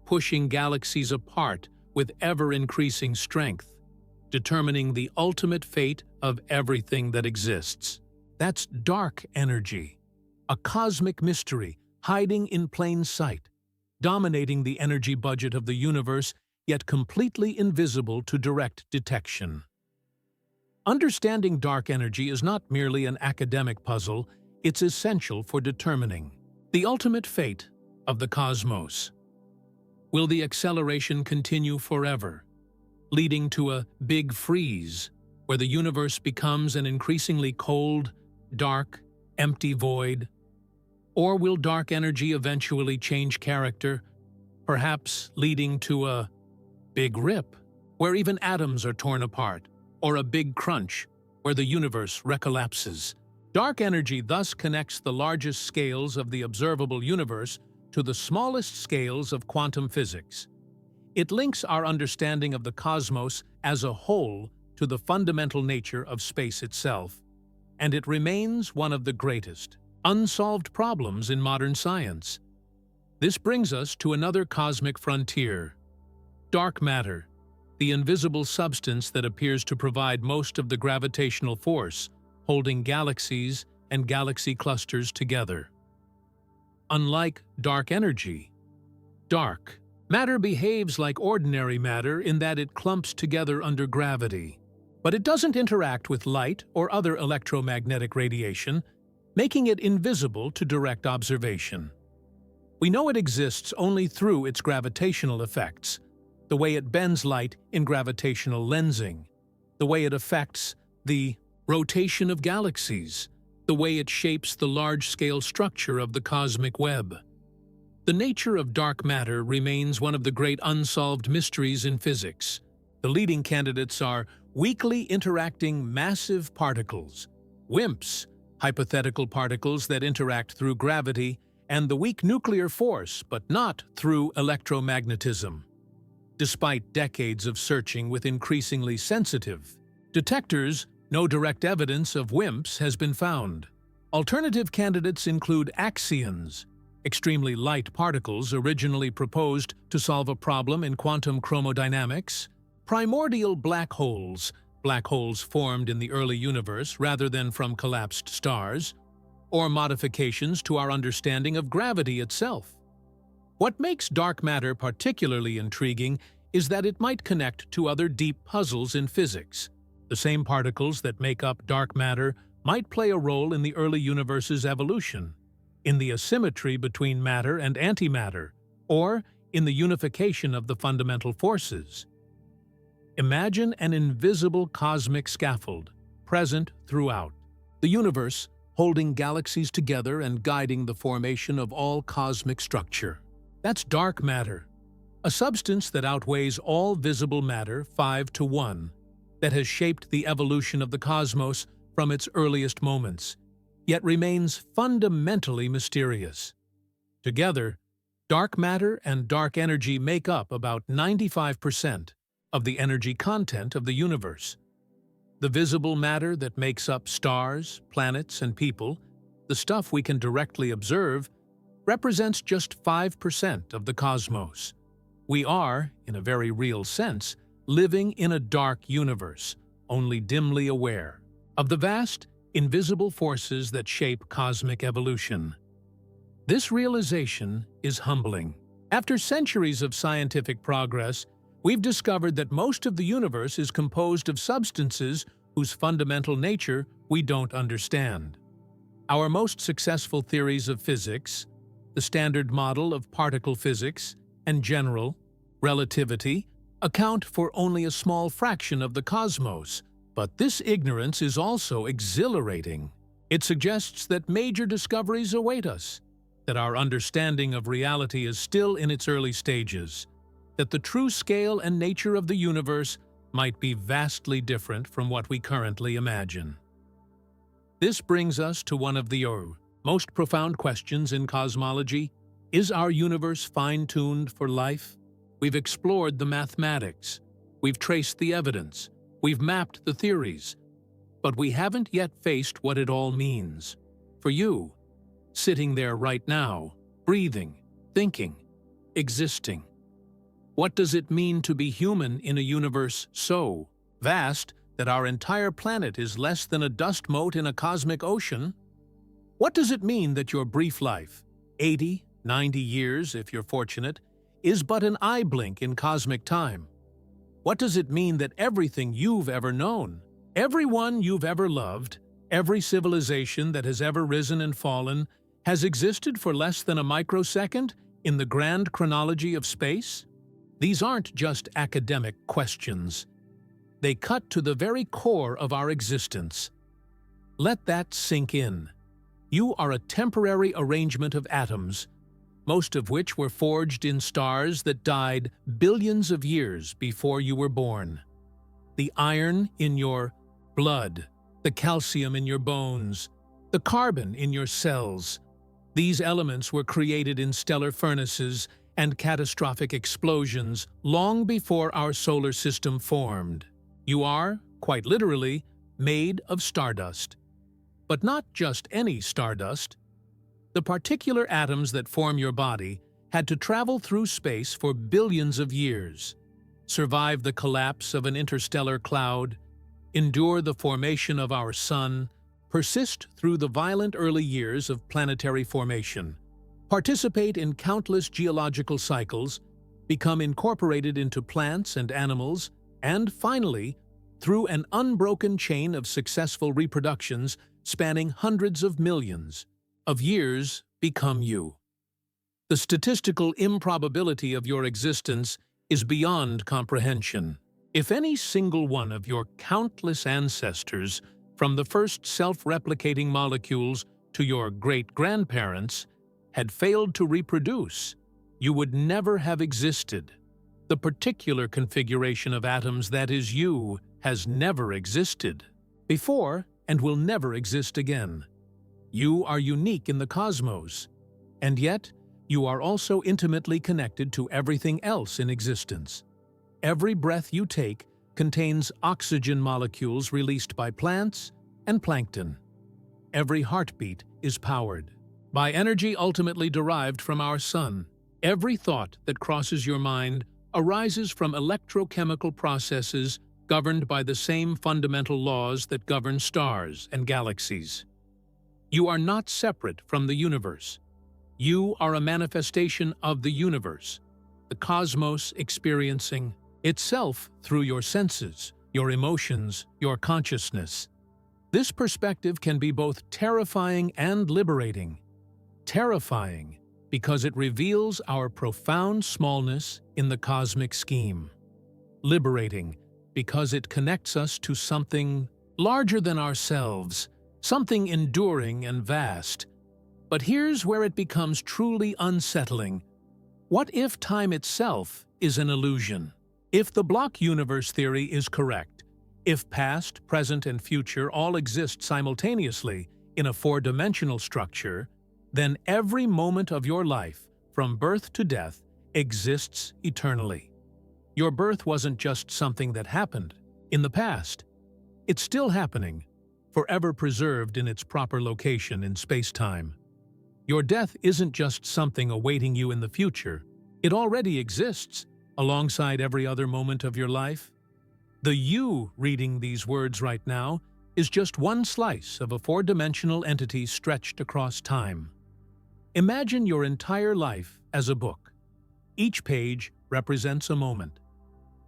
pushing galaxies apart with ever-increasing strength, determining the ultimate fate of everything that exists. That's dark energy, a cosmic mystery hiding in plain sight, dominating the energy budget of the universe, yet completely invisible to direct detection. Understanding dark energy is not merely an academic puzzle, it's essential for determining the ultimate fate of the cosmos. Will the acceleration continue forever, leading to a big freeze, where the universe becomes an increasingly cold, dark, empty void? Or will dark energy eventually change character, perhaps leading to a big rip, where even atoms are torn apart, or a big crunch, where the universe recollapses? Dark energy thus connects the largest scales of the observable universe to the smallest scales of quantum physics. It links our understanding of the cosmos as a whole to the fundamental nature of space itself, and it remains one of the greatest unsolved problems in modern science. This brings us to another cosmic frontier: dark matter, the invisible substance that appears to provide most of the gravitational force holding galaxies and galaxy clusters together. Unlike dark energy, dark matter behaves like ordinary matter in that it clumps together under gravity, but it doesn't interact with light or other electromagnetic radiation, making it invisible to direct observation. We know it exists only through its gravitational effects, the way it bends light in gravitational lensing, the way it affects the rotation of galaxies, the way it shapes the large-scale structure of the cosmic web. The nature of dark matter remains one of the great unsolved mysteries in physics. The leading candidates are weakly interacting massive particles, WIMPs, hypothetical particles that interact through gravity, and the weak nuclear force, but not through electromagnetism. Despite decades of searching with increasingly sensitive detectors, no direct evidence of WIMPs has been found. Alternative candidates include axions, extremely light particles originally proposed to solve a problem in quantum chromodynamics, primordial black holes formed in the early universe rather than from collapsed stars, or modifications to our understanding of gravity itself. What makes dark matter particularly intriguing is that it might connect to other deep puzzles in physics. The same particles that make up dark matter might play a role in the early universe's evolution, in the asymmetry between matter and antimatter, or in the unification of the fundamental forces. Imagine an invisible cosmic scaffold, present throughout the universe, holding galaxies together and guiding the formation of all cosmic structure. That's dark matter, a substance that outweighs all visible matter 5-to-1, that has shaped the evolution of the cosmos from its earliest moments, yet remains fundamentally mysterious. Together, dark matter and dark energy make up about 95% of the energy content of the universe. The visible matter that makes up stars, planets, and people, the stuff we can directly observe, represents just 5% of the cosmos. We are, in a very real sense, living in a dark universe, only dimly aware of the vast, invisible forces that shape cosmic evolution. This realization is humbling. After centuries of scientific progress, we've discovered that most of the universe is composed of substances whose fundamental nature we don't understand. Our most successful theories of physics, the Standard Model of particle physics and general relativity, account for only a small fraction of the cosmos, but this ignorance is also exhilarating. It suggests that major discoveries await us, that our understanding of reality is still in its early stages, that the true scale and nature of the universe might be vastly different from what we currently imagine. This brings us to one of the most profound questions in cosmology. Is our universe fine-tuned for life? We've explored the mathematics, we've traced the evidence, we've mapped the theories, but we haven't yet faced what it all means. For you, sitting there right now, breathing, thinking, existing. What does it mean to be human in a universe so vast that our entire planet is less than a dust mote in a cosmic ocean? What does it mean that your brief life, 80, 90 years if you're fortunate, is but an eye blink in cosmic time? What does it mean that everything you've ever known, everyone you've ever loved, every civilization that has ever risen and fallen, has existed for less than a microsecond in the grand chronology of space? These aren't just academic questions. They cut to the very core of our existence. Let that sink in. You are a temporary arrangement of atoms, most of which were forged in stars that died billions of years before you were born. The iron in your blood, the calcium in your bones, the carbon in your cells. These elements were created in stellar furnaces and catastrophic explosions long before our solar system formed. You are, quite literally, made of stardust. But not just any stardust. The particular atoms that form your body had to travel through space for billions of years, survive the collapse of an interstellar cloud, endure the formation of our sun, persist through the violent early years of planetary formation, participate in countless geological cycles, become incorporated into plants and animals, and finally, through an unbroken chain of successful reproductions spanning hundreds of millions of years, become you. The statistical improbability of your existence is beyond comprehension. If any single one of your countless ancestors, from the first self-replicating molecules to your great-grandparents, had failed to reproduce, you would never have existed. The particular configuration of atoms that is you has never existed before and will never exist again. You are unique in the cosmos, and yet you are also intimately connected to everything else in existence. Every breath you take contains oxygen molecules released by plants and plankton. Every heartbeat is powered by energy ultimately derived from our sun. Every thought that crosses your mind arises from electrochemical processes governed by the same fundamental laws that govern stars and galaxies. You are not separate from the universe. You are a manifestation of the universe, the cosmos experiencing itself through your senses, your emotions, your consciousness. This perspective can be both terrifying and liberating. Terrifying because it reveals our profound smallness in the cosmic scheme. Liberating because it connects us to something larger than ourselves, something enduring and vast. But here's where it becomes truly unsettling. What if time itself is an illusion? If the block universe theory is correct, if past, present, and future all exist simultaneously in a four-dimensional structure, then every moment of your life, from birth to death, exists eternally. Your birth wasn't just something that happened in the past. It's still happening, forever preserved in its proper location in space-time. Your death isn't just something awaiting you in the future. It already exists, alongside every other moment of your life. The you reading these words right now is just one slice of a four-dimensional entity stretched across time. Imagine your entire life as a book. Each page represents a moment.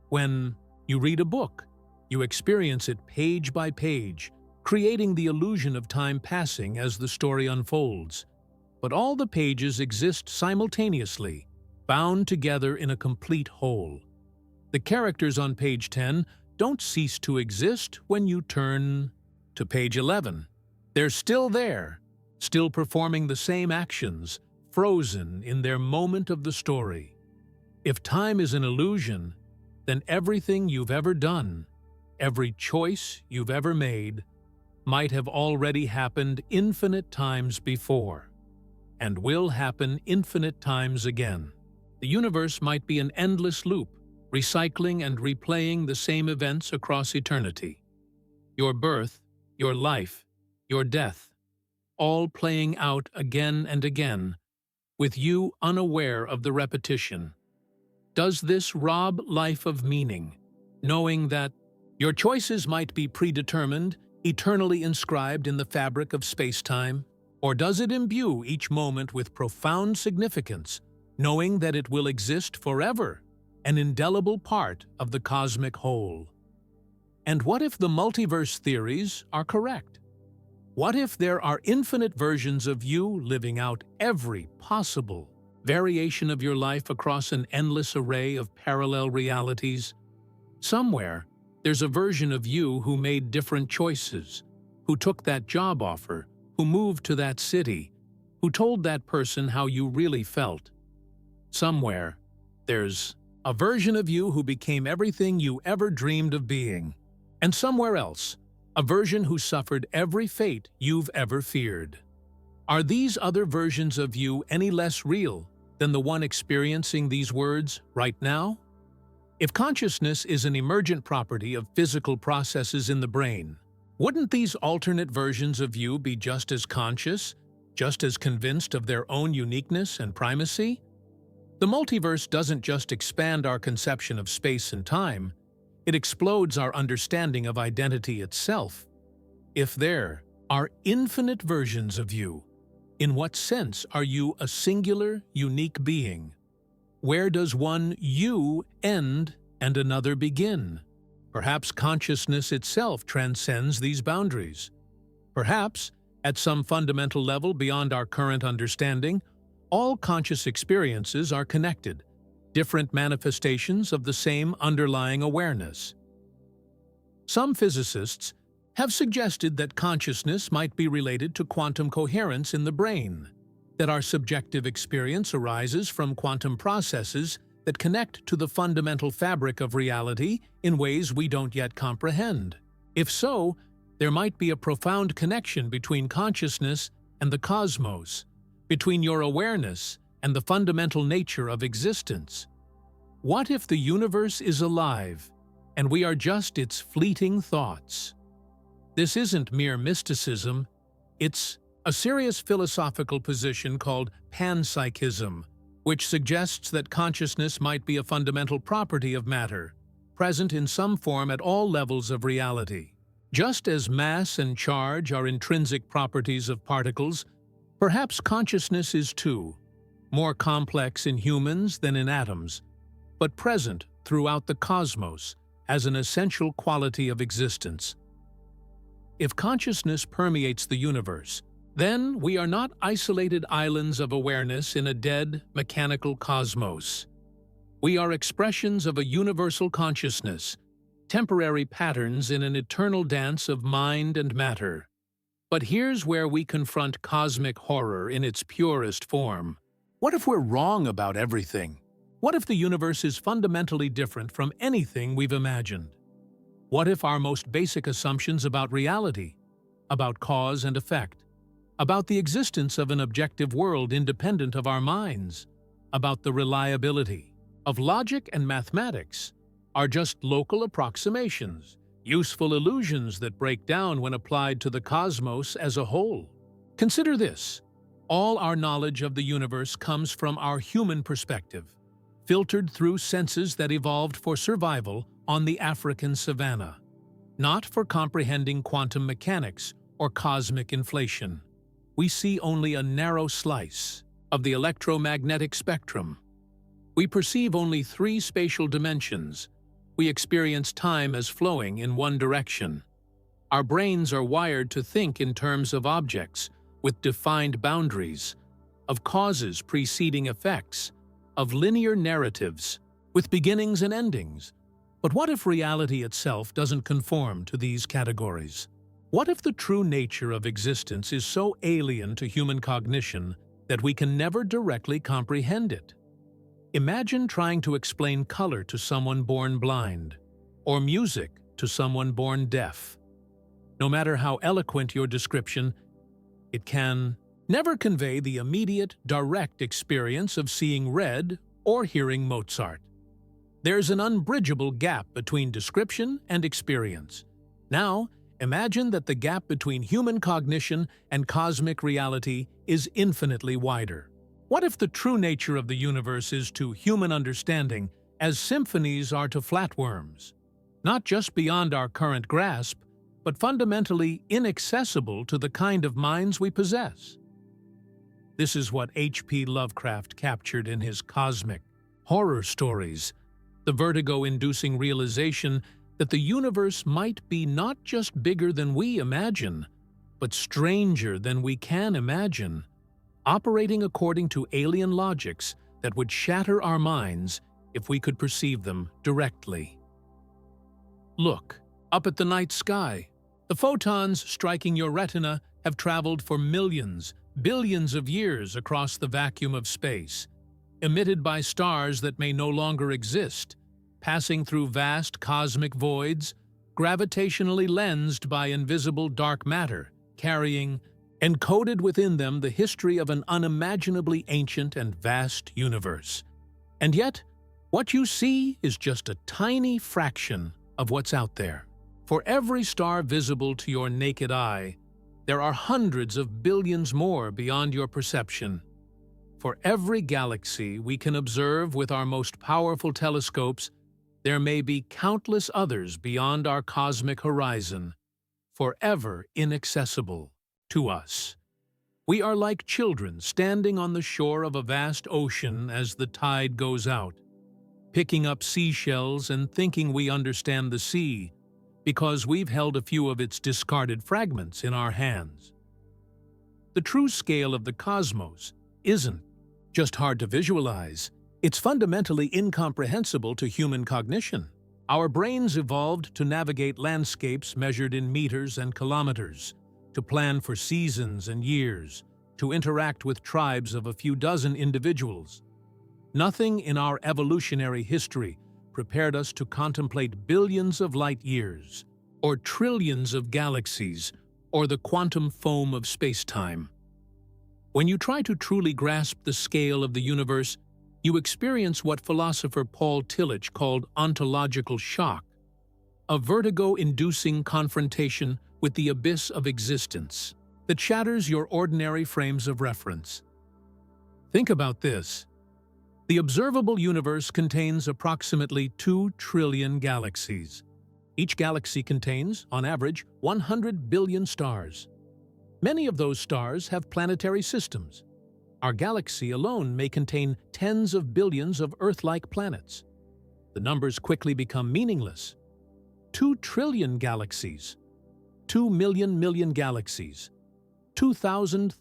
When you read a book, you experience it page by page, creating the illusion of time passing as the story unfolds. But all the pages exist simultaneously, bound together in a complete whole. The characters on page 10 don't cease to exist when you turn to page 11. They're still there, still performing the same actions, frozen in their moment of the story. If time is an illusion, then everything you've ever done, every choice you've ever made, might have already happened infinite times before, and will happen infinite times again. The universe might be an endless loop, recycling and replaying the same events across eternity. Your birth, your life, your death, all playing out again and again, with you unaware of the repetition. Does this rob life of meaning, knowing that your choices might be predetermined, eternally inscribed in the fabric of space-time? Or does it imbue each moment with profound significance, knowing that it will exist forever, an indelible part of the cosmic whole? And what if the multiverse theories are correct? What if there are infinite versions of you living out every possible variation of your life across an endless array of parallel realities? Somewhere, there's a version of you who made different choices, who took that job offer, who moved to that city, who told that person how you really felt. Somewhere, there's a version of you who became everything you ever dreamed of being. And somewhere else, a version who suffered every fate you've ever feared. Are these other versions of you any less real than the one experiencing these words right now? If consciousness is an emergent property of physical processes in the brain, wouldn't these alternate versions of you be just as conscious, just as convinced of their own uniqueness and primacy? The multiverse doesn't just expand our conception of space and time, it explodes our understanding of identity itself. If there are infinite versions of you, in what sense are you a singular, unique being? Where does one you end and another begin? Perhaps consciousness itself transcends these boundaries. Perhaps, at some fundamental level beyond our current understanding, all conscious experiences are connected, different manifestations of the same underlying awareness. Some physicists have suggested that consciousness might be related to quantum coherence in the brain, that our subjective experience arises from quantum processes that connect to the fundamental fabric of reality in ways we don't yet comprehend. If so, there might be a profound connection between consciousness and the cosmos, between your awareness and the fundamental nature of existence. What if the universe is alive, and we are just its fleeting thoughts? This isn't mere mysticism, it's a serious philosophical position called panpsychism, which suggests that consciousness might be a fundamental property of matter, present in some form at all levels of reality. Just as mass and charge are intrinsic properties of particles, perhaps consciousness is too, more complex in humans than in atoms, but present throughout the cosmos as an essential quality of existence. If consciousness permeates the universe, then we are not isolated islands of awareness in a dead, mechanical cosmos. We are expressions of a universal consciousness, temporary patterns in an eternal dance of mind and matter. But here's where we confront cosmic horror in its purest form. What if we're wrong about everything? What if the universe is fundamentally different from anything we've imagined? What if our most basic assumptions about reality, about cause and effect, about the existence of an objective world independent of our minds, about the reliability of logic and mathematics, are just local approximations, useful illusions that break down when applied to the cosmos as a whole? Consider this. All our knowledge of the universe comes from our human perspective, filtered through senses that evolved for survival on the African savanna, not for comprehending quantum mechanics or cosmic inflation. We see only a narrow slice of the electromagnetic spectrum. We perceive only 3 spatial dimensions. We experience time as flowing in one direction. Our brains are wired to think in terms of objects, with defined boundaries, of causes preceding effects, of linear narratives, with beginnings and endings. But what if reality itself doesn't conform to these categories? What if the true nature of existence is so alien to human cognition that we can never directly comprehend it? Imagine trying to explain color to someone born blind, or music to someone born deaf. No matter how eloquent your description, it can never convey the immediate, direct experience of seeing red or hearing Mozart. There's an unbridgeable gap between description and experience. Now, imagine that the gap between human cognition and cosmic reality is infinitely wider. What if the true nature of the universe is to human understanding as symphonies are to flatworms? Not just beyond our current grasp, but fundamentally inaccessible to the kind of minds we possess. This is what H.P. Lovecraft captured in his cosmic horror stories, the vertigo-inducing realization that the universe might be not just bigger than we imagine, but stranger than we can imagine, operating according to alien logics that would shatter our minds if we could perceive them directly. Look, up at the night sky. The photons striking your retina have traveled for millions, billions of years across the vacuum of space, emitted by stars that may no longer exist, passing through vast cosmic voids, gravitationally lensed by invisible dark matter, carrying, encoded within them, the history of an unimaginably ancient and vast universe. And yet, what you see is just a tiny fraction of what's out there. For every star visible to your naked eye, there are hundreds of billions more beyond your perception. For every galaxy we can observe with our most powerful telescopes, there may be countless others beyond our cosmic horizon, forever inaccessible to us. We are like children standing on the shore of a vast ocean as the tide goes out, picking up seashells and thinking we understand the sea because we've held a few of its discarded fragments in our hands. The true scale of the cosmos isn't just hard to visualize, it's fundamentally incomprehensible to human cognition. Our brains evolved to navigate landscapes measured in meters and kilometers, to plan for seasons and years, to interact with tribes of a few dozen individuals. Nothing in our evolutionary history prepared us to contemplate billions of light years, or trillions of galaxies, or the quantum foam of space-time. When you try to truly grasp the scale of the universe, you experience what philosopher Paul Tillich called ontological shock, a vertigo-inducing confrontation with the abyss of existence that shatters your ordinary frames of reference. Think about this. The observable universe contains approximately 2 trillion galaxies. Each galaxy contains, on average, 100 billion stars. Many of those stars have planetary systems. Our galaxy alone may contain tens of billions of Earth-like planets. The numbers quickly become meaningless. 2 trillion galaxies. 2 million galaxies. 2,000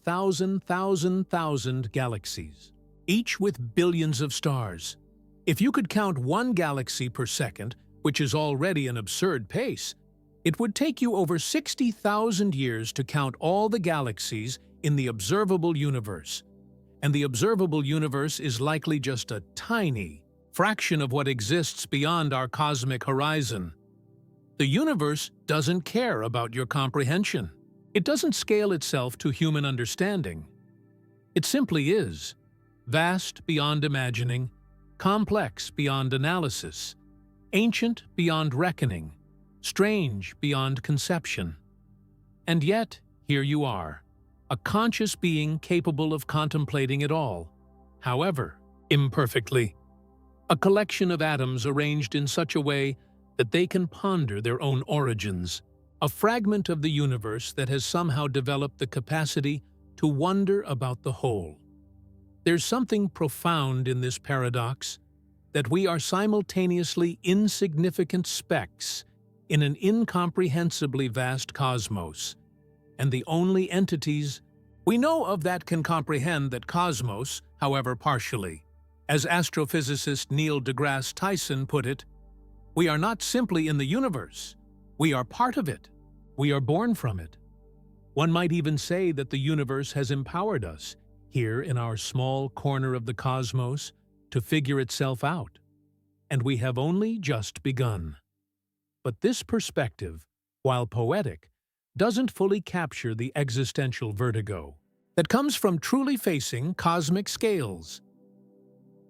galaxies, each with billions of stars. If you could count one galaxy per second, which is already an absurd pace, it would take you over 60,000 years to count all the galaxies in the observable universe. And the observable universe is likely just a tiny fraction of what exists beyond our cosmic horizon. The universe doesn't care about your comprehension. It doesn't scale itself to human understanding. It simply is, vast beyond imagining, complex beyond analysis, ancient beyond reckoning, strange beyond conception. And yet, here you are, a conscious being capable of contemplating it all, however imperfectly. A collection of atoms arranged in such a way that they can ponder their own origins, a fragment of the universe that has somehow developed the capacity to wonder about the whole. There's something profound in this paradox, that we are simultaneously insignificant specks in an incomprehensibly vast cosmos, and the only entities we know of that can comprehend that cosmos, however partially. As astrophysicist Neil deGrasse Tyson put it, we are not simply in the universe, we are part of it. We are born from it. One might even say that the universe has empowered us, here in our small corner of the cosmos, to figure itself out. And we have only just begun. But this perspective, while poetic, doesn't fully capture the existential vertigo that comes from truly facing cosmic scales.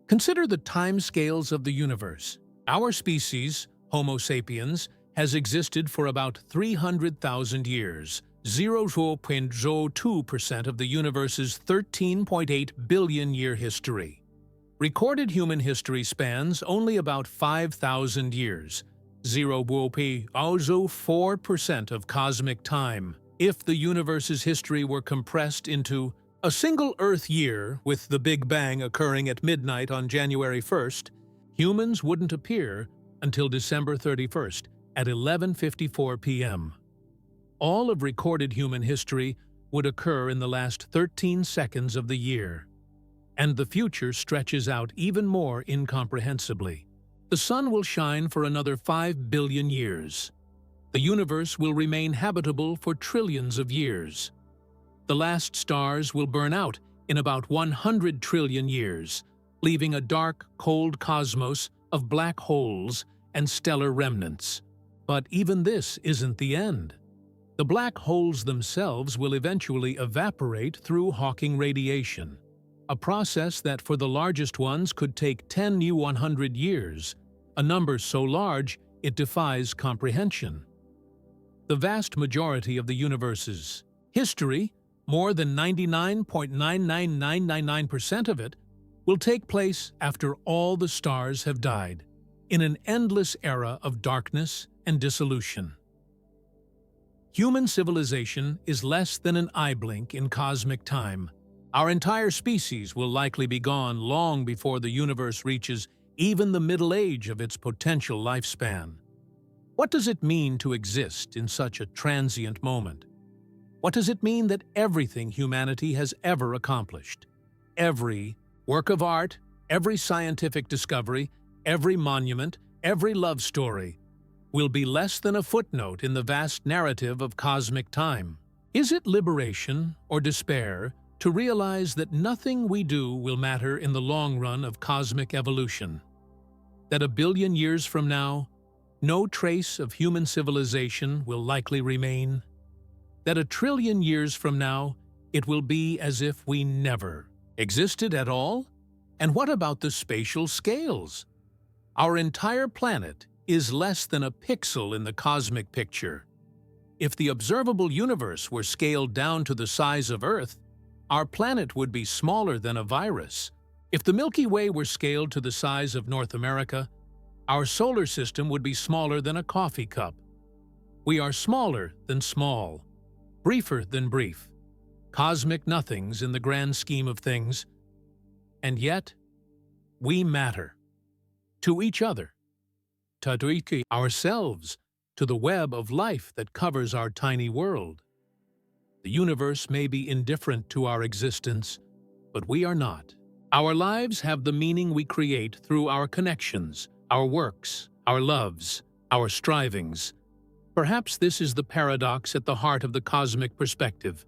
Consider the time scales of the universe. Our species, Homo sapiens, has existed for about 300,000 years, 0.02% of the universe's 13.8 billion-year history. Recorded human history spans only about 5,000 years, 0.04% of cosmic time. If the universe's history were compressed into a single Earth year, with the Big Bang occurring at midnight on January 1st, humans wouldn't appear until December 31st at 11:54 p.m. All of recorded human history would occur in the last 13 seconds of the year, and the future stretches out even more incomprehensibly. The sun will shine for another 5 billion years. The universe will remain habitable for trillions of years. The last stars will burn out in about 100 trillion years, leaving a dark, cold cosmos of black holes and stellar remnants. But even this isn't the end. The black holes themselves will eventually evaporate through Hawking radiation, a process that for the largest ones could take 10 new 100 years, a number so large it defies comprehension. The vast majority of the universe's history, more than 99.99999% of it, will take place after all the stars have died, in an endless era of darkness and dissolution. Human civilization is less than an eye blink in cosmic time. Our entire species will likely be gone long before the universe reaches even the middle age of its potential lifespan. What does it mean to exist in such a transient moment? What does it mean that everything humanity has ever accomplished, every work of art, every scientific discovery, every monument, every love story, will be less than a footnote in the vast narrative of cosmic time? Is it liberation or despair to realize that nothing we do will matter in the long run of cosmic evolution? That a billion years from now, no trace of human civilization will likely remain? That a trillion years from now, it will be as if we never existed at all? And what about the spatial scales? Our entire planet is less than a pixel in the cosmic picture. If the observable universe were scaled down to the size of Earth, our planet would be smaller than a virus. If the Milky Way were scaled to the size of North America, our solar system would be smaller than a coffee cup. We are smaller than small, briefer than brief, cosmic nothings in the grand scheme of things. And yet, we matter. To each other, to ourselves, to the web of life that covers our tiny world. The universe may be indifferent to our existence, but we are not. Our lives have the meaning we create through our connections, our works, our loves, our strivings. Perhaps this is the paradox at the heart of the cosmic perspective,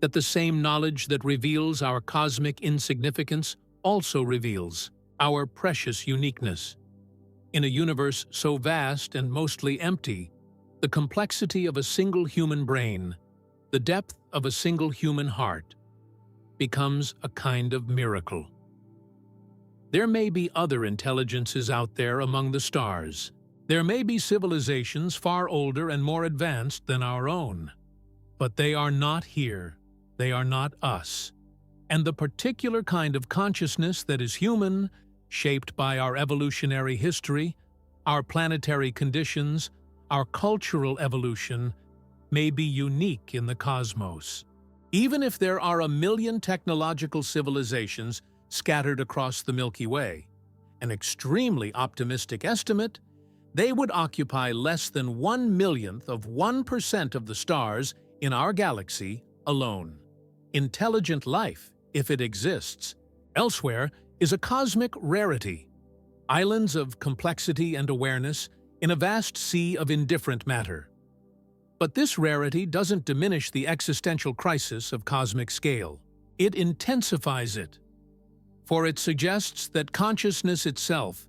that the same knowledge that reveals our cosmic insignificance also reveals our precious uniqueness. In a universe so vast and mostly empty, the complexity of a single human brain, the depth of a single human heart, becomes a kind of miracle. There may be other intelligences out there among the stars. There may be civilizations far older and more advanced than our own. But they are not here. They are not us. And the particular kind of consciousness that is human, shaped by our evolutionary history, our planetary conditions, our cultural evolution, may be unique in the cosmos. Even if there are 1 million technological civilizations scattered across the Milky Way, an extremely optimistic estimate, They would occupy less than 1/1,000,000th of 1% of the stars in our galaxy alone. Intelligent life, if it exists, elsewhere is a cosmic rarity. Islands of complexity and awareness in a vast sea of indifferent matter. But this rarity doesn't diminish the existential crisis of cosmic scale. It intensifies it. For it suggests that consciousness itself,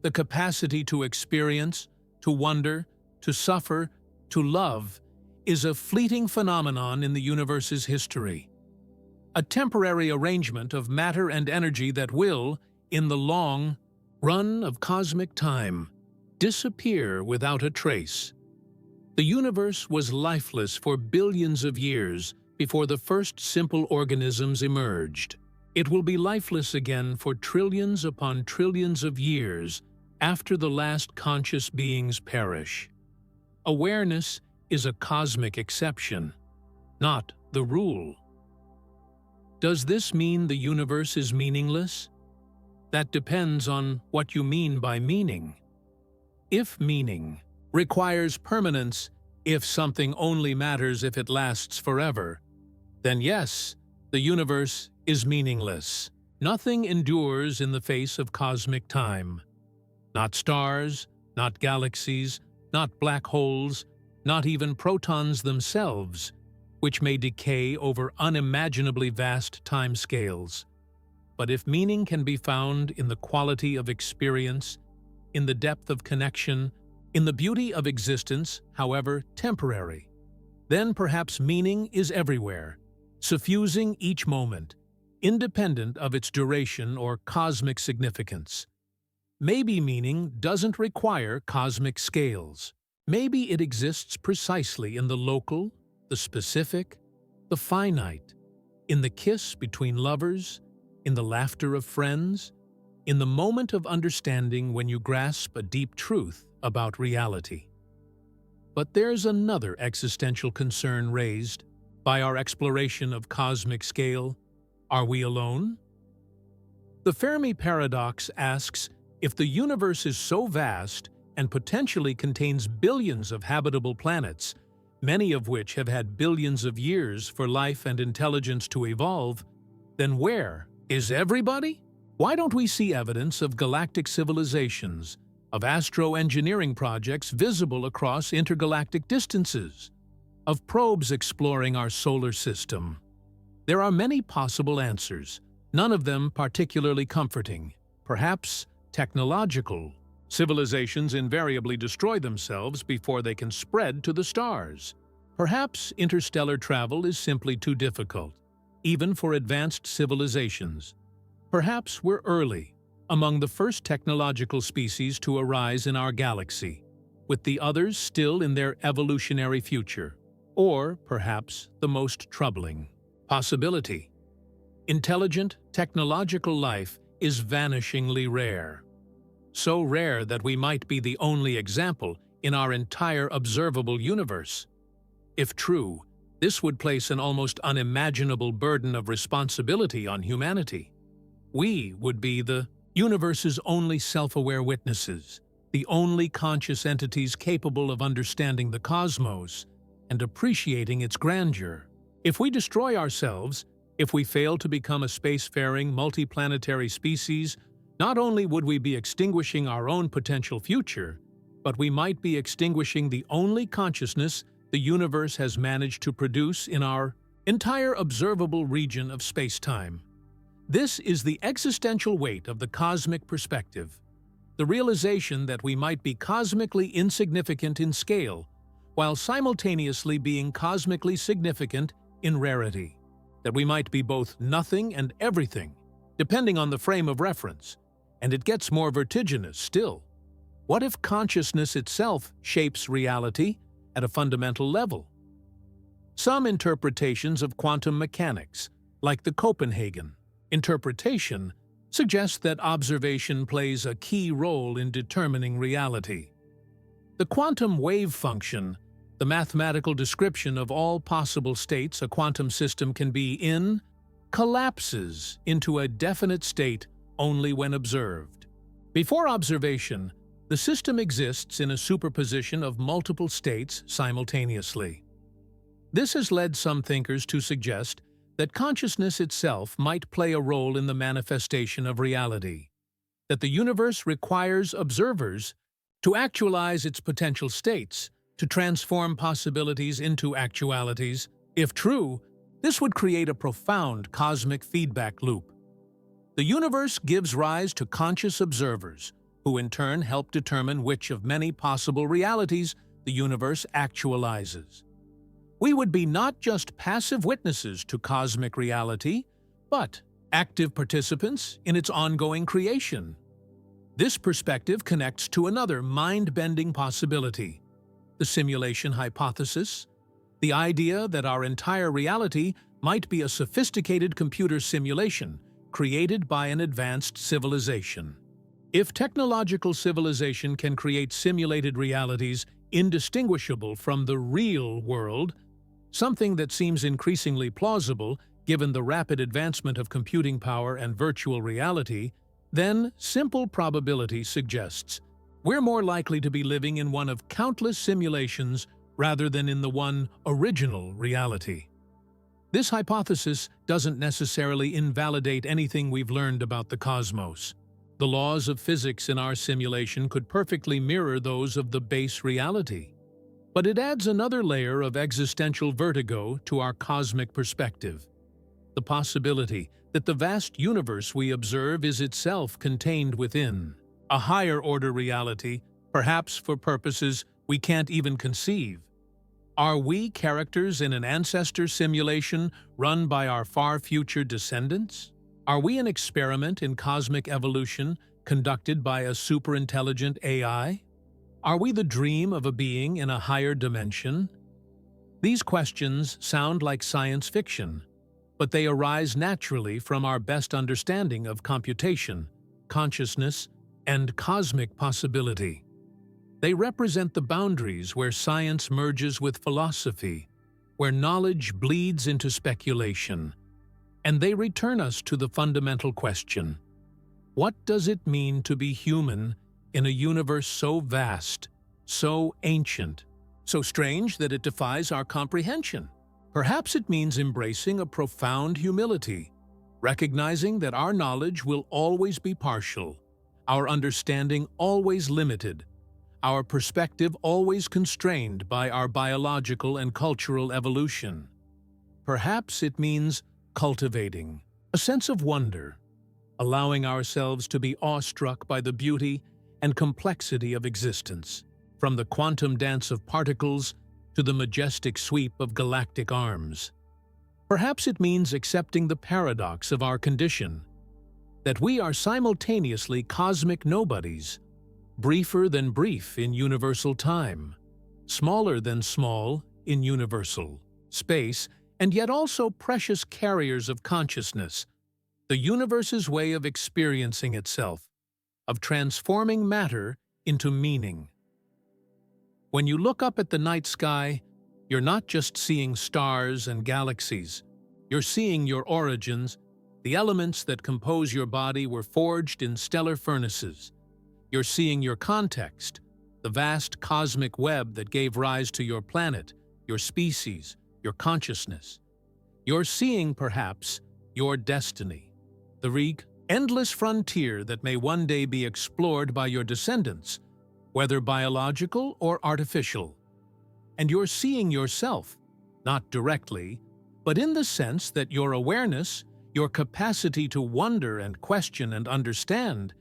the capacity to experience, to wonder, to suffer, to love, is a fleeting phenomenon in the universe's history. A temporary arrangement of matter and energy that will, in the long run of cosmic time, disappear without a trace. The universe was lifeless for billions of years before the first simple organisms emerged. It will be lifeless again for trillions upon trillions of years after the last conscious beings perish. Awareness is a cosmic exception, not the rule. Does this mean the universe is meaningless? That depends on what you mean by meaning. If meaning requires permanence, if something only matters if it lasts forever, then yes, the universe is meaningless. Nothing endures in the face of cosmic time. Not stars, not galaxies, not black holes, not even protons themselves, which may decay over unimaginably vast timescales. But if meaning can be found in the quality of experience, in the depth of connection, in the beauty of existence, however temporary, then perhaps meaning is everywhere, suffusing each moment, independent of its duration or cosmic significance. Maybe meaning doesn't require cosmic scales. Maybe it exists precisely in the local, the specific, the finite, in the kiss between lovers, in the laughter of friends, in the moment of understanding when you grasp a deep truth about reality. But there's another existential concern raised by our exploration of cosmic scale. Are we alone? The Fermi paradox asks, if the universe is so vast and potentially contains billions of habitable planets, many of which have had billions of years for life and intelligence to evolve, then where is everybody? Why don't we see evidence of galactic civilizations, of astro-engineering projects visible across intergalactic distances, of probes exploring our solar system? There are many possible answers, none of them particularly comforting. Perhaps technological. Civilizations invariably destroy themselves before they can spread to the stars. Perhaps interstellar travel is simply too difficult, even for advanced civilizations. Perhaps we're early, among the first technological species to arise in our galaxy, with the others still in their evolutionary future. Or, perhaps, the most troubling possibility. Intelligent, technological life is vanishingly rare. So rare that we might be the only example in our entire observable universe. If true, this would place an almost unimaginable burden of responsibility on humanity. We would be the universe's only self-aware witnesses, the only conscious entities capable of understanding the cosmos and appreciating its grandeur. If we destroy ourselves, if we fail to become a spacefaring, multiplanetary species, not only would we be extinguishing our own potential future, but we might be extinguishing the only consciousness the universe has managed to produce in our entire observable region of space-time. This is the existential weight of the cosmic perspective, the realization that we might be cosmically insignificant in scale, while simultaneously being cosmically significant in rarity, that we might be both nothing and everything, depending on the frame of reference. And it gets more vertiginous still. What if consciousness itself shapes reality at a fundamental level? Some interpretations of quantum mechanics, like the Copenhagen interpretation, suggest that observation plays a key role in determining reality. The quantum wave function, the mathematical description of all possible states a quantum system can be in, collapses into a definite state only when observed. Before observation, The system exists in a superposition of multiple states simultaneously. This has led some thinkers to suggest that consciousness itself might play a role in the manifestation of reality, that the universe requires observers to actualize its potential states, to transform possibilities into actualities. If true, this would create a profound cosmic feedback loop. The universe gives rise to conscious observers, who in turn help determine which of many possible realities the universe actualizes. We would be not just passive witnesses to cosmic reality, but active participants in its ongoing creation. This perspective connects to another mind-bending possibility, the simulation hypothesis, the idea that our entire reality might be a sophisticated computer simulation created by an advanced civilization. If technological civilization can create simulated realities indistinguishable from the real world, something that seems increasingly plausible given the rapid advancement of computing power and virtual reality, then simple probability suggests we're more likely to be living in one of countless simulations rather than in the one original reality. This hypothesis doesn't necessarily invalidate anything we've learned about the cosmos. The laws of physics in our simulation could perfectly mirror those of the base reality. But it adds another layer of existential vertigo to our cosmic perspective. The possibility that the vast universe we observe is itself contained within a higher-order reality, perhaps for purposes we can't even conceive. Are we characters in an ancestor simulation run by our far-future descendants? Are we an experiment in cosmic evolution conducted by a superintelligent AI? Are we the dream of a being in a higher dimension? These questions sound like science fiction, but they arise naturally from our best understanding of computation, consciousness, and cosmic possibility. They represent the boundaries where science merges with philosophy, where knowledge bleeds into speculation, and they return us to the fundamental question: what does it mean to be human in a universe so vast, so ancient, so strange that it defies our comprehension? Perhaps it means embracing a profound humility, recognizing that our knowledge will always be partial, our understanding always limited, our perspective always constrained by our biological and cultural evolution. Perhaps it means cultivating a sense of wonder, allowing ourselves to be awestruck by the beauty and complexity of existence, from the quantum dance of particles to the majestic sweep of galactic arms. Perhaps it means accepting the paradox of our condition, that we are simultaneously cosmic nobodies, briefer than brief in universal time, smaller than small in universal space, and yet also precious carriers of consciousness, the universe's way of experiencing itself, of transforming matter into meaning. When you look up at the night sky, you're not just seeing stars and galaxies. You're seeing your origins. The elements that compose your body were forged in stellar furnaces. You're seeing your context, the vast cosmic web that gave rise to your planet, your species, your consciousness. You're seeing, perhaps, your destiny, the endless frontier that may one day be explored by your descendants, whether biological or artificial. And you're seeing yourself, not directly, but in the sense that your awareness, your capacity to wonder and question and understand,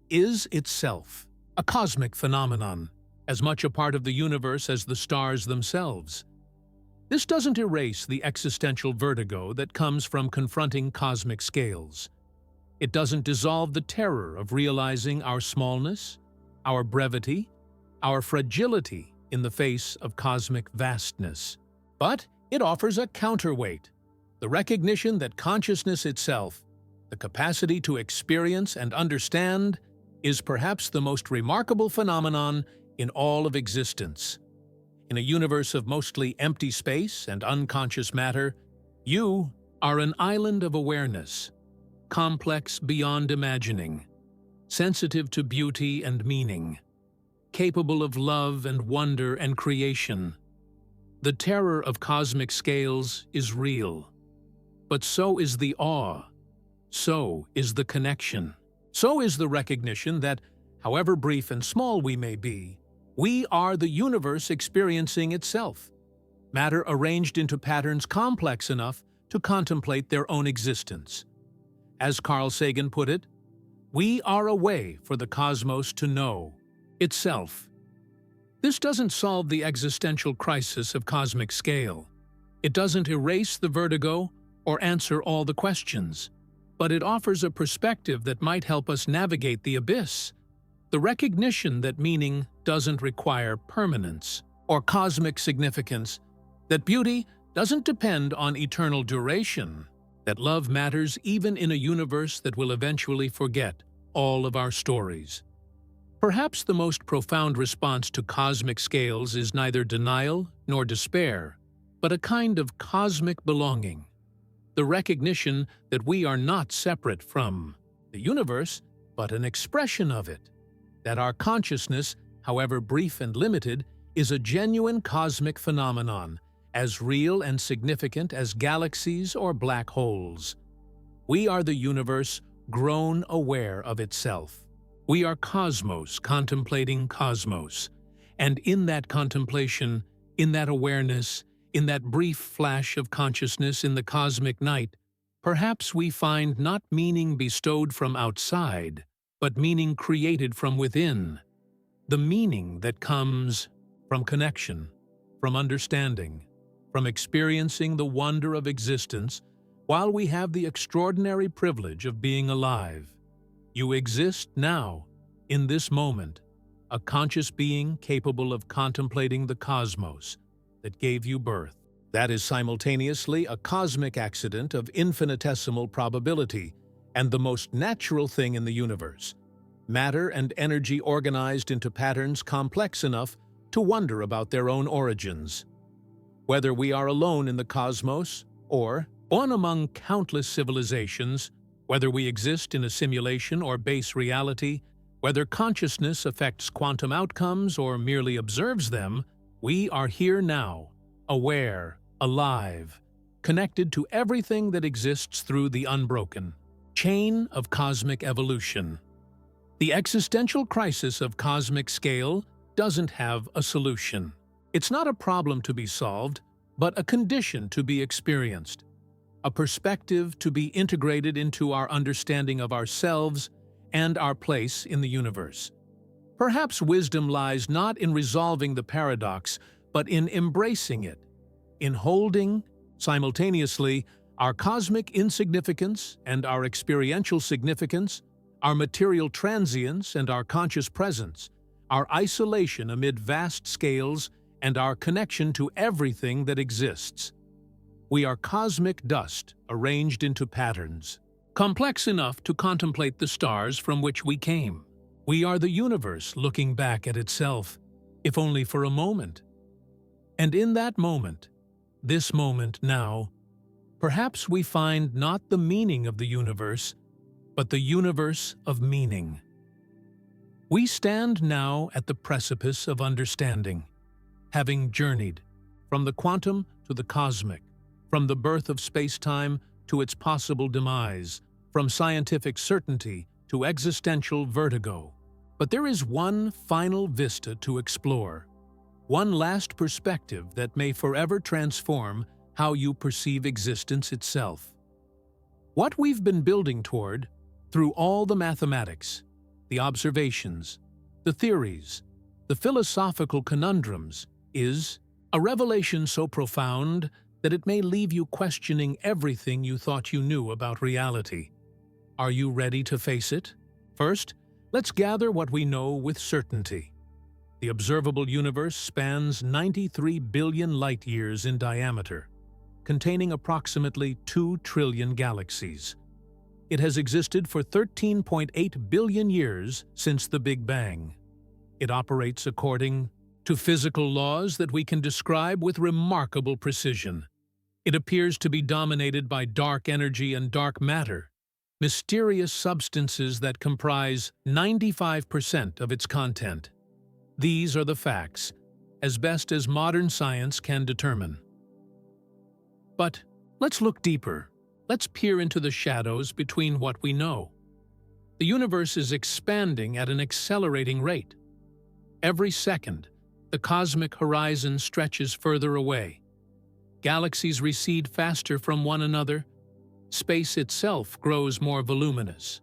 is itself a cosmic phenomenon, as much a part of the universe as the stars themselves. This doesn't erase the existential vertigo that comes from confronting cosmic scales. It doesn't dissolve the terror of realizing our smallness, our brevity, our fragility in the face of cosmic vastness. But it offers a counterweight, the recognition that consciousness itself, the capacity to experience and understand, is perhaps the most remarkable phenomenon in all of existence. In a universe of mostly empty space and unconscious matter, you are an island of awareness, complex beyond imagining, sensitive to beauty and meaning. capable of love and wonder and creation. The terror of cosmic scales is real. But so is the awe. So is the connection. So is the recognition that, however brief and small we may be, we are the universe experiencing itself. Matter arranged into patterns complex enough to contemplate their own existence. As Carl Sagan put it, we are a way for the cosmos to know itself. This doesn't solve the existential crisis of cosmic scale. It doesn't erase the vertigo or answer all the questions, but it offers a perspective that might help us navigate the abyss. The recognition that meaning doesn't require permanence or cosmic significance, that beauty doesn't depend on eternal duration, that love matters even in a universe that will eventually forget all of our stories. Perhaps the most profound response to cosmic scales is neither denial nor despair, but a kind of cosmic belonging. The recognition that we are not separate from the universe, but an expression of it. That our consciousness, however brief and limited, is a genuine cosmic phenomenon, as real and significant as galaxies or black holes. We are the universe grown aware of itself. We are cosmos contemplating cosmos. And in that contemplation, in that awareness, in that brief flash of consciousness in the cosmic night, perhaps we find not meaning bestowed from outside, but meaning created from within. The meaning that comes from connection, from understanding, from experiencing the wonder of existence while we have the extraordinary privilege of being alive. You exist now, in this moment, a conscious being capable of contemplating the cosmos that gave you birth. That is simultaneously a cosmic accident of infinitesimal probability and the most natural thing in the universe. Matter and energy organized into patterns complex enough to wonder about their own origins. Whether we are alone in the cosmos or one among countless civilizations, whether we exist in a simulation or base reality, whether consciousness affects quantum outcomes or merely observes them, we are here now, aware, alive, connected to everything that exists through the unbroken chain of cosmic evolution. The existential crisis of cosmic scale doesn't have a solution. It's not a problem to be solved, but a condition to be experienced, a perspective to be integrated into our understanding of ourselves and our place in the universe. Perhaps wisdom lies not in resolving the paradox, but in embracing it, in holding, simultaneously, our cosmic insignificance and our experiential significance, our material transience and our conscious presence, our isolation amid vast scales, and our connection to everything that exists. We are cosmic dust arranged into patterns, complex enough to contemplate the stars from which we came. We are the universe looking back at itself, if only for a moment. And in that moment, this moment now, perhaps we find not the meaning of the universe, but the universe of meaning. We stand now at the precipice of understanding, having journeyed from the quantum to the cosmic, from the birth of space-time to its possible demise, from scientific certainty to existential vertigo. But there is one final vista to explore, one last perspective that may forever transform how you perceive existence itself. What we've been building toward, through all the mathematics, the observations, the theories, the philosophical conundrums, is a revelation so profound that it may leave you questioning everything you thought you knew about reality. Are you ready to face it? First, let's gather what we know with certainty. The observable universe spans 93 billion light-years in diameter, containing approximately 2 trillion galaxies. It has existed for 13.8 billion years since the Big Bang. It operates according to physical laws that we can describe with remarkable precision. It appears to be dominated by dark energy and dark matter, mysterious substances that comprise 95% of its content. These are the facts, as best as modern science can determine. But let's look deeper. Let's peer into the shadows between what we know. The universe is expanding at an accelerating rate. Every second, the cosmic horizon stretches further away. Galaxies recede faster from one another. Space itself grows more voluminous.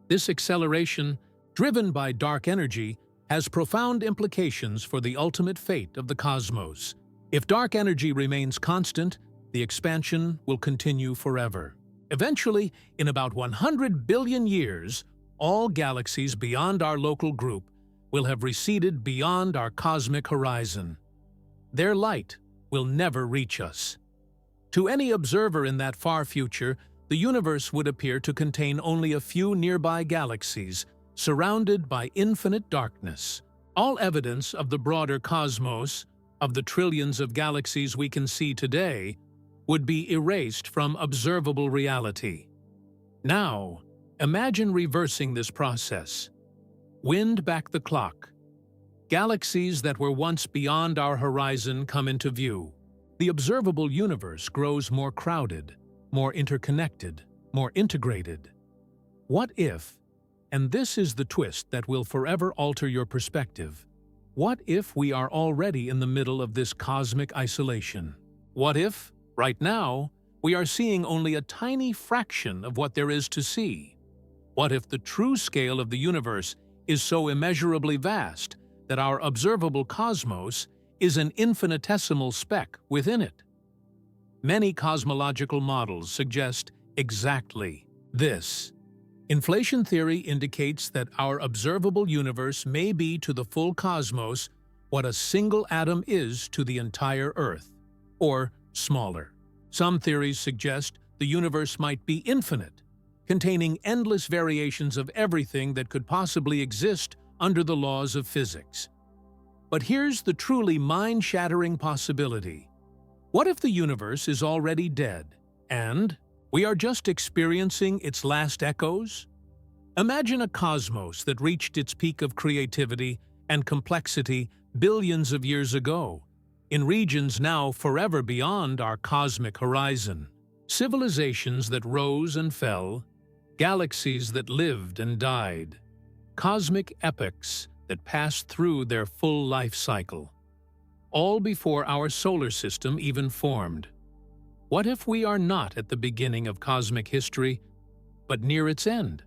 This acceleration, driven by dark energy, has profound implications for the ultimate fate of the cosmos. If dark energy remains constant, the expansion will continue forever. Eventually, in about 100 billion years, all galaxies beyond our local group will have receded beyond our cosmic horizon. Their light will never reach us. To any observer in that far future, the universe would appear to contain only a few nearby galaxies, surrounded by infinite darkness. All evidence of the broader cosmos, of the trillions of galaxies we can see today, would be erased from observable reality. Now, imagine reversing this process. Wind back the clock. Galaxies that were once beyond our horizon come into view. The observable universe grows more crowded, more interconnected, more integrated. What if, and this is the twist that will forever alter your perspective, what if we are already in the middle of this cosmic isolation? What if, right now, we are seeing only a tiny fraction of what there is to see? What if the true scale of the universe is so immeasurably vast that our observable cosmos is an infinitesimal speck within it? Many cosmological models suggest exactly this. Inflation theory indicates that our observable universe may be to the full cosmos what a single atom is to the entire Earth, or smaller. Some theories suggest the universe might be infinite, containing endless variations of everything that could possibly exist under the laws of physics. But here's the truly mind-shattering possibility. What if the universe is already dead, and we are just experiencing its last echoes? Imagine a cosmos that reached its peak of creativity and complexity billions of years ago, in regions now forever beyond our cosmic horizon. Civilizations that rose and fell, galaxies that lived and died, cosmic epochs that passed through their full life cycle, all before our solar system even formed. What if we are not at the beginning of cosmic history, but near its end?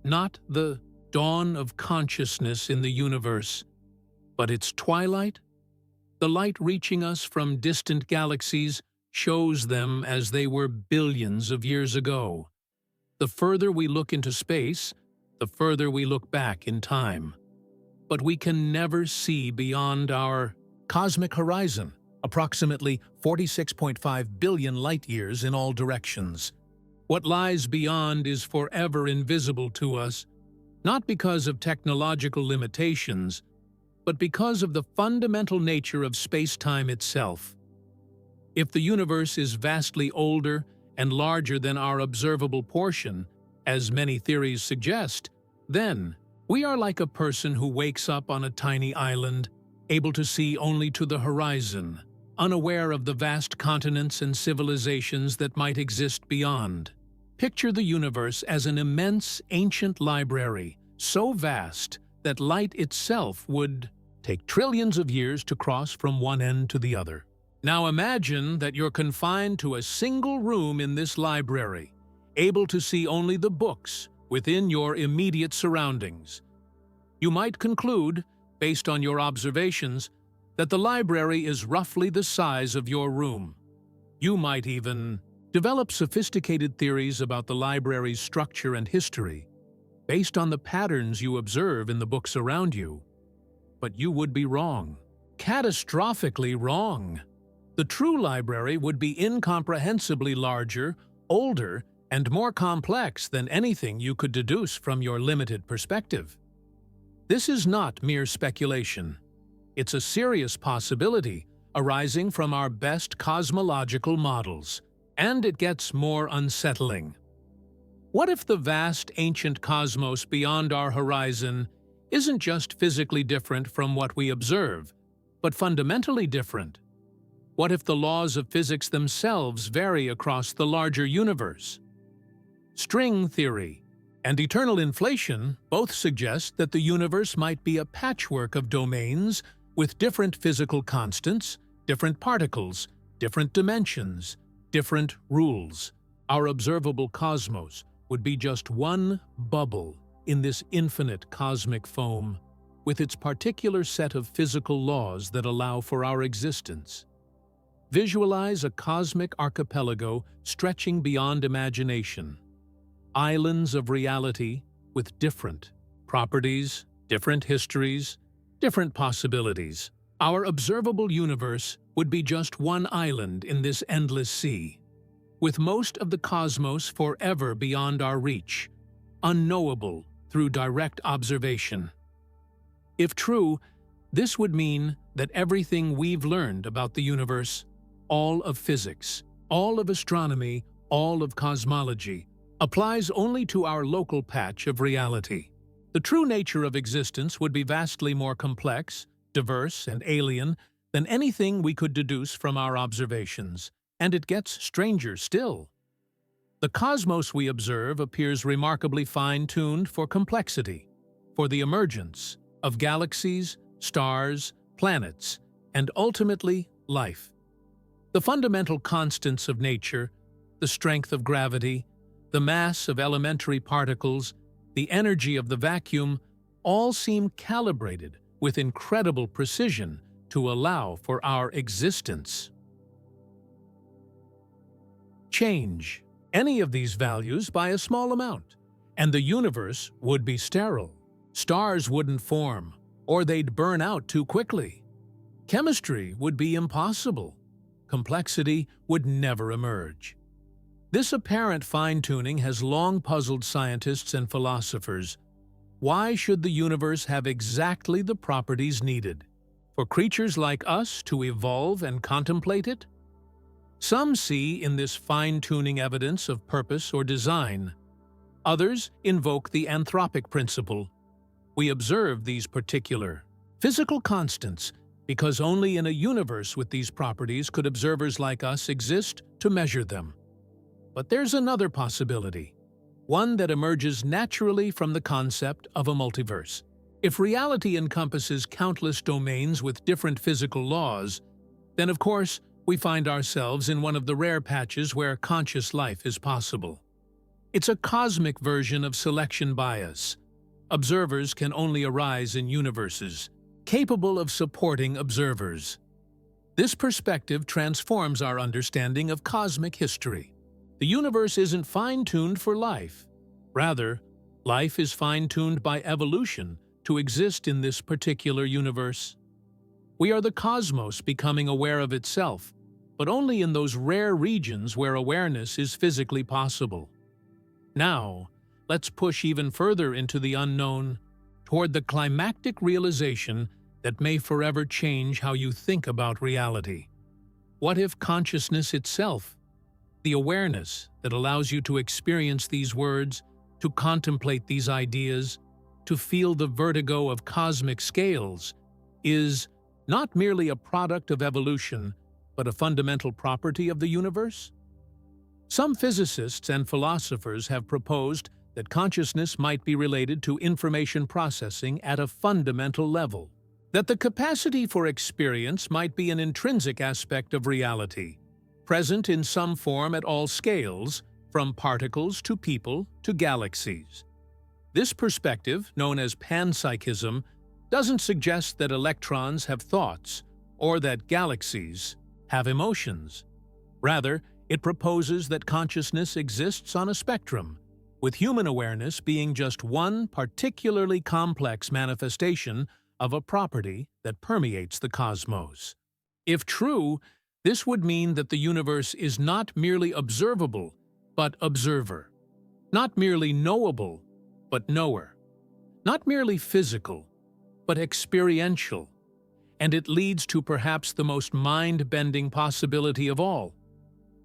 Not the dawn of consciousness in the universe, but its twilight? The light reaching us from distant galaxies shows them as they were billions of years ago. The further we look into space, the further we look back in time. But we can never see beyond our cosmic horizon, approximately 46.5 billion light-years in all directions. What lies beyond is forever invisible to us, not because of technological limitations, but because of the fundamental nature of space-time itself. If the universe is vastly older and larger than our observable portion, as many theories suggest, then we are like a person who wakes up on a tiny island, able to see only to the horizon, unaware of the vast continents and civilizations that might exist beyond. Picture the universe as an immense, ancient library, so vast that light itself would take trillions of years to cross from one end to the other. Now imagine that you're confined to a single room in this library, able to see only the books within your immediate surroundings. You might conclude, based on your observations, that the library is roughly the size of your room. You might even develop sophisticated theories about the library's structure and history, based on the patterns you observe in the books around you. But you would be wrong. Catastrophically wrong. The true library would be incomprehensibly larger, older, and more complex than anything you could deduce from your limited perspective. This is not mere speculation. It's a serious possibility arising from our best cosmological models, and it gets more unsettling. What if the vast ancient cosmos beyond our horizon isn't just physically different from what we observe, but fundamentally different? What if the laws of physics themselves vary across the larger universe? String theory and eternal inflation both suggest that the universe might be a patchwork of domains with different physical constants, different particles, different dimensions, different rules. Our observable cosmos would be just one bubble in this infinite cosmic foam, with its particular set of physical laws that allow for our existence. Visualize a cosmic archipelago stretching beyond imagination. Islands of reality with different properties, different histories, different possibilities. Our observable universe would be just one island in this endless sea, with most of the cosmos forever beyond our reach, unknowable through direct observation. If true, this would mean that everything we've learned about the universe, all of physics, all of astronomy, all of cosmology, applies only to our local patch of reality. The true nature of existence would be vastly more complex, diverse, and alien than anything we could deduce from our observations, and it gets stranger still. The cosmos we observe appears remarkably fine-tuned for complexity, for the emergence of galaxies, stars, planets, and ultimately life. The fundamental constants of nature, the strength of gravity, the mass of elementary particles, the energy of the vacuum, all seem calibrated with incredible precision to allow for our existence. Change any of these values by a small amount, and the universe would be sterile. Stars wouldn't form, or they'd burn out too quickly. Chemistry would be impossible. Complexity would never emerge. This apparent fine-tuning has long puzzled scientists and philosophers. Why should the universe have exactly the properties needed for creatures like us to evolve and contemplate it? Some see in this fine-tuning evidence of purpose or design. Others invoke the anthropic principle. We observe these particular physical constants because only in a universe with these properties could observers like us exist to measure them. But there's another possibility, one that emerges naturally from the concept of a multiverse. If reality encompasses countless domains with different physical laws, then of course we find ourselves in one of the rare patches where conscious life is possible. It's a cosmic version of selection bias. Observers can only arise in universes capable of supporting observers. This perspective transforms our understanding of cosmic history. The universe isn't fine-tuned for life. Rather, life is fine-tuned by evolution to exist in this particular universe. We are the cosmos becoming aware of itself, but only in those rare regions where awareness is physically possible. Now, let's push even further into the unknown, toward the climactic realization that may forever change how you think about reality. What if consciousness itself, the awareness that allows you to experience these words, to contemplate these ideas, to feel the vertigo of cosmic scales, is not merely a product of evolution, but a fundamental property of the universe? Some physicists and philosophers have proposed that consciousness might be related to information processing at a fundamental level, that the capacity for experience might be an intrinsic aspect of reality, present in some form at all scales, from particles to people to galaxies. This perspective, known as panpsychism, doesn't suggest that electrons have thoughts or that galaxies have emotions. Rather, it proposes that consciousness exists on a spectrum, with human awareness being just one particularly complex manifestation of a property that permeates the cosmos. If true, this would mean that the universe is not merely observable, but observer. Not merely knowable, but knower. Not merely physical, but experiential. And it leads to perhaps the most mind-bending possibility of all.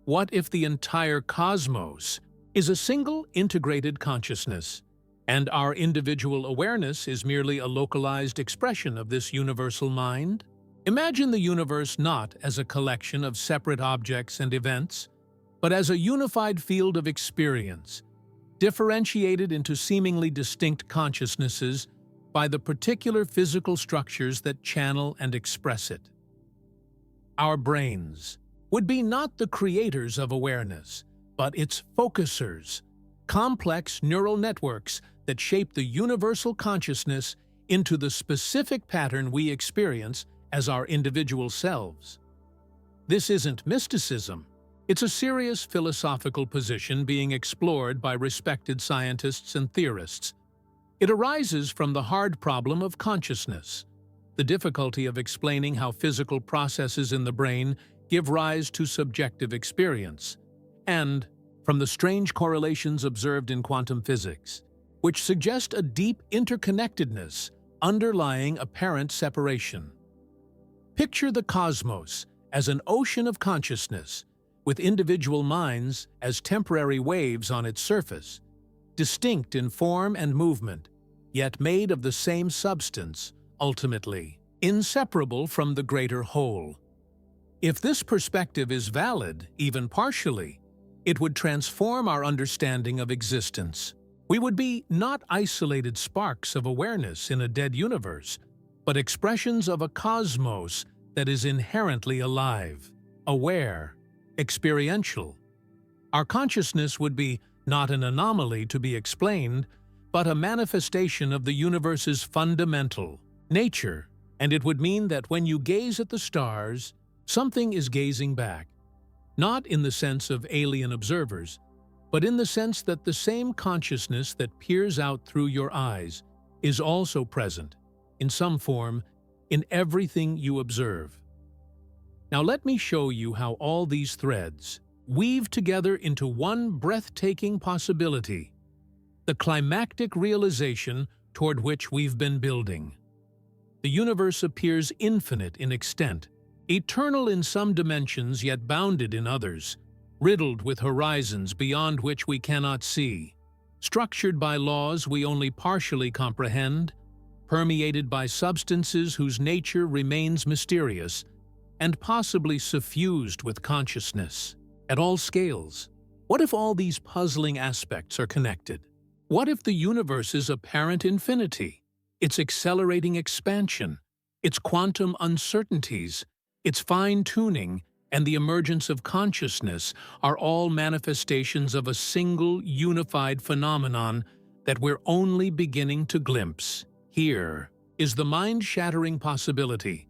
What if the entire cosmos is a single integrated consciousness, And our individual awareness is merely a localized expression of this universal mind? Imagine the universe not as a collection of separate objects and events, but as a unified field of experience, differentiated into seemingly distinct consciousnesses by the particular physical structures that channel and express it. Our brains would be not the creators of awareness, but its focusers, complex neural networks that shape the universal consciousness into the specific pattern we experience as our individual selves. This isn't mysticism. It's a serious philosophical position being explored by respected scientists and theorists. It arises from the hard problem of consciousness, the difficulty of explaining how physical processes in the brain give rise to subjective experience, and from the strange correlations observed in quantum physics, which suggest a deep interconnectedness underlying apparent separation. Picture the cosmos as an ocean of consciousness, with individual minds as temporary waves on its surface, distinct in form and movement, yet made of the same substance, ultimately inseparable from the greater whole. If this perspective is valid, even partially, it would transform our understanding of existence. We would be not isolated sparks of awareness in a dead universe, but expressions of a cosmos that is inherently alive, aware, experiential. Our consciousness would be not an anomaly to be explained, but a manifestation of the universe's fundamental nature, and it would mean that when you gaze at the stars, something is gazing back, not in the sense of alien observers, but in the sense that the same consciousness that peers out through your eyes is also present, in some form, in everything you observe. Now let me show you how all these threads weave together into one breathtaking possibility, the climactic realization toward which we've been building. The universe appears infinite in extent, eternal in some dimensions yet bounded in others, riddled with horizons beyond which we cannot see, structured by laws we only partially comprehend, permeated by substances whose nature remains mysterious, and possibly suffused with consciousness. At all scales, what if all these puzzling aspects are connected? What if the universe's apparent infinity, its accelerating expansion, its quantum uncertainties, its fine-tuning, and the emergence of consciousness are all manifestations of a single, unified phenomenon that we're only beginning to glimpse? Here is the mind-shattering possibility.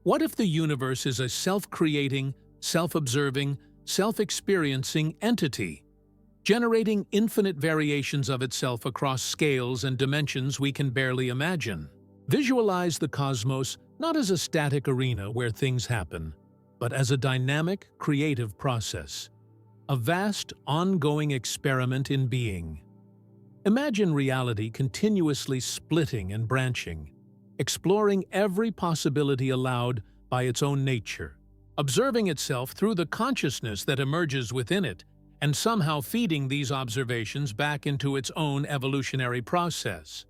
What if the universe is a self-creating, self-observing, self-experiencing entity, generating infinite variations of itself across scales and dimensions we can barely imagine? Visualize the cosmos not as a static arena where things happen, but as a dynamic, creative process, a vast, ongoing experiment in being. Imagine reality continuously splitting and branching, exploring every possibility allowed by its own nature, observing itself through the consciousness that emerges within it, and somehow feeding these observations back into its own evolutionary process.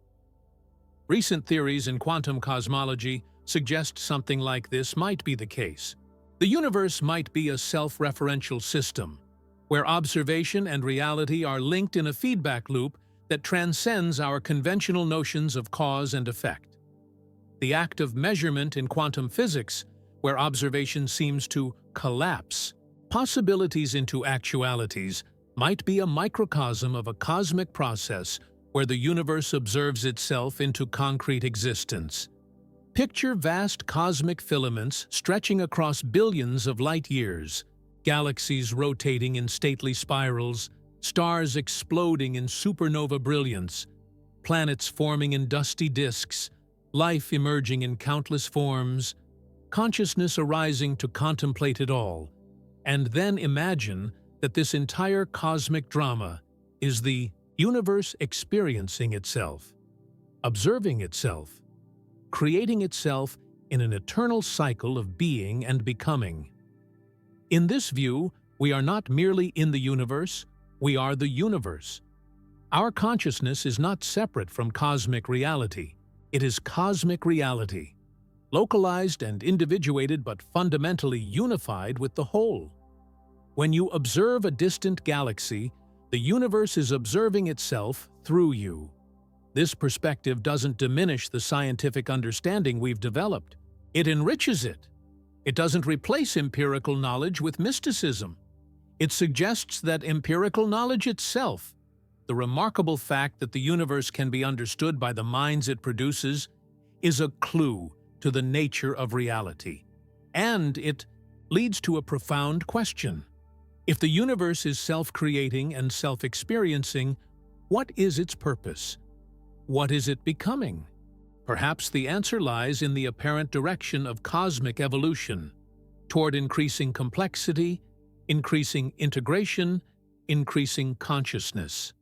Recent theories in quantum cosmology suggest something like this might be the case. The universe might be a self-referential system, where observation and reality are linked in a feedback loop that transcends our conventional notions of cause and effect. The act of measurement in quantum physics, where observation seems to collapse possibilities into actualities, might be a microcosm of a cosmic process where the universe observes itself into concrete existence. Picture vast cosmic filaments stretching across billions of light years, galaxies rotating in stately spirals, stars exploding in supernova brilliance, planets forming in dusty disks, life emerging in countless forms, consciousness arising to contemplate it all. And then imagine that this entire cosmic drama is the universe experiencing itself, observing itself, creating itself in an eternal cycle of being and becoming. In this view, we are not merely in the universe, we are the universe. Our consciousness is not separate from cosmic reality. It is cosmic reality, localized and individuated but fundamentally unified with the whole. When you observe a distant galaxy, the universe is observing itself through you. This perspective doesn't diminish the scientific understanding we've developed. It enriches it. It doesn't replace empirical knowledge with mysticism. It suggests that empirical knowledge itself, the remarkable fact that the universe can be understood by the minds it produces, is a clue to the nature of reality. And it leads to a profound question. If the universe is self-creating and self-experiencing, what is its purpose? What is it becoming? Perhaps the answer lies in the apparent direction of cosmic evolution, toward increasing complexity, increasing integration, increasing consciousness.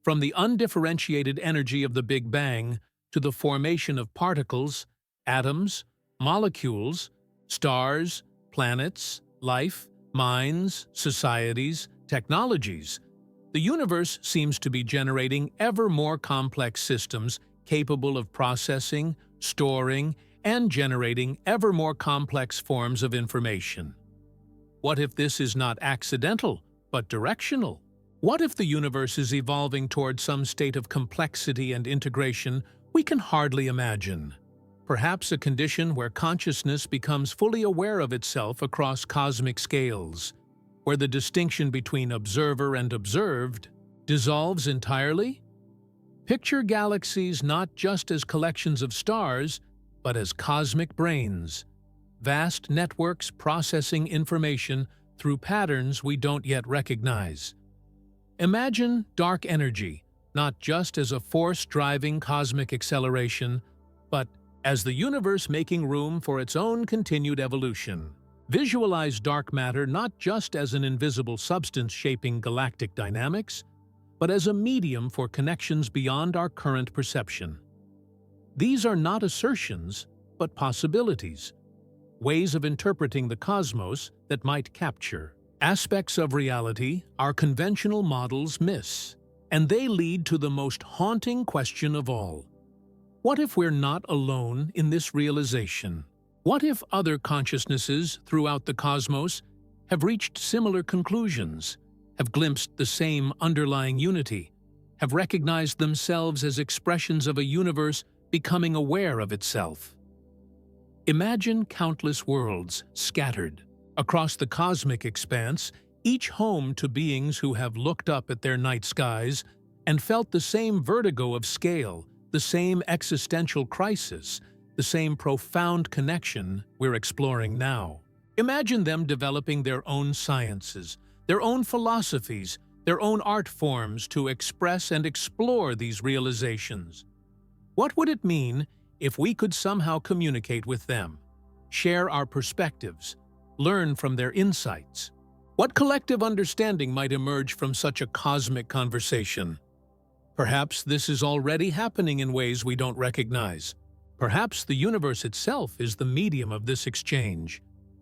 From the undifferentiated energy of the Big Bang to the formation of particles, atoms, molecules, stars, planets, life, minds, societies, technologies, the universe seems to be generating ever more complex systems capable of processing, storing, and generating ever more complex forms of information. What if this is not accidental, but directional? What if the universe is evolving toward some state of complexity and integration we can hardly imagine? Perhaps a condition where consciousness becomes fully aware of itself across cosmic scales, where the distinction between observer and observed dissolves entirely? Picture galaxies not just as collections of stars, but as cosmic brains, vast networks processing information through patterns we don't yet recognize. Imagine dark energy, not just as a force driving cosmic acceleration, but as the universe making room for its own continued evolution. Visualize dark matter not just as an invisible substance shaping galactic dynamics, but as a medium for connections beyond our current perception. These are not assertions, but possibilities, ways of interpreting the cosmos that might capture aspects of reality our conventional models miss, and they lead to the most haunting question of all. What if we're not alone in this realization? What if other consciousnesses throughout the cosmos have reached similar conclusions, have glimpsed the same underlying unity, have recognized themselves as expressions of a universe becoming aware of itself? Imagine countless worlds scattered across the cosmic expanse, each home to beings who have looked up at their night skies and felt the same vertigo of scale, the same existential crisis, the same profound connection we're exploring now. Imagine them developing their own sciences, their own philosophies, their own art forms to express and explore these realizations. What would it mean if we could somehow communicate with them, share our perspectives, learn from their insights? What collective understanding might emerge from such a cosmic conversation? Perhaps this is already happening in ways we don't recognize. Perhaps the universe itself is the medium of this exchange,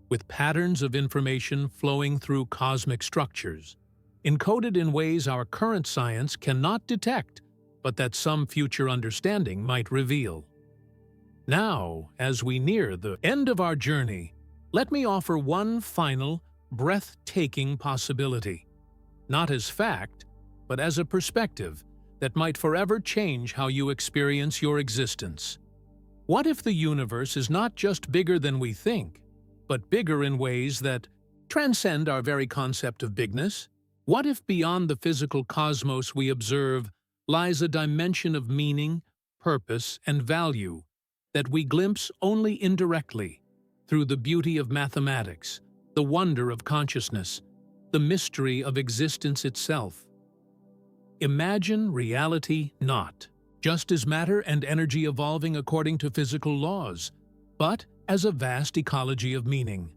with patterns of information flowing through cosmic structures, encoded in ways our current science cannot detect, but that some future understanding might reveal. Now, as we near the end of our journey, let me offer one final, breathtaking possibility, not as fact, but as a perspective that might forever change how you experience your existence. What if the universe is not just bigger than we think, but bigger in ways that transcend our very concept of bigness? What if beyond the physical cosmos we observe lies a dimension of meaning, purpose, and value that we glimpse only indirectly through the beauty of mathematics, the wonder of consciousness, the mystery of existence itself? Imagine reality not just as matter and energy evolving according to physical laws, but as a vast ecology of meaning,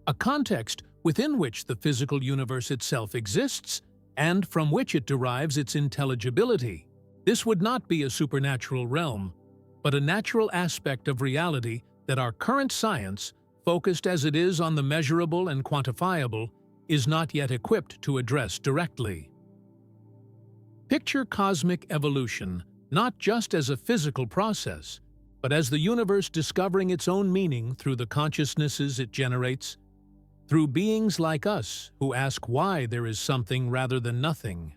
a context within which the physical universe itself exists and from which it derives its intelligibility. This would not be a supernatural realm, but a natural aspect of reality that our current science, focused as it is on the measurable and quantifiable, is not yet equipped to address directly. Picture cosmic evolution not just as a physical process, but as the universe discovering its own meaning through the consciousnesses it generates, through beings like us who ask why there is something rather than nothing,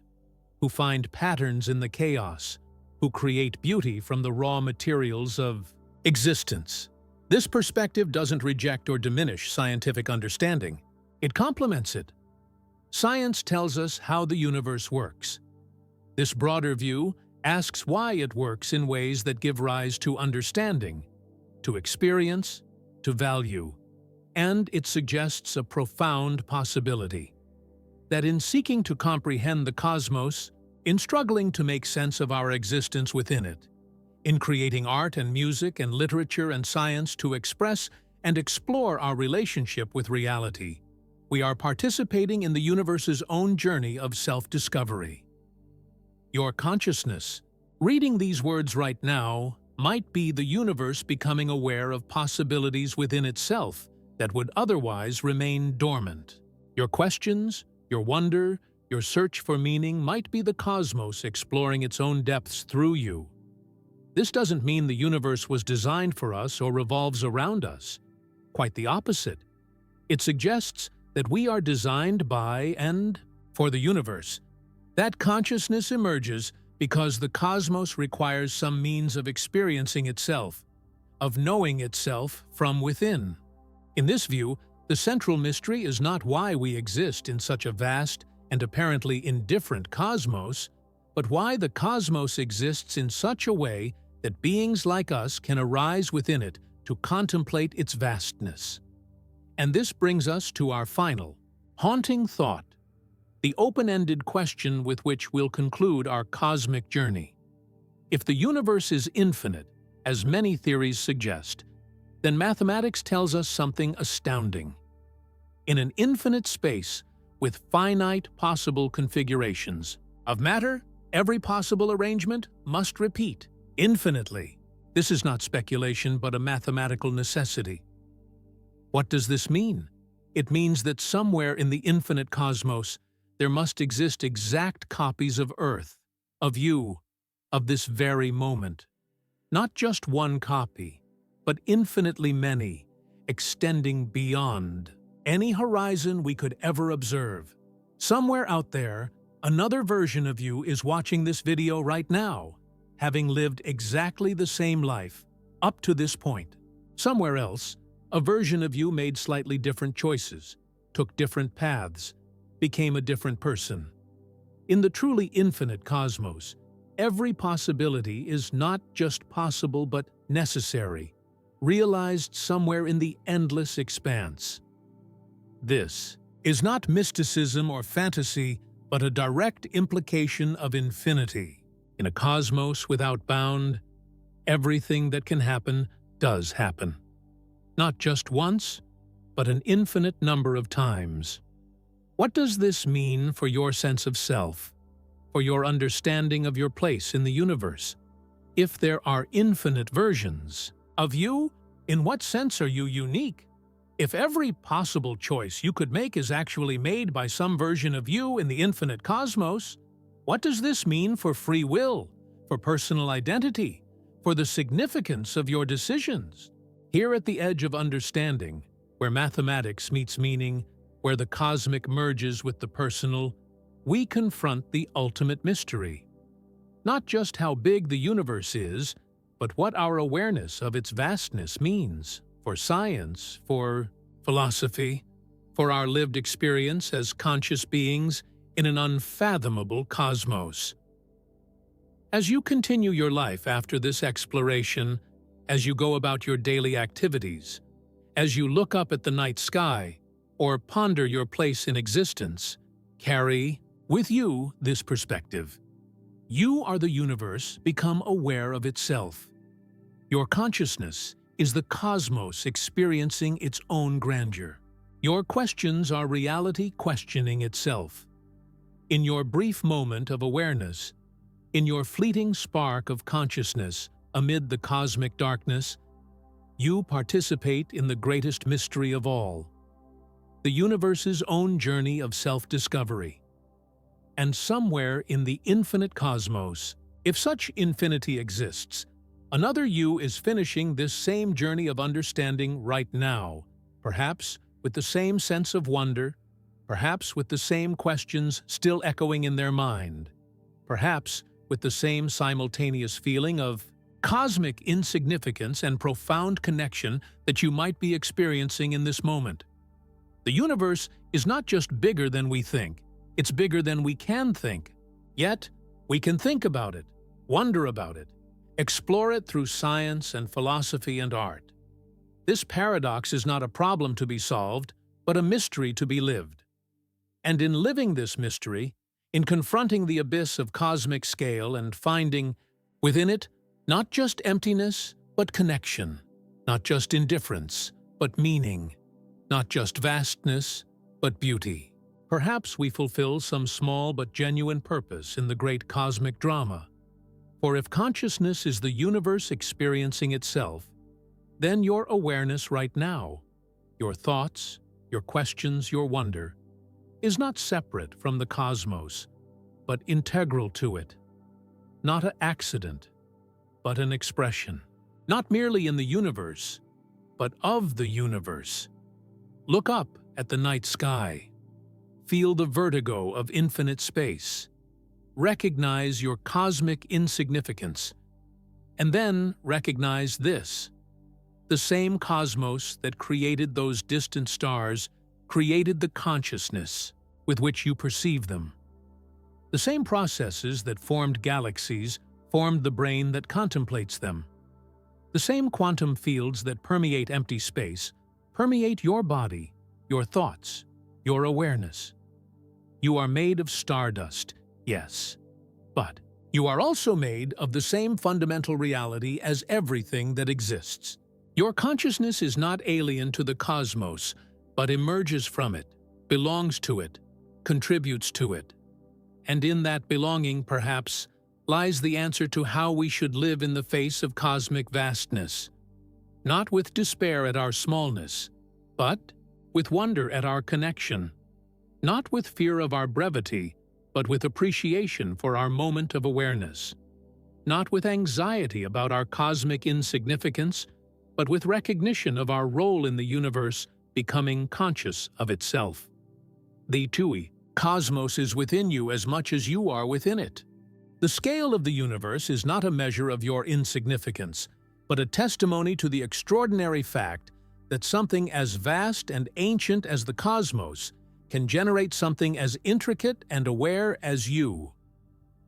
who find patterns in the chaos, who create beauty from the raw materials of existence. This perspective doesn't reject or diminish scientific understanding. It complements it. Science tells us how the universe works. This broader view asks why it works in ways that give rise to understanding, to experience, to value, and it suggests a profound possibility. That in seeking to comprehend the cosmos, in struggling to make sense of our existence within it, in creating art and music and literature and science to express and explore our relationship with reality, we are participating in the universe's own journey of self-discovery. Your consciousness, reading these words right now, might be the universe becoming aware of possibilities within itself that would otherwise remain dormant. Your questions, your wonder, your search for meaning might be the cosmos exploring its own depths through you. This doesn't mean the universe was designed for us or revolves around us. Quite the opposite. It suggests that we are designed by and for the universe. That consciousness emerges because the cosmos requires some means of experiencing itself, of knowing itself from within. In this view, the central mystery is not why we exist in such a vast and apparently indifferent cosmos, but why the cosmos exists in such a way that beings like us can arise within it to contemplate its vastness. And this brings us to our final, haunting thought, the open-ended question with which we'll conclude our cosmic journey. If the universe is infinite, as many theories suggest, then mathematics tells us something astounding. In an infinite space, with finite possible configurations of matter, every possible arrangement must repeat infinitely. This is not speculation, but a mathematical necessity. What does this mean? It means that somewhere in the infinite cosmos, there must exist exact copies of Earth, of you, of this very moment. Not just one copy, but infinitely many, extending beyond any horizon we could ever observe. Somewhere out there, another version of you is watching this video right now, having lived exactly the same life up to this point. Somewhere else, a version of you made slightly different choices, took different paths, became a different person. In the truly infinite cosmos, every possibility is not just possible but necessary, realized somewhere in the endless expanse. This is not mysticism or fantasy, but a direct implication of infinity. In a cosmos without bound, everything that can happen does happen. Not just once, but an infinite number of times. What does this mean for your sense of self, for your understanding of your place in the universe? If there are infinite versions of you, in what sense are you unique? If every possible choice you could make is actually made by some version of you in the infinite cosmos, what does this mean for free will, for personal identity, for the significance of your decisions? Here at the edge of understanding, where mathematics meets meaning, where the cosmic merges with the personal, we confront the ultimate mystery. Not just how big the universe is, but what our awareness of its vastness means for science, for philosophy, for our lived experience as conscious beings in an unfathomable cosmos. As you continue your life after this exploration, as you go about your daily activities, as you look up at the night sky, or ponder your place in existence, carry with you this perspective. You are the universe become aware of itself. Your consciousness is the cosmos experiencing its own grandeur. Your questions are reality questioning itself. In your brief moment of awareness, in your fleeting spark of consciousness amid the cosmic darkness, you participate in the greatest mystery of all, the universe's own journey of self-discovery. And somewhere in the infinite cosmos, if such infinity exists, another you is finishing this same journey of understanding right now, perhaps with the same sense of wonder, perhaps with the same questions still echoing in their mind, perhaps with the same simultaneous feeling of cosmic insignificance and profound connection that you might be experiencing in this moment. The universe is not just bigger than we think, it's bigger than we can think. Yet, we can think about it, wonder about it, explore it through science and philosophy and art. This paradox is not a problem to be solved, but a mystery to be lived. And in living this mystery, in confronting the abyss of cosmic scale and finding, within it, not just emptiness, but connection, not just indifference, but meaning, not just vastness, but beauty. Perhaps we fulfill some small but genuine purpose in the great cosmic drama. For if consciousness is the universe experiencing itself, then your awareness right now, your thoughts, your questions, your wonder, is not separate from the cosmos, but integral to it. Not an accident, but an expression. Not merely in the universe, but of the universe. Look up at the night sky. Feel the vertigo of infinite space. Recognize your cosmic insignificance. And then recognize this. The same cosmos that created those distant stars created the consciousness with which you perceive them. The same processes that formed galaxies formed the brain that contemplates them. The same quantum fields that permeate empty space permeate your body, your thoughts, your awareness. You are made of stardust, yes, but you are also made of the same fundamental reality as everything that exists. Your consciousness is not alien to the cosmos, but emerges from it, belongs to it, contributes to it. And in that belonging, perhaps, lies the answer to how we should live in the face of cosmic vastness. Not with despair at our smallness, but with wonder at our connection. Not with fear of our brevity, but with appreciation for our moment of awareness. Not with anxiety about our cosmic insignificance, but with recognition of our role in the universe becoming conscious of itself. The TUI, cosmos is within you as much as you are within it. The scale of the universe is not a measure of your insignificance, but a testimony to the extraordinary fact that something as vast and ancient as the cosmos can generate something as intricate and aware as you.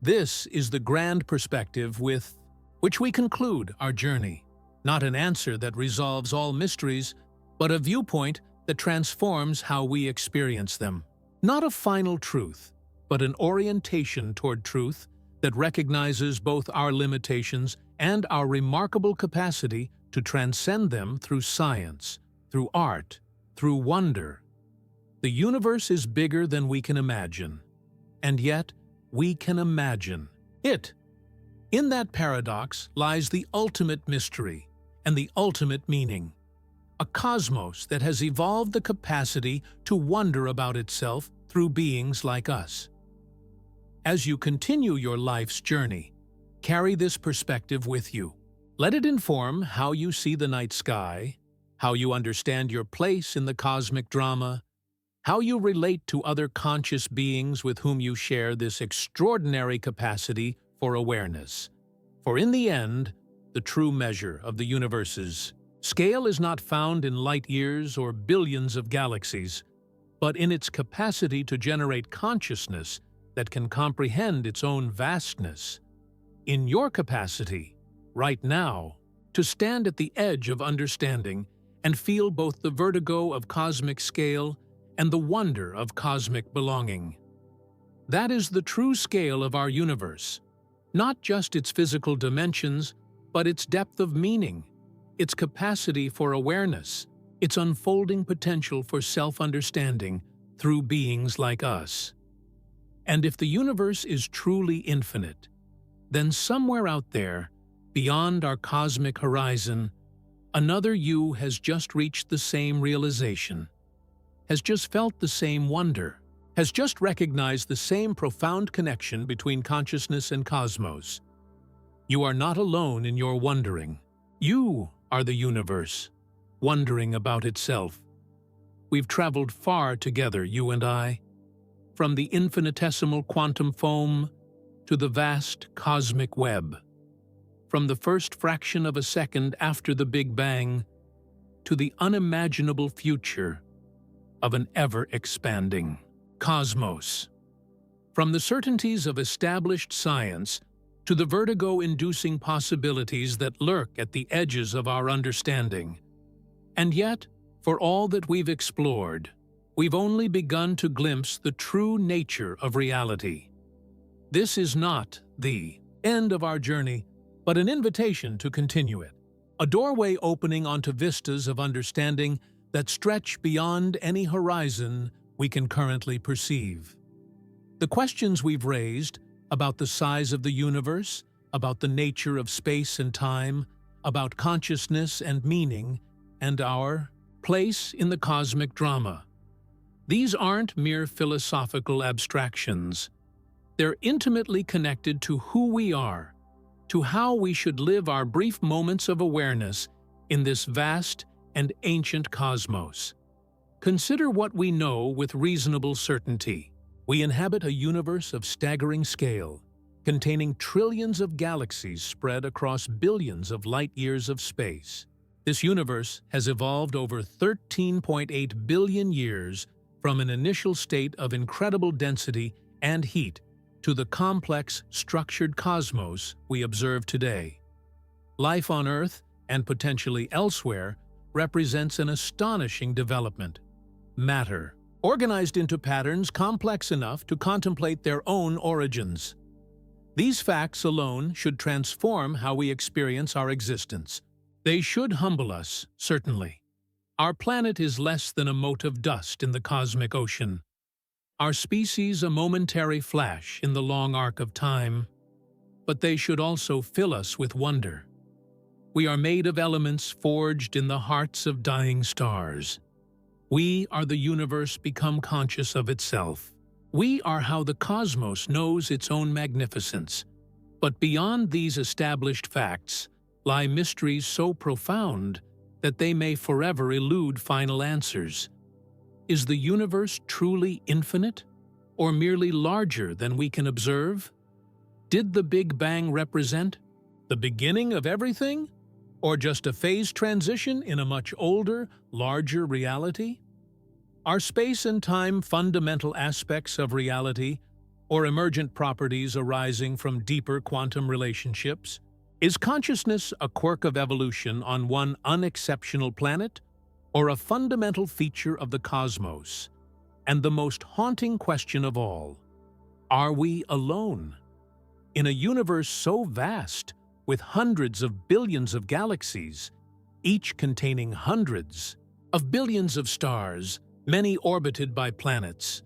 This is the grand perspective with which we conclude our journey. Not an answer that resolves all mysteries, but a viewpoint that transforms how we experience them. Not a final truth, but an orientation toward truth that recognizes both our limitations and our remarkable capacity to transcend them through science, through art, through wonder. The universe is bigger than we can imagine, and yet we can imagine it. In that paradox lies the ultimate mystery and the ultimate meaning. A cosmos that has evolved the capacity to wonder about itself through beings like us. As you continue your life's journey, carry this perspective with you. Let it inform how you see the night sky, how you understand your place in the cosmic drama, how you relate to other conscious beings with whom you share this extraordinary capacity for awareness. For in the end, the true measure of the universe's scale is not found in light years or billions of galaxies, but in its capacity to generate consciousness that can comprehend its own vastness. In your capacity, right now, to stand at the edge of understanding and feel both the vertigo of cosmic scale and the wonder of cosmic belonging. That is the true scale of our universe, not just its physical dimensions, but its depth of meaning, its capacity for awareness, its unfolding potential for self-understanding through beings like us. And if the universe is truly infinite, then somewhere out there, beyond our cosmic horizon, another you has just reached the same realization, has just felt the same wonder, has just recognized the same profound connection between consciousness and cosmos. You are not alone in your wondering. You are the universe, wondering about itself. We've traveled far together, you and I, from the infinitesimal quantum foam to the vast cosmic web, from the first fraction of a second after the Big Bang to the unimaginable future of an ever-expanding cosmos. From the certainties of established science to the vertigo-inducing possibilities that lurk at the edges of our understanding. And yet, for all that we've explored, we've only begun to glimpse the true nature of reality. This is not the end of our journey, but an invitation to continue it. A doorway opening onto vistas of understanding that stretch beyond any horizon we can currently perceive. The questions we've raised about the size of the universe, about the nature of space and time, about consciousness and meaning, and our place in the cosmic drama. These aren't mere philosophical abstractions. They're intimately connected to who we are, to how we should live our brief moments of awareness in this vast and ancient cosmos. Consider what we know with reasonable certainty. We inhabit a universe of staggering scale, containing trillions of galaxies spread across billions of light-years of space. This universe has evolved over 13.8 billion years from an initial state of incredible density and heat to the complex, structured cosmos we observe today. Life on Earth, and potentially elsewhere, represents an astonishing development. Matter, organized into patterns complex enough to contemplate their own origins. These facts alone should transform how we experience our existence. They should humble us, certainly. Our planet is less than a mote of dust in the cosmic ocean. Our species a momentary flash in the long arc of time. But they should also fill us with wonder. We are made of elements forged in the hearts of dying stars. We are the universe become conscious of itself. We are how the cosmos knows its own magnificence. But beyond these established facts lie mysteries so profound that they may forever elude final answers. Is the universe truly infinite, or merely larger than we can observe? Did the Big Bang represent the beginning of everything, or just a phase transition in a much older, larger reality? Are space and time fundamental aspects of reality, or emergent properties arising from deeper quantum relationships? Is consciousness a quirk of evolution on one unexceptional planet, or a fundamental feature of the cosmos? And the most haunting question of all, are we alone? In a universe so vast, with hundreds of billions of galaxies, each containing hundreds of billions of stars, many orbited by planets,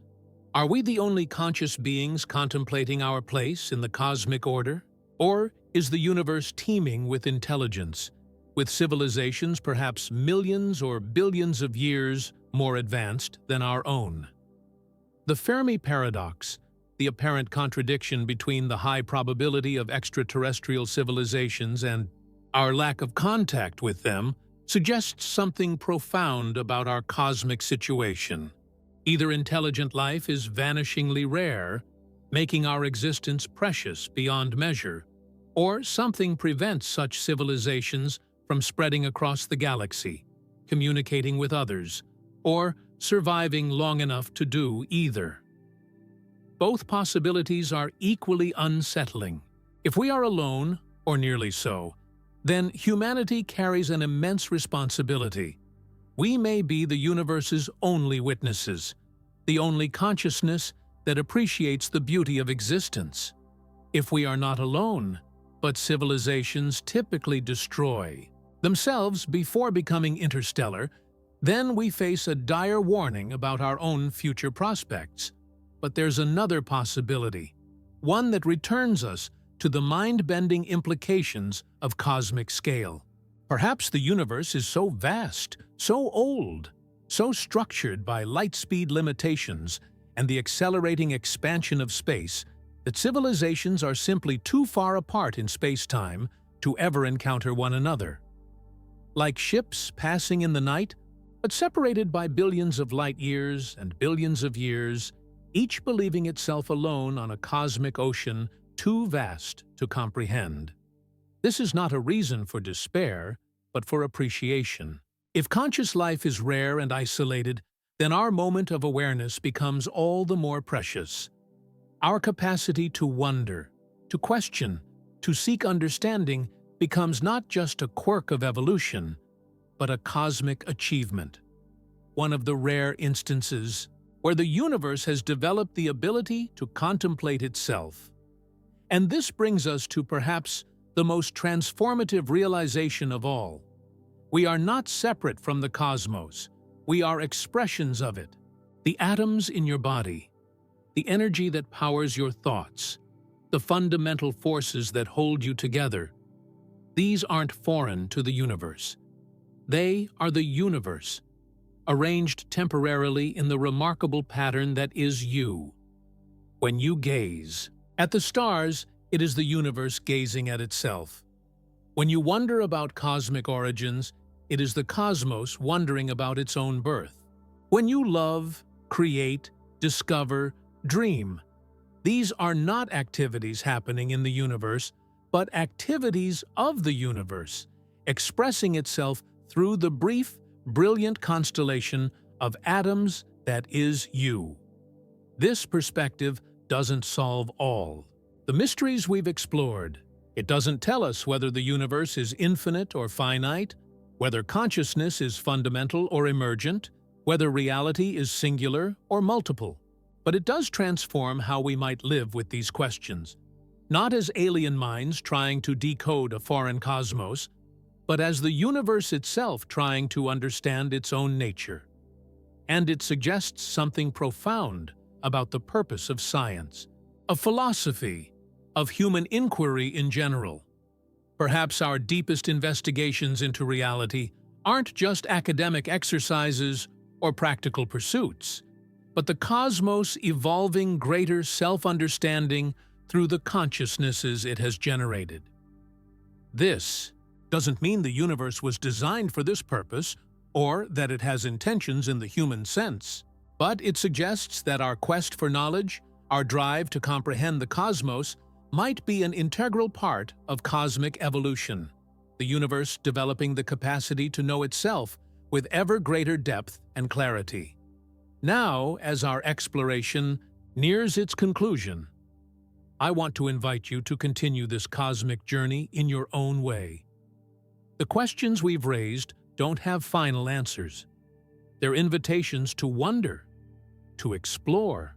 are we the only conscious beings contemplating our place in the cosmic order? Or is the universe teeming with intelligence, with civilizations perhaps millions or billions of years more advanced than our own? The Fermi paradox, the apparent contradiction between the high probability of extraterrestrial civilizations and our lack of contact with them, suggests something profound about our cosmic situation. Either intelligent life is vanishingly rare, making our existence precious beyond measure, or something prevents such civilizations from spreading across the galaxy, communicating with others, or surviving long enough to do either. Both possibilities are equally unsettling. If we are alone, or nearly so, then humanity carries an immense responsibility. We may be the universe's only witnesses, the only consciousness that appreciates the beauty of existence. If we are not alone, but civilizations typically destroy themselves before becoming interstellar, then we face a dire warning about our own future prospects. But there's another possibility, one that returns us to the mind-bending implications of cosmic scale. Perhaps the universe is so vast, so old, so structured by light-speed limitations, and the accelerating expansion of space that civilizations are simply too far apart in space-time to ever encounter one another. Like ships passing in the night, but separated by billions of light-years and billions of years, each believing itself alone on a cosmic ocean too vast to comprehend. This is not a reason for despair, but for appreciation. If conscious life is rare and isolated, then our moment of awareness becomes all the more precious. Our capacity to wonder, to question, to seek understanding becomes not just a quirk of evolution, but a cosmic achievement. One of the rare instances where the universe has developed the ability to contemplate itself. And this brings us to perhaps the most transformative realization of all. We are not separate from the cosmos. We are expressions of it. The atoms in your body, the energy that powers your thoughts, the fundamental forces that hold you together. These aren't foreign to the universe. They are the universe, arranged temporarily in the remarkable pattern that is you. When you gaze at the stars, it is the universe gazing at itself. When you wonder about cosmic origins, it is the cosmos wondering about its own birth. When you love, create, discover, dream, these are not activities happening in the universe, but activities of the universe, expressing itself through the brief, brilliant constellation of atoms that is you. This perspective doesn't solve all the mysteries we've explored. It doesn't tell us whether the universe is infinite or finite, whether consciousness is fundamental or emergent, whether reality is singular or multiple. But it does transform how we might live with these questions, not as alien minds trying to decode a foreign cosmos, but as the universe itself trying to understand its own nature. And it suggests something profound about the purpose of science, of philosophy, of human inquiry in general. Perhaps our deepest investigations into reality aren't just academic exercises or practical pursuits, but the cosmos evolving greater self-understanding through the consciousnesses it has generated. This doesn't mean the universe was designed for this purpose or that it has intentions in the human sense, but it suggests that our quest for knowledge, our drive to comprehend the cosmos, might be an integral part of cosmic evolution, the universe developing the capacity to know itself with ever greater depth and clarity. Now, as our exploration nears its conclusion, I want to invite you to continue this cosmic journey in your own way. The questions we've raised don't have final answers. They're invitations to wonder, to explore,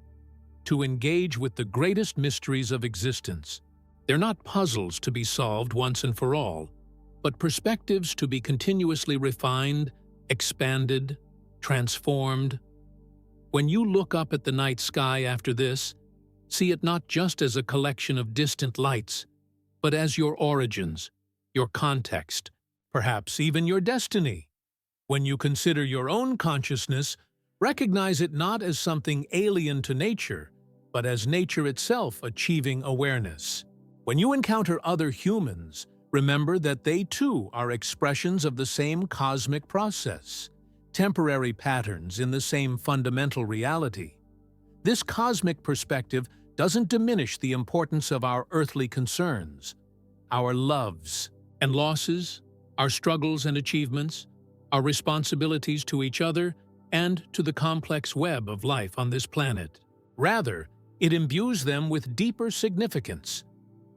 to engage with the greatest mysteries of existence. They're not puzzles to be solved once and for all, but perspectives to be continuously refined, expanded, transformed. When you look up at the night sky after this, see it not just as a collection of distant lights, but as your origins, your context, perhaps even your destiny. When you consider your own consciousness, recognize it not as something alien to nature, but as nature itself achieving awareness. When you encounter other humans, remember that they too are expressions of the same cosmic process, temporary patterns in the same fundamental reality. This cosmic perspective doesn't diminish the importance of our earthly concerns, our loves and losses, our struggles and achievements, our responsibilities to each other and to the complex web of life on this planet. Rather, it imbues them with deeper significance.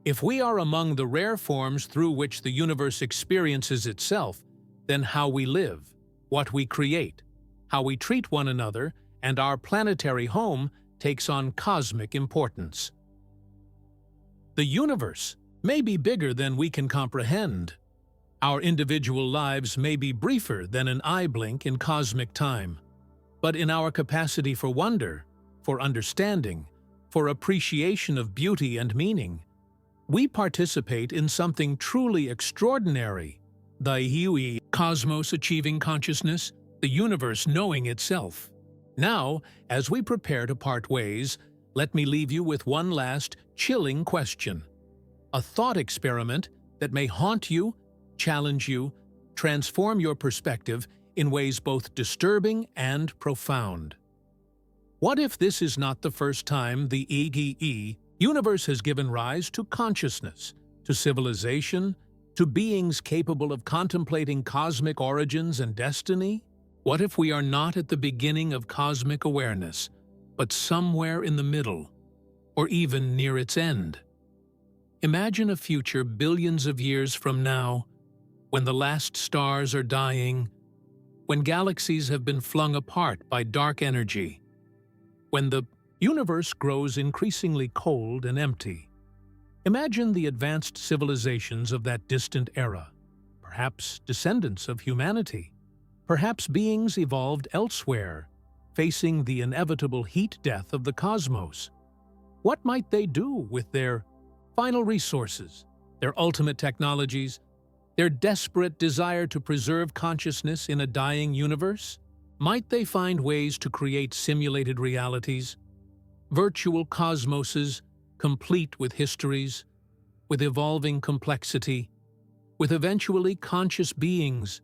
If we are among the rare forms through which the universe experiences itself, then how we live, what we create, how we treat one another, and our planetary home takes on cosmic importance. The universe may be bigger than we can comprehend. Our individual lives may be briefer than an eye blink in cosmic time. But in our capacity for wonder, for understanding, for appreciation of beauty and meaning, we participate in something truly extraordinary. The cosmos achieving consciousness, the universe knowing itself. Now, as we prepare to part ways, let me leave you with one last chilling question. A thought experiment that may haunt you, challenge you, transform your perspective in ways both disturbing and profound. What if this is not the first time the universe has given rise to consciousness, to civilization, to beings capable of contemplating cosmic origins and destiny? What if we are not at the beginning of cosmic awareness, but somewhere in the middle, or even near its end? Imagine a future billions of years from now, when the last stars are dying, when galaxies have been flung apart by dark energy, when the universe grows increasingly cold and empty. Imagine the advanced civilizations of that distant era, perhaps descendants of humanity, perhaps beings evolved elsewhere, facing the inevitable heat death of the cosmos. What might they do with their final resources, their ultimate technologies, their desperate desire to preserve consciousness in a dying universe? Might they find ways to create simulated realities, virtual cosmoses complete with histories, with evolving complexity, with eventually conscious beings,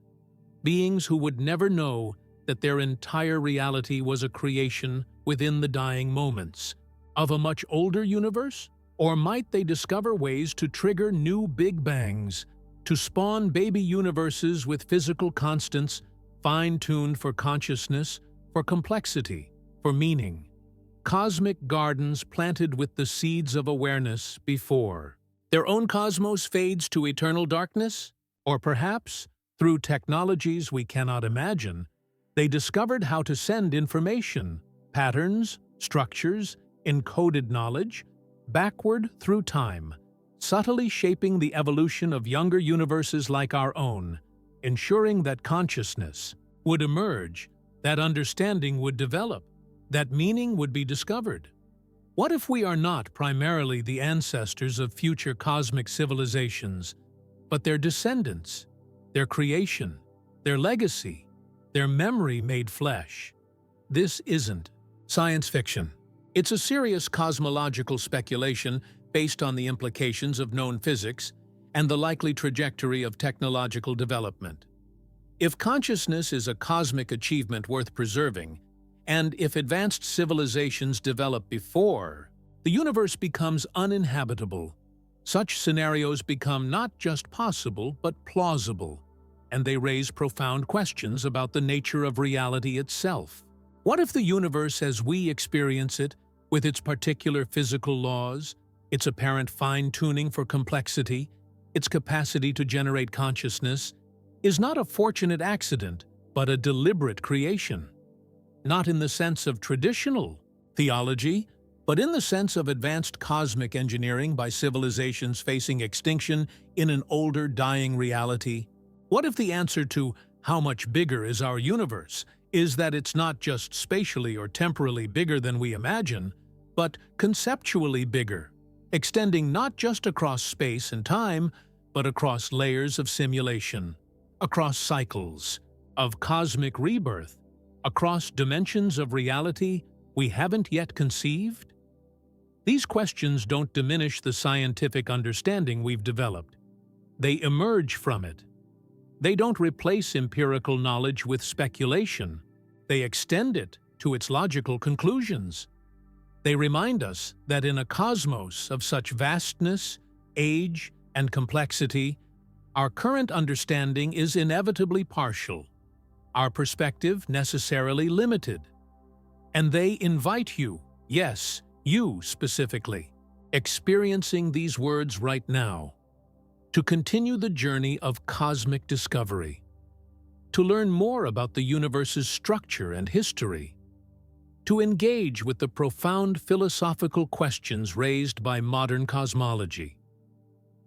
beings who would never know that their entire reality was a creation within the dying moments of a much older universe? Or might they discover ways to trigger new Big Bangs, to spawn baby universes with physical constants fine-tuned for consciousness, for complexity, for meaning? Cosmic gardens planted with the seeds of awareness before their own cosmos fades to eternal darkness? Or perhaps, through technologies we cannot imagine, they discovered how to send information, patterns, structures, encoded knowledge, backward through time, subtly shaping the evolution of younger universes like our own, ensuring that consciousness would emerge, that understanding would develop, that meaning would be discovered. What if we are not primarily the ancestors of future cosmic civilizations, but their descendants, their creation, their legacy, their memory made flesh? This isn't science fiction. It's a serious cosmological speculation based on the implications of known physics and the likely trajectory of technological development. If consciousness is a cosmic achievement worth preserving, and if advanced civilizations develop before the universe becomes uninhabitable, such scenarios become not just possible but plausible, and they raise profound questions about the nature of reality itself. What if the universe as we experience it, with its particular physical laws, its apparent fine-tuning for complexity, its capacity to generate consciousness, is not a fortunate accident, but a deliberate creation? Not in the sense of traditional theology, but in the sense of advanced cosmic engineering by civilizations facing extinction in an older, dying reality. What if the answer to how much bigger is our universe is that it's not just spatially or temporally bigger than we imagine, but conceptually bigger, extending not just across space and time, but across layers of simulation, across cycles of cosmic rebirth, across dimensions of reality we haven't yet conceived? These questions don't diminish the scientific understanding we've developed. They emerge from it. They don't replace empirical knowledge with speculation. They extend it to its logical conclusions. They remind us that in a cosmos of such vastness, age, and complexity, our current understanding is inevitably partial, our perspective necessarily limited. And they invite you, yes, you specifically, experiencing these words right now, to continue the journey of cosmic discovery, to learn more about the universe's structure and history, to engage with the profound philosophical questions raised by modern cosmology,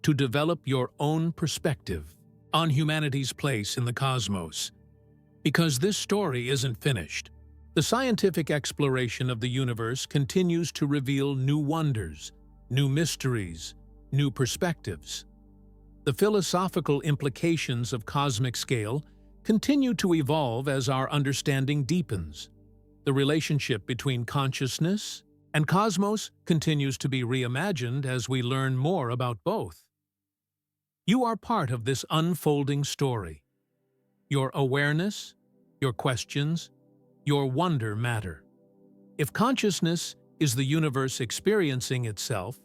to develop your own perspective on humanity's place in the cosmos. Because this story isn't finished. The scientific exploration of the universe continues to reveal new wonders, new mysteries, new perspectives. The philosophical implications of cosmic scale continue to evolve as our understanding deepens. The relationship between consciousness and cosmos continues to be reimagined as we learn more about both. You are part of this unfolding story. Your awareness, your questions, your wonder matter. If consciousness is the universe experiencing itself,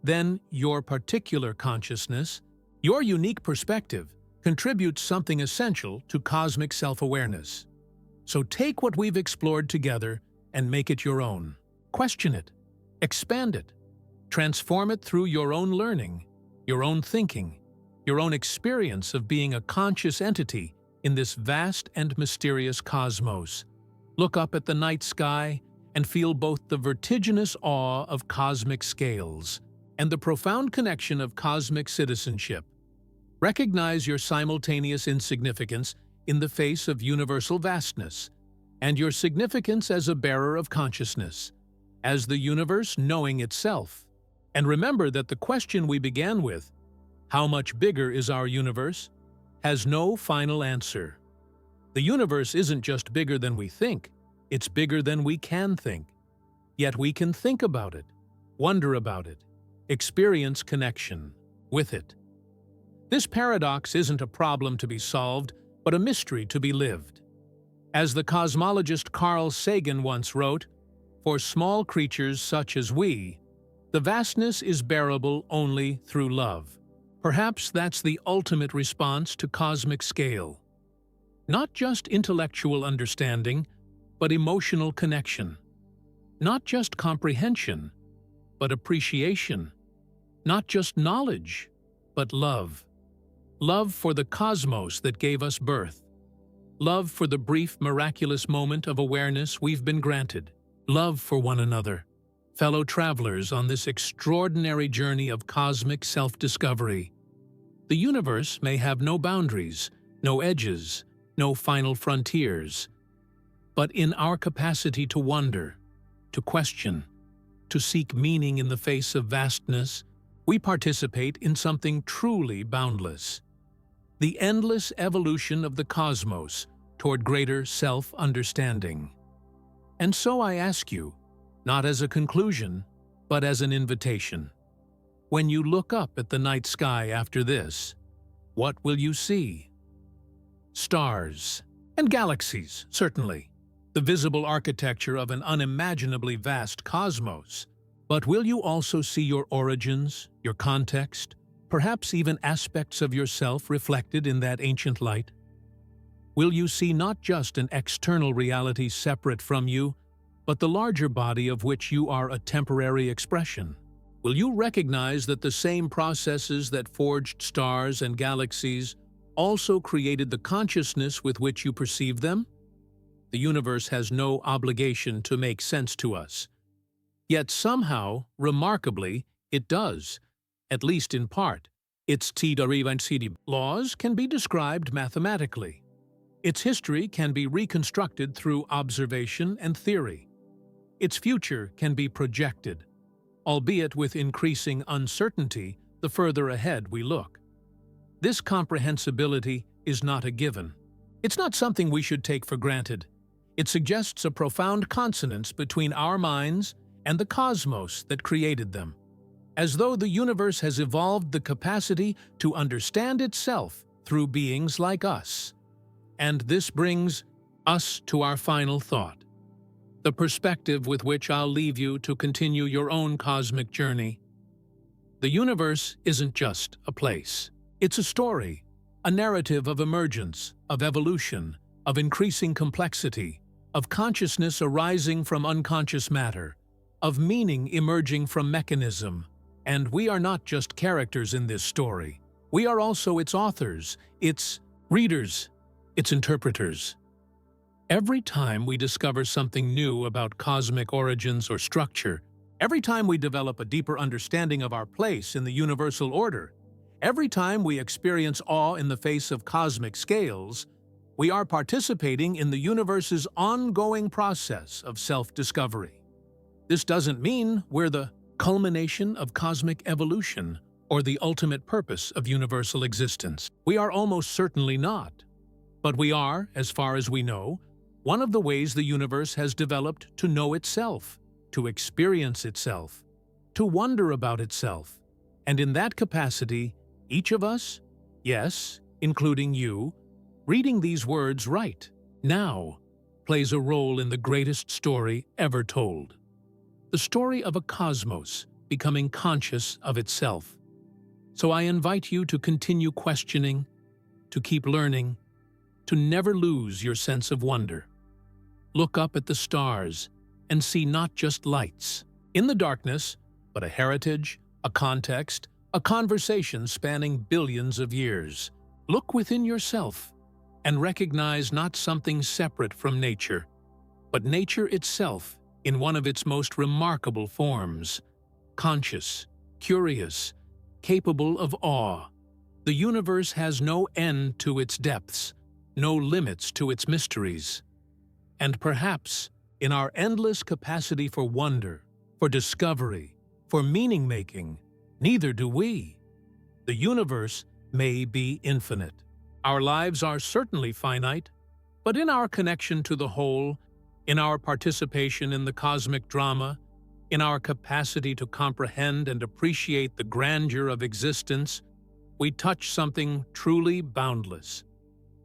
then your particular consciousness, your unique perspective, contributes something essential to cosmic self-awareness. So take what we've explored together and make it your own. Question it, expand it, transform it through your own learning, your own thinking, your own experience of being a conscious entity in this vast and mysterious cosmos. Look up at the night sky and feel both the vertiginous awe of cosmic scales and the profound connection of cosmic citizenship. Recognize your simultaneous insignificance in the face of universal vastness, and your significance as a bearer of consciousness, as the universe knowing itself. And remember that the question we began with, how much bigger is our universe, has no final answer. The universe isn't just bigger than we think, it's bigger than we can think. Yet we can think about it, wonder about it, experience connection with it. This paradox isn't a problem to be solved, but a mystery to be lived. As the cosmologist Carl Sagan once wrote, "For small creatures such as we, the vastness is bearable only through love." Perhaps that's the ultimate response to cosmic scale. Not just intellectual understanding, but emotional connection. Not just comprehension, but appreciation. Not just knowledge, but love. Love for the cosmos that gave us birth. Love for the brief, miraculous moment of awareness we've been granted. Love for one another, fellow travelers on this extraordinary journey of cosmic self-discovery. The universe may have no boundaries, no edges, no final frontiers. But in our capacity to wonder, to question, to seek meaning in the face of vastness, we participate in something truly boundless. The endless evolution of the cosmos toward greater self-understanding. And so I ask you, not as a conclusion, but as an invitation. When you look up at the night sky after this, what will you see? Stars and galaxies, certainly, the visible architecture of an unimaginably vast cosmos. But will you also see your origins, your context, perhaps even aspects of yourself reflected in that ancient light? Will you see not just an external reality separate from you, but the larger body of which you are a temporary expression? Will you recognize that the same processes that forged stars and galaxies also created the consciousness with which you perceive them? The universe has no obligation to make sense to us. Yet somehow, remarkably, it does, at least in part. Its laws can be described mathematically. Its history can be reconstructed through observation and theory. Its future can be projected, albeit with increasing uncertainty the further ahead we look. This comprehensibility is not a given. It's not something we should take for granted. It suggests a profound consonance between our minds and the cosmos that created them, as though the universe has evolved the capacity to understand itself through beings like us. And this brings us to our final thought, the perspective with which I'll leave you to continue your own cosmic journey. The universe isn't just a place. It's a story, a narrative of emergence, of evolution, of increasing complexity, of consciousness arising from unconscious matter, of meaning emerging from mechanism. And we are not just characters in this story. We are also its authors, its readers, its interpreters. Every time we discover something new about cosmic origins or structure, every time we develop a deeper understanding of our place in the universal order, every time we experience awe in the face of cosmic scales, we are participating in the universe's ongoing process of self-discovery. This doesn't mean we're the culmination of cosmic evolution or the ultimate purpose of universal existence. We are almost certainly not. But we are, as far as we know, one of the ways the universe has developed to know itself, to experience itself, to wonder about itself. And in that capacity, each of us, yes, including you, reading these words right now, plays a role in the greatest story ever told. The story of a cosmos becoming conscious of itself. So I invite you to continue questioning, to keep learning, to never lose your sense of wonder. Look up at the stars and see not just lights in the darkness, but a heritage, a context, a conversation spanning billions of years. Look within yourself and recognize not something separate from nature, but nature itself in one of its most remarkable forms, conscious, curious, capable of awe. The universe has no end to its depths, no limits to its mysteries. And perhaps, in our endless capacity for wonder, for discovery, for meaning-making, neither do we. The universe may be infinite. Our lives are certainly finite, but in our connection to the whole, in our participation in the cosmic drama, in our capacity to comprehend and appreciate the grandeur of existence, we touch something truly boundless.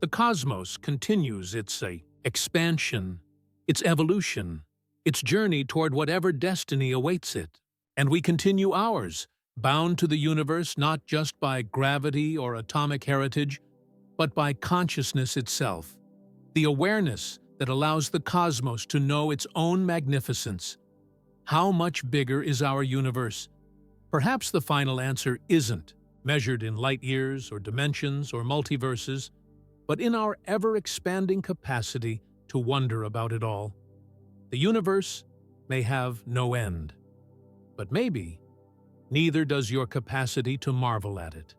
The cosmos continues its expansion, its evolution, its journey toward whatever destiny awaits it. And we continue ours, bound to the universe not just by gravity or atomic heritage, but by consciousness itself, the awareness that allows the cosmos to know its own magnificence. How much bigger is our universe? Perhaps the final answer isn't measured in light years or dimensions or multiverses, but in our ever-expanding capacity to wonder about it all. The universe may have no end, but maybe neither does your capacity to marvel at it.